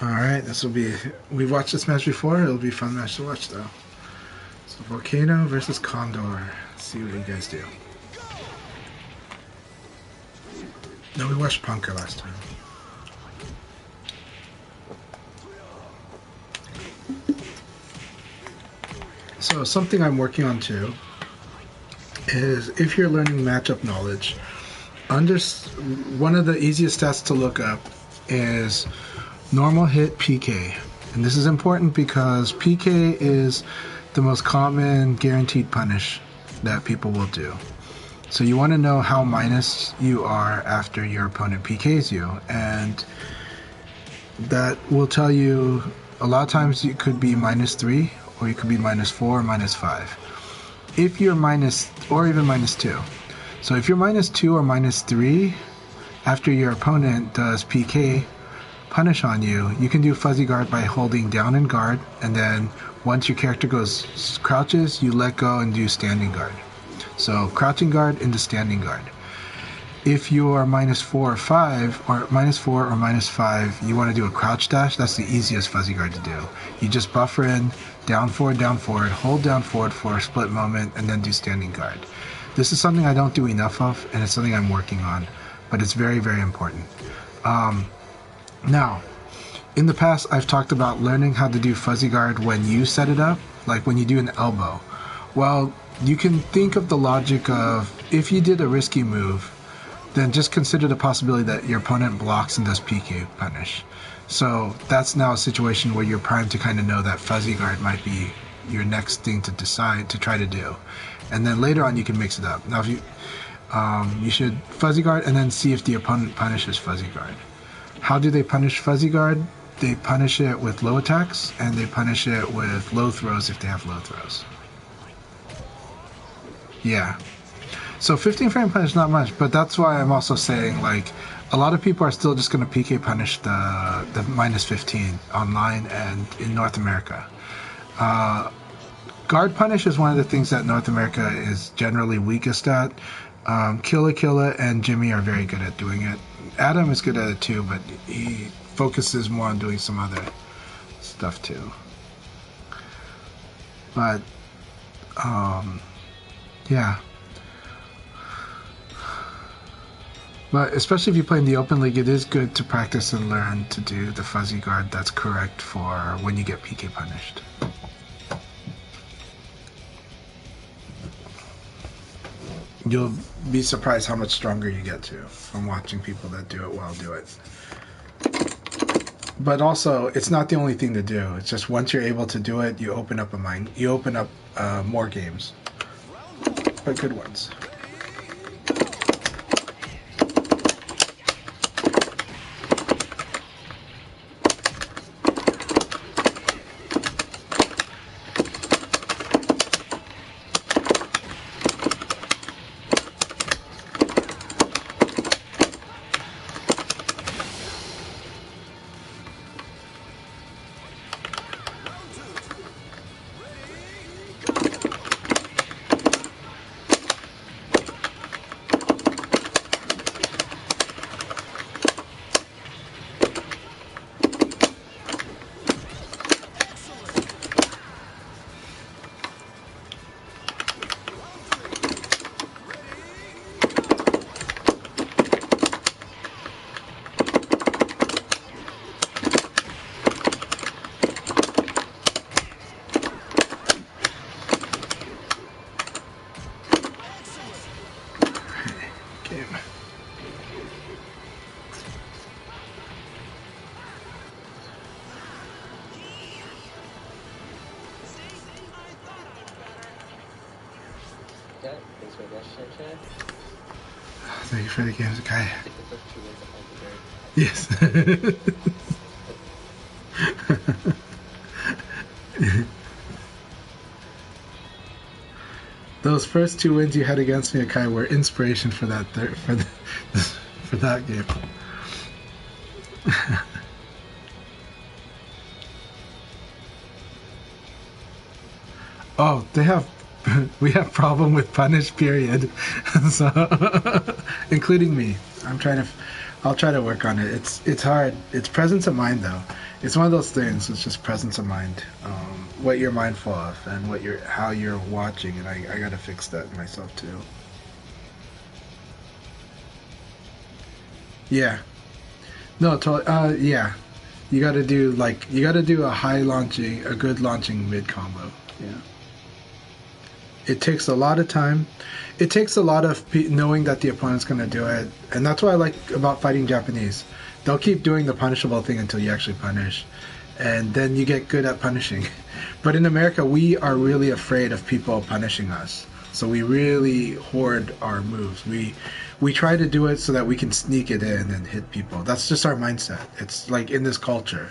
Alright, this will be... We've watched this match before. It'll be a fun match to watch, though. So, Volcano versus Condor. Let's see what you guys do. No, we watched Punker last time. So, something I'm working on, too, is if you're learning matchup knowledge, one of the easiest stats to look up is normal hit PK. And this is important because PK is the most common guaranteed punish that people will do. So you want to know how minus you are after your opponent PKs you, and that will tell you a lot of times you could be -3 or you could be -4 or -5. If you're minus, or even -2. So if you're -2 or -3 after your opponent does PK punish on you, you can do fuzzy guard by holding down and guard, and then once your character crouches, you let go and do standing guard. So crouching guard into standing guard. If you are -4 or 5, or -4 or -5, you want to do a crouch dash. That's the easiest fuzzy guard to do. You just buffer in, down forward, hold down forward for a split moment, and then do standing guard. This is something I don't do enough of, and it's something I'm working on, but it's very, very important. Now, in the past, I've talked about learning how to do fuzzy guard when you set it up, like when you do an elbow. Well, you can think of the logic of, if you did a risky move, then just consider the possibility that your opponent blocks and does PK punish. So that's now a situation where you're primed to kind of know that fuzzy guard might be your next thing to decide to try to do. And then later on, you can mix it up. Now, if you should fuzzy guard and then see if the opponent punishes fuzzy guard. How do they punish fuzzy guard? They punish it with low attacks, and they punish it with low throws if they have low throws. Yeah. So 15 frame punish, not much, but that's why I'm also saying, like, a lot of people are still just going to PK punish the -15 online and in North America. Guard punish is one of the things that North America is generally weakest at. Killa and Jimmy are very good at doing it. Adam is good at it too, but he focuses more on doing some other stuff too. But, yeah. But especially if you play in the Open League, it is good to practice and learn to do the fuzzy guard that's correct for when you get PK punished. You'll be surprised how much stronger you get to from watching people that do it well do it. but also it's not the only thing to do. It's just once you're able to do it, you open up you open up more games, but good ones. Yeah, thanks for that, Chanchai. Thank you for the games, Akai. I think the first 2 wins are very Yes. Those first 2 wins you had against me, Akai, were inspiration for that for that game. Oh, we have problem with punish period, so including me. I'll try to work on it. It's hard. It's presence of mind though. It's one of those things. It's just presence of mind. What you're mindful of and how you're watching, and I gotta fix that myself too. Yeah. No, totally. Yeah. You gotta do a good launching mid combo. Yeah. It takes a lot of time. It takes a lot of knowing that the opponent's going to do it. And that's what I like about fighting Japanese. They'll keep doing the punishable thing until you actually punish. And then you get good at punishing. But in America, we are really afraid of people punishing us. So we really hoard our moves. We try to do it so that we can sneak it in and hit people. That's just our mindset. It's like in this culture.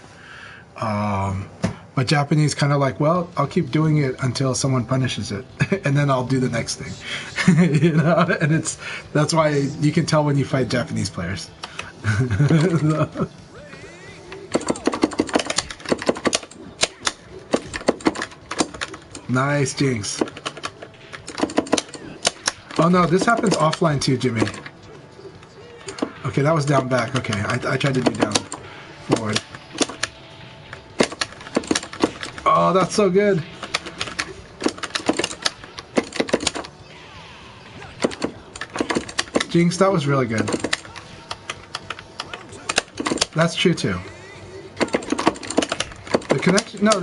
But Japanese kind of like, well, I'll keep doing it until someone punishes it, and then I'll do the next thing. You know, and that's why you can tell when you fight Japanese players. Nice, Jinx. Oh no, this happens offline too, Jimmy. Okay, that was down back. Okay, I tried to do down forward. Oh, that's so good. Jinx, that was really good. That's true too. The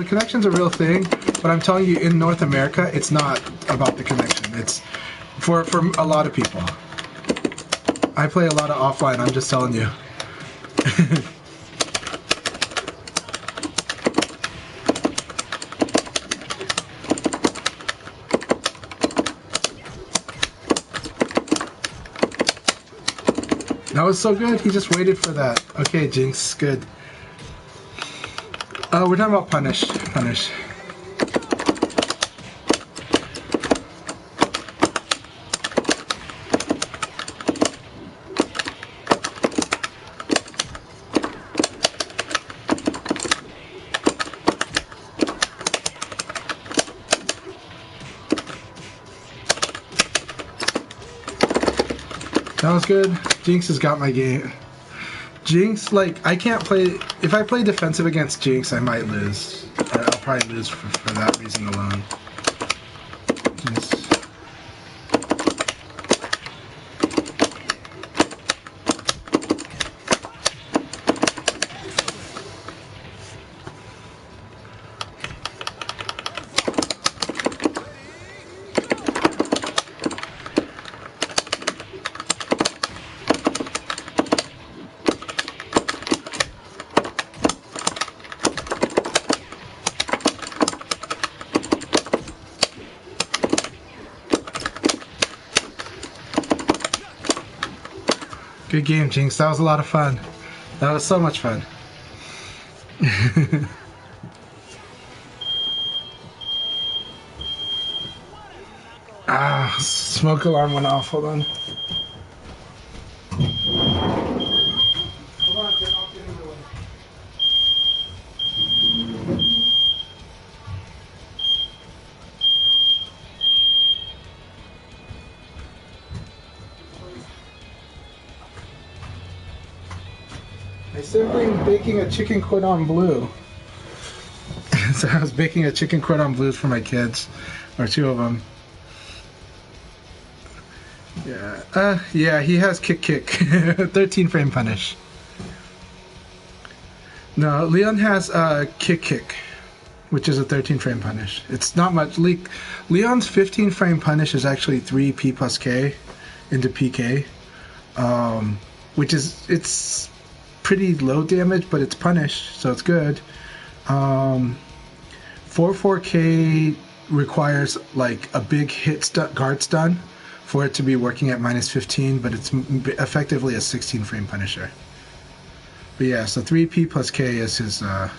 connection's a real thing, but I'm telling you, in North America, it's not about the connection. It's for a lot of people. I play a lot of offline, I'm just telling you. That was so good. He just waited for that. Okay, Jinx, good. We're talking about punish. Punish. That was good. Jinx has got my game. Jinx, like, I can't play... If I play defensive against Jinx, I might lose. I'll probably lose for that reason alone. Jinx. Good game, Jinx. That was a lot of fun. That was so much fun. Smoke alarm went off. Hold on. My sibling baking a chicken cordon bleu. So I was baking a chicken cordon bleu for my kids, or two of them. Yeah, he has kick, 13 frame punish. No, Leon has kick, which is a 13 frame punish. It's not much. Leon's 15 frame punish is actually 3P plus K into PK, which is, it's pretty low damage, but it's punish, so it's good. 4K requires like a big hit guard stun for it to be working at minus 15, but it's effectively a 16 frame punisher. But yeah, so 3P plus K is his, the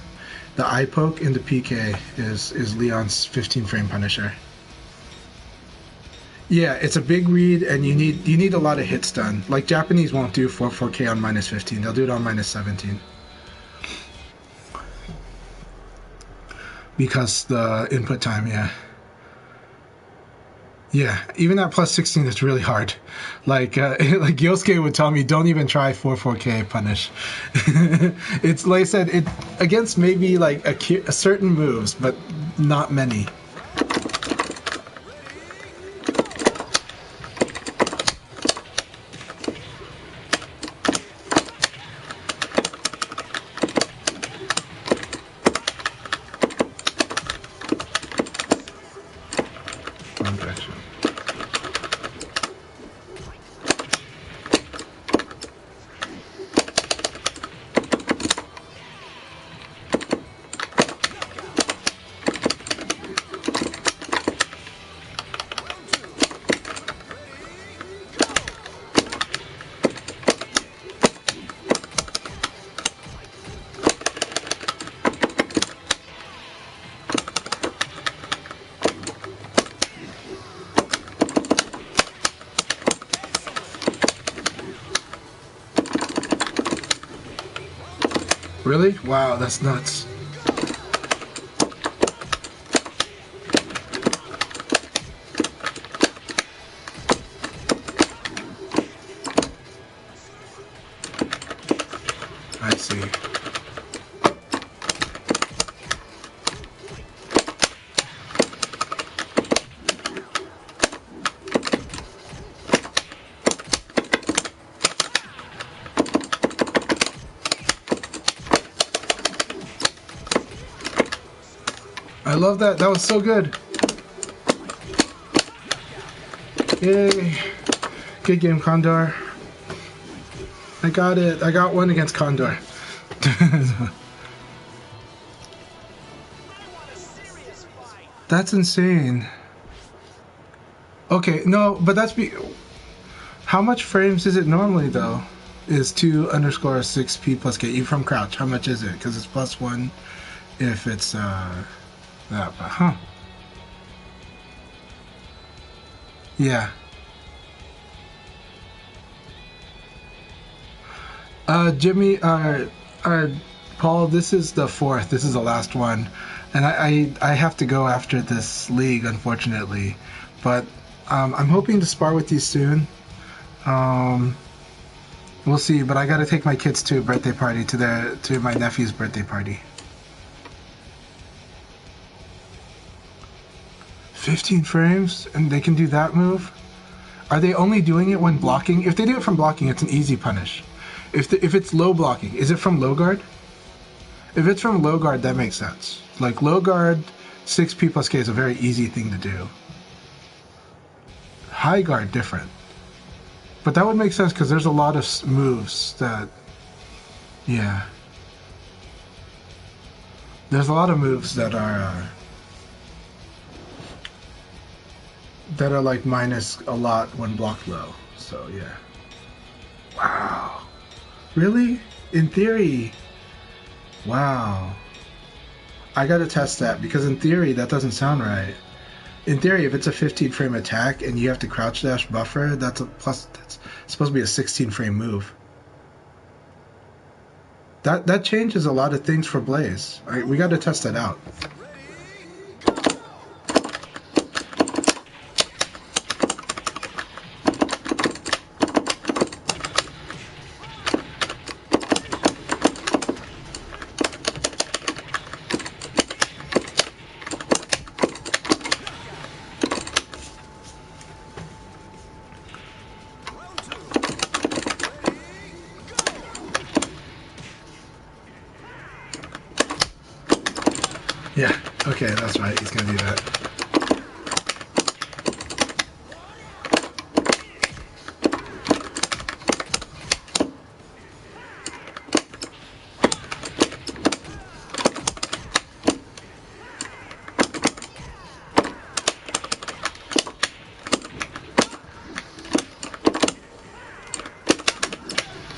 eye poke into PK is Leon's 15 frame punisher. Yeah, it's a big read, and you need a lot of hit stun. Like, Japanese won't do 4K on minus 15, they'll do it on minus 17. Because the input time, yeah. Yeah, even at plus 16 is really hard. Like Yosuke would tell me, don't even try 4K punish. It's like I said, it against maybe like a certain moves, but not many. Really? Wow, that's nuts. I see. I love that. That was so good. Yay. Good game, Condor. I got it. I got one against Condor. That's insane. Okay, no, but that's how much frames is it normally though? Is 2_6P plus K from crouch? How much is it? Because it's +1 if it's that. But yeah. Jimmy, Paul, this is the 4th. This is the last one, and I have to go after this league, unfortunately. But I'm hoping to spar with you soon. We'll see. But I got to take my kids to a birthday party, to my nephew's birthday party. 15 frames, and they can do that move? Are they only doing it when blocking? If they do it from blocking, it's an easy punish. If it's low blocking, is it from low guard? If it's from low guard, that makes sense. Like low guard, 6P plus K is a very easy thing to do. High guard, different. But that would make sense because there's a lot of moves that, yeah. There's a lot of moves that are like minus a lot when blocked low. So yeah. Wow. Really? In theory? Wow. I gotta test that, because in theory that doesn't sound right. In theory, if it's a 15 frame attack and you have to crouch dash buffer, that's supposed to be a 16 frame move. That changes a lot of things for Blaze. We gotta test that out. Yeah, okay, that's right. He's gonna do that.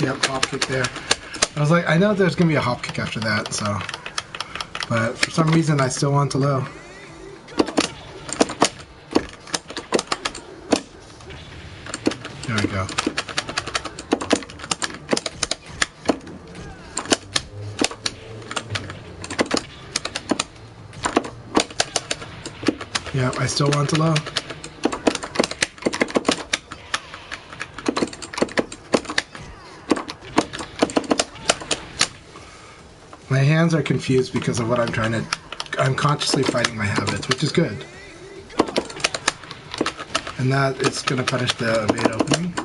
Yep, hop kick there. I was like, I know there's gonna be a hop kick after that, so. But for some reason, I still want to low. There we go. Yep, I still want to low. My hands are confused because of what I'm trying to... I'm consciously fighting my habits, which is good. And that it's going to punish the evade opening.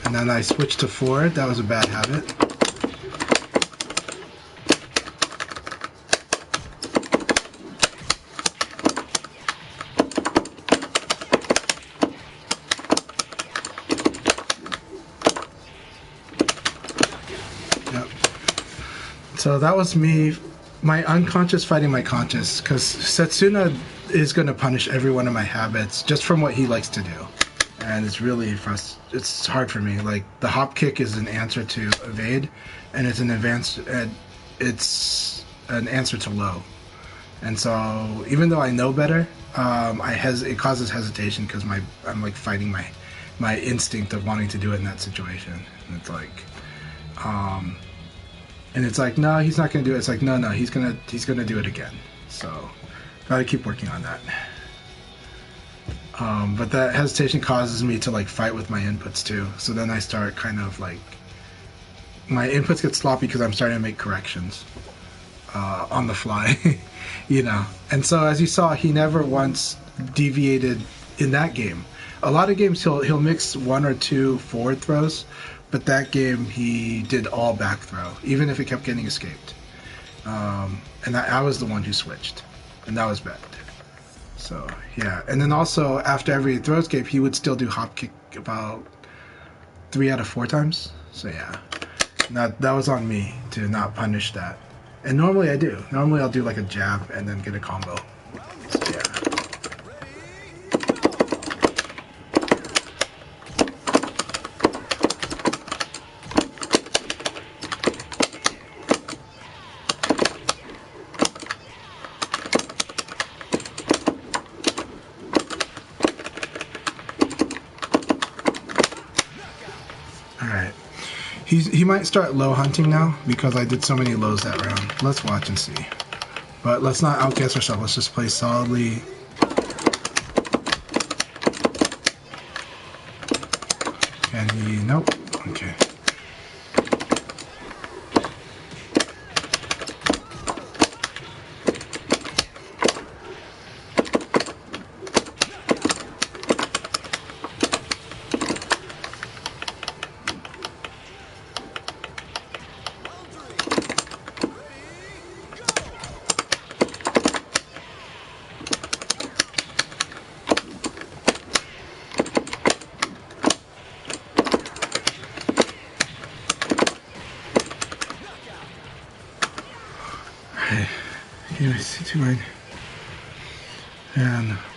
And then I switched to forward. That was a bad habit. So that was me, my unconscious fighting my conscious, because Setsuna is going to punish every one of my habits just from what he likes to do. And it's really it's hard for me. Like, the hop kick is an answer to evade, and it's an answer to low. And so even though I know better, it causes hesitation because I'm like fighting my instinct of wanting to do it in that situation. And it's like, and it's like, no, he's not gonna do it. It's like, no, he's gonna do it again. So, gotta keep working on that. But that hesitation causes me to like fight with my inputs too. So then I start kind of like, my inputs get sloppy because I'm starting to make corrections on the fly, you know. And so as you saw, he never once deviated in that game. A lot of games he'll mix one or two forward throws. But that game, he did all back throw, even if it kept getting escaped. And I was the one who switched, and that was bad. So, yeah. And then also, after every throw escape, he would still do hop kick about 3 out of 4 times. So, yeah. That was on me to not punish that. And normally I do. Normally I'll do like a jab and then get a combo. So, yeah. He might start low hunting now because I did so many lows that round. Let's watch and see. But let's not outguess ourselves. Let's just play solidly. Can he? Nope. Okay.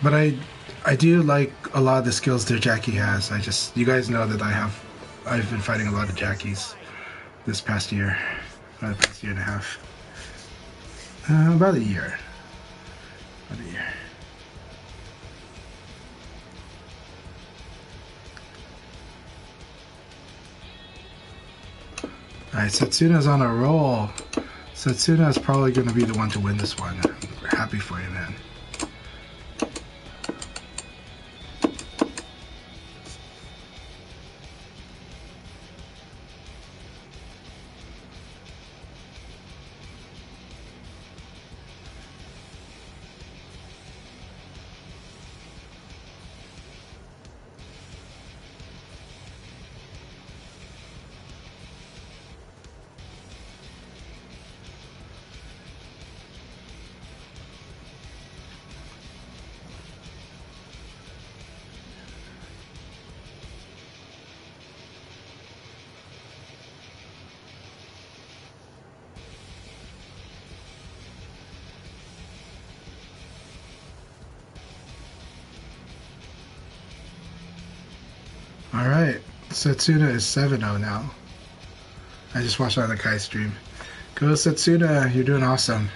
But I do like a lot of the skills that Jackie has. You guys know that I have I've been fighting a lot of Jackies this past year, the past year and a half. About a year. About a year. Alright, Setsuna's on a roll. Setsuna is probably going to be the one to win this one. I'm happy for you, man. Alright, Setsuna is 7-0 now. I just watched on the Akai stream. Go Setsuna, you're doing awesome.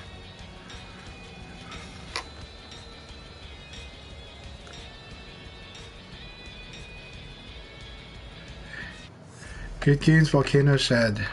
Good games, Volcano Shed.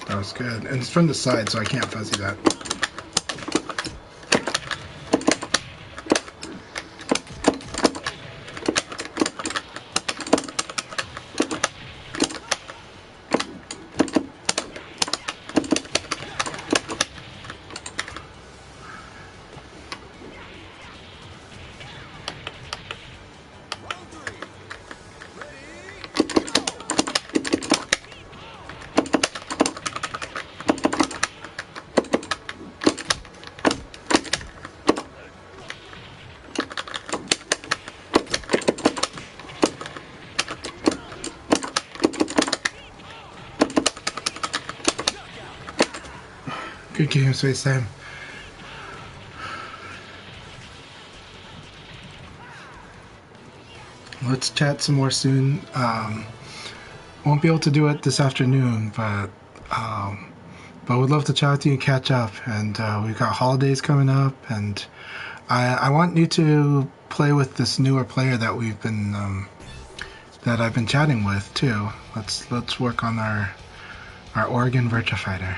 That was good. And it's from the side, so I can't fuzzy that. Good game, Space Time. Let's chat some more soon. Won't be able to do it this afternoon, but we'd love to chat with you and catch up. And we've got holidays coming up, and I want you to play with this newer player that we've been that I've been chatting with too. Let's work on our Oregon Virtua Fighter.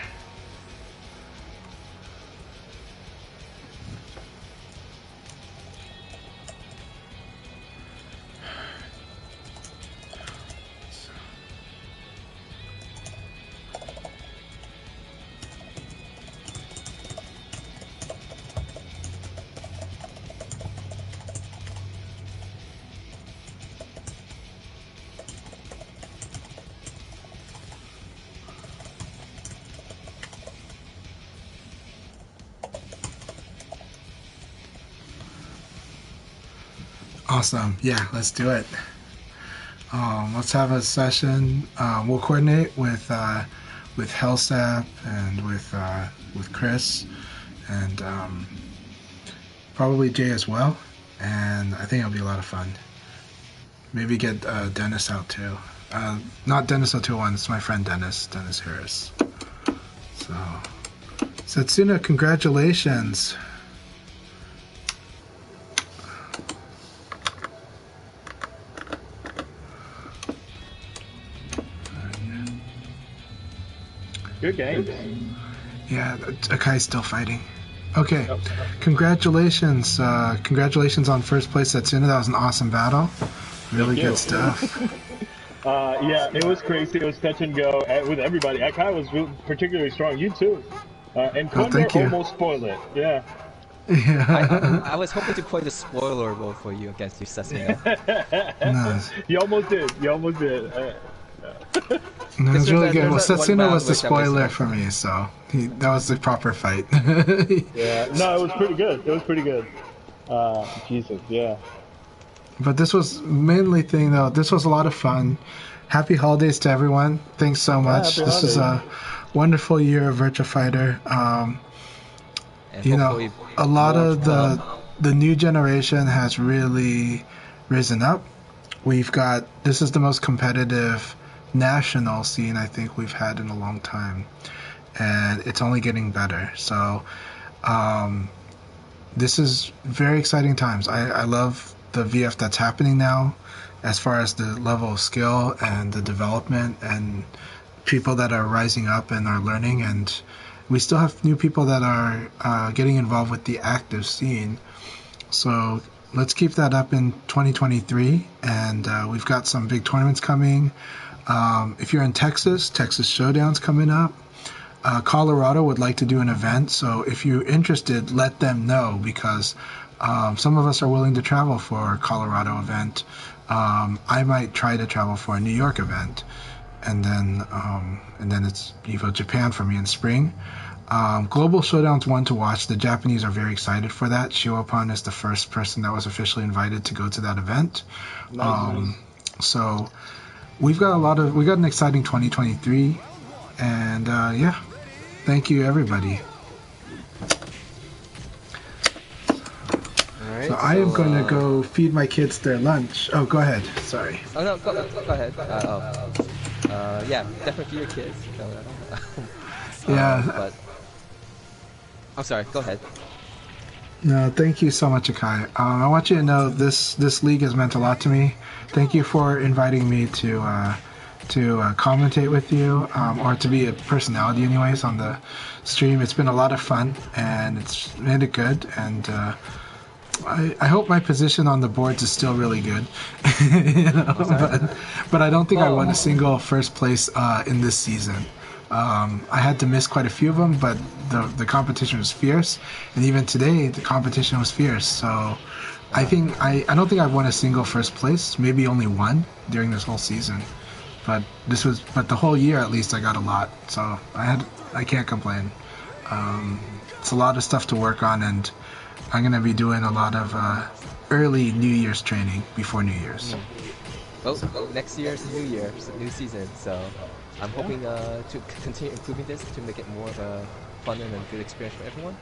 Awesome. Yeah, let's do it. Let's have a session. We'll coordinate with Hellsap and with Chris and probably Jay as well. And I think it'll be a lot of fun. Maybe get Dennis out too. Not Dennis 021. It's my friend Dennis Harris. So, Setsuna, congratulations. Good game. Yeah, Akai's still fighting. Okay, congratulations. Congratulations on first place at Suna. That was an awesome battle. Really Thank you. good stuff. Yeah, it was crazy. It was touch and go with everybody. Akai was particularly strong. You too. And Oh, Thunder thank you. almost spoiled it. Yeah. Yeah. I was hoping to play the spoiler role for you against you, Sestina. No, You almost did. You almost did. no, it was really good. Well, there's that one Setsuna round was the which I was, spoiler for me, so that was the proper fight. Yeah. No, it was pretty good. It was pretty good. Jesus. Yeah. But this was mainly thing though. This was a lot of fun. Happy holidays to everyone. Thanks so much. happy This is a holidays. wonderful year of Virtua Fighter. and You know, hopefully a lot more of to come. the new generation has really risen up. We've got this is the most competitive national scene I think we've had in a long time, and it's only getting better. So this is very exciting times. I love the VF that's happening now, as far as the level of skill and the development and people that are rising up and are learning, and we still have new people that are getting involved with the active scene. So let's keep that up in 2023, and we've got some big tournaments coming. If you're in Texas, Texas Showdown's coming up. Colorado would like to do an event, so if you're interested, let them know, because some of us are willing to travel for a Colorado event. I might try to travel for a New York event, and then it's EVO Japan for me in spring. Global Showdown's one to watch. The Japanese are very excited for that. Shiopan is the first person that was officially invited to go to that event. Nice. So we got an exciting 2023, and yeah, thank you everybody. All right. So I am going to go feed my kids their lunch. Oh, go ahead. Sorry. Oh no, go ahead. Yeah, definitely for your kids. Yeah. But I'm sorry. Go ahead. No, thank you so much, Akai. I want you to know this league has meant a lot to me. Thank you for inviting me to commentate with you, or to be a personality anyways on the stream. It's been a lot of fun, and it's made it good, and I hope my position on the boards is still really good. You know, but I don't think I won a single first place in this season. I had to miss quite a few of them, but the competition was fierce, and even today the competition was fierce. So I don't think I've won a single first place, maybe only one during this whole season. But the whole year at least I got a lot, so I can't complain. It's a lot of stuff to work on, and I'm gonna be doing a lot of early New Year's training before New Year's. Well, next year's new year, new season. So I'm hoping to continue improving this to make it more of a fun and a good experience for everyone.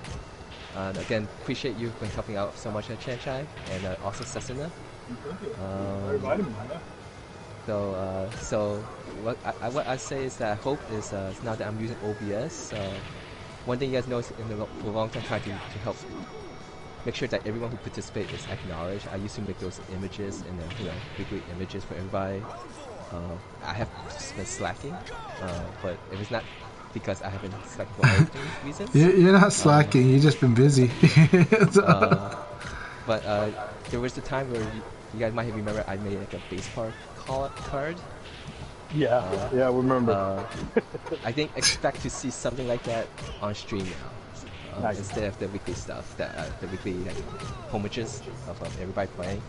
And again, appreciate you for helping out so much at Chanchai, and also Sesuna. So what I say is that I hope is now that I'm using OBS, one thing you guys know is for a long time trying to help make sure that everyone who participates is acknowledged. I used to make those images and weekly images for everybody. I have been slacking, but it was not because I have been slacking for other reasons. You're not slacking. You've just been busy. But there was the time where you guys might have remembered I made like a base card. Yeah, I remember. I think expect to see something like that on stream now. Nice. Instead of the weekly stuff, the weekly homages of everybody playing.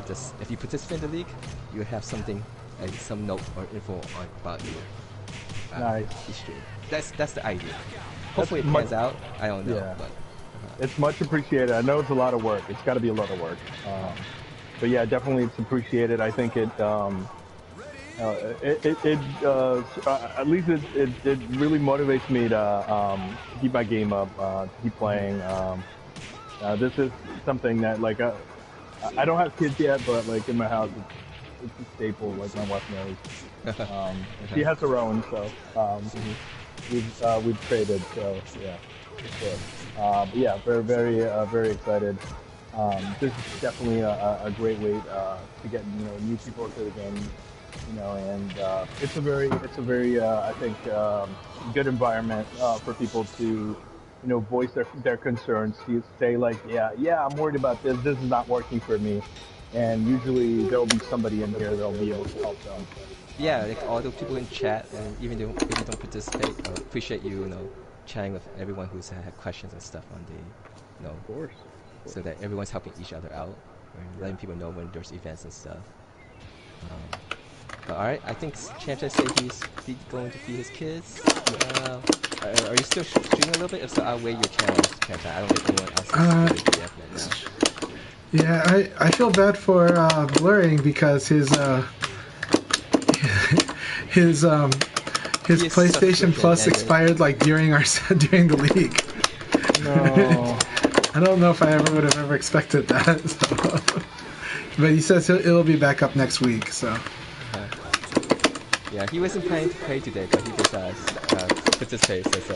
Just if you participate in the league, you have something and some note or info on about you. Nice. Each stream. That's the idea. Hopefully it pans out. I don't know, Yeah. but It's much appreciated. I know it's a lot of work. It's got to be a lot of work. But yeah, definitely it's appreciated. I think at least it really motivates me to keep my game up, to keep playing. This is something that like I don't have kids yet, but like in my house it's a staple. Like my wife knows. She has her own, so we've traded. So yeah, sure. But yeah, very excited. This is definitely a great way to get new people to the game, and it's a very I think good environment for people to voice their concerns, to say like, yeah, I'm worried about this. This is not working for me, and usually there'll be somebody in here that'll be able to help them. Yeah, like all the people in chat, and even though if you don't participate, appreciate you chatting with everyone who's had questions and stuff on Of course. so that everyone's helping each other out, and letting people know when there's events and stuff. But all right, I think Chanchai said he's going to feed his kids. Are you still streaming a little bit? If so, I'll wait your channel, Chanchai. I don't think anyone else is doing it right now. Yeah, I feel bad for blurring because his his PlayStation Plus expired like during during the league. No. I don't know if I would have ever expected that. So. But he says it'll be back up next week. So. Yeah, he wasn't planning to play today, but he just participates as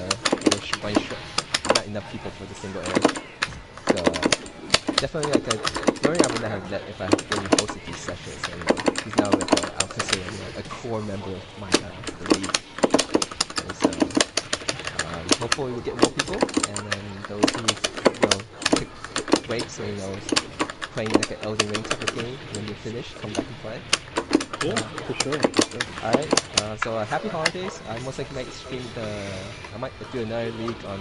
one shot. Not enough people for the single air. So definitely Florian I would not have met if I didn't hosted these sessions. And he's now I'll consider a core member of my the league. And so hopefully we'll get more people, and then those who take breaks or playing like an Elden Ring type of game, when you're finished, come back and play. Yeah, for sure. Alright, so happy holidays. I most likely might stream I might do another league on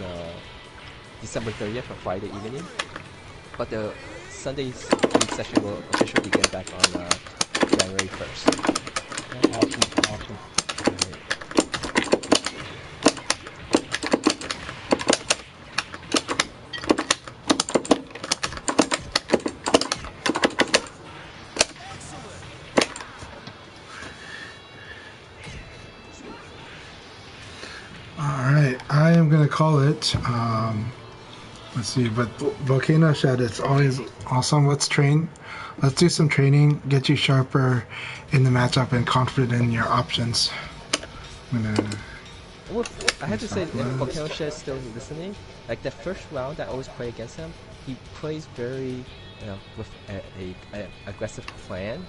December 30th, or Friday evening. But the Sunday's league session will officially begin back on January 1st. Awesome. I am going to call it. Let's see, but Volcano said it's always awesome. Let's train. Let's do some training. Get you sharper in the matchup and confident in your options. Well, I have to say, if Volcano Shed is still listening, like the first round I always play against him, he plays very, with a aggressive plan,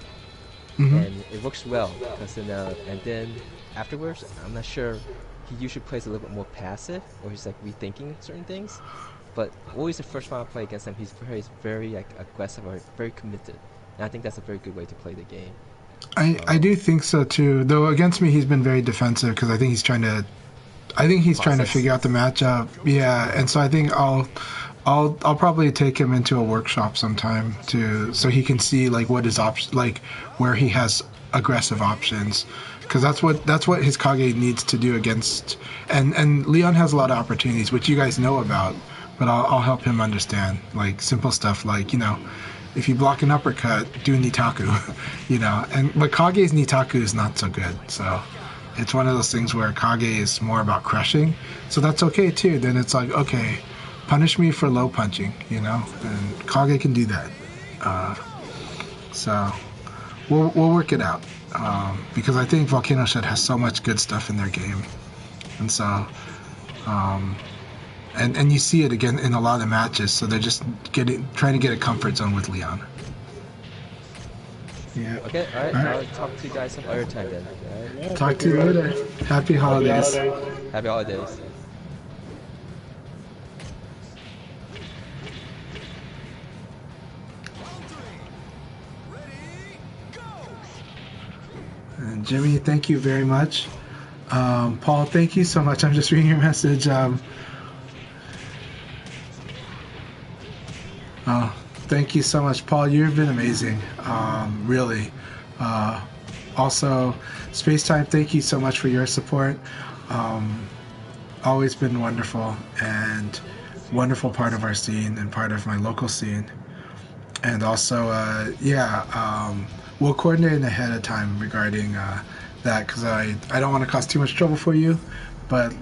and it works well. Because and then afterwards, I'm not sure. He usually plays a little bit more passive, or he's like rethinking certain things. But always the first round I play against him, he's very aggressive or very committed, and I think that's a very good way to play the game. I do think so too. Though against me, he's been very defensive because I think he's trying to figure out the matchup. Yeah, and so I think I'll probably take him into a workshop sometime so he can see like what his options, like where he has aggressive options, because that's what his Kage needs to do against. And Leon has a lot of opportunities which you guys know about, but I'll help him understand like simple stuff like if you block an uppercut, do Nitaku, but Kage's Nitaku is not so good, so it's one of those things where Kage is more about crushing, so that's okay too. Then it's like, okay, punish me for low punching, and Kage can do that. So we'll work it out, because I think Volcano Shed has so much good stuff in their game, and so and you see it again in a lot of the matches. So they're just trying to get a comfort zone with Leon. Yeah. Okay. All right. I'll talk to you guys some other time then. Right? Yeah, talk to you later. Happy holidays. Happy holidays. And Jimmy, thank you very much. Paul, thank you so much. I'm just reading your message. Thank you so much, Paul. You've been amazing, really. Also, Spacetime, thank you so much for your support. Always been wonderful, and wonderful part of our scene and part of my local scene. And also, we'll coordinate ahead of time regarding that, because I don't want to cause too much trouble for you, but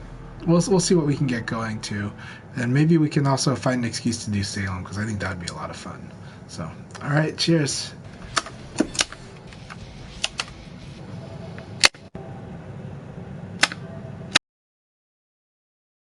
we'll see what we can get going to. And maybe we can also find an excuse to do Salem, because I think that would be a lot of fun. So, all right, cheers.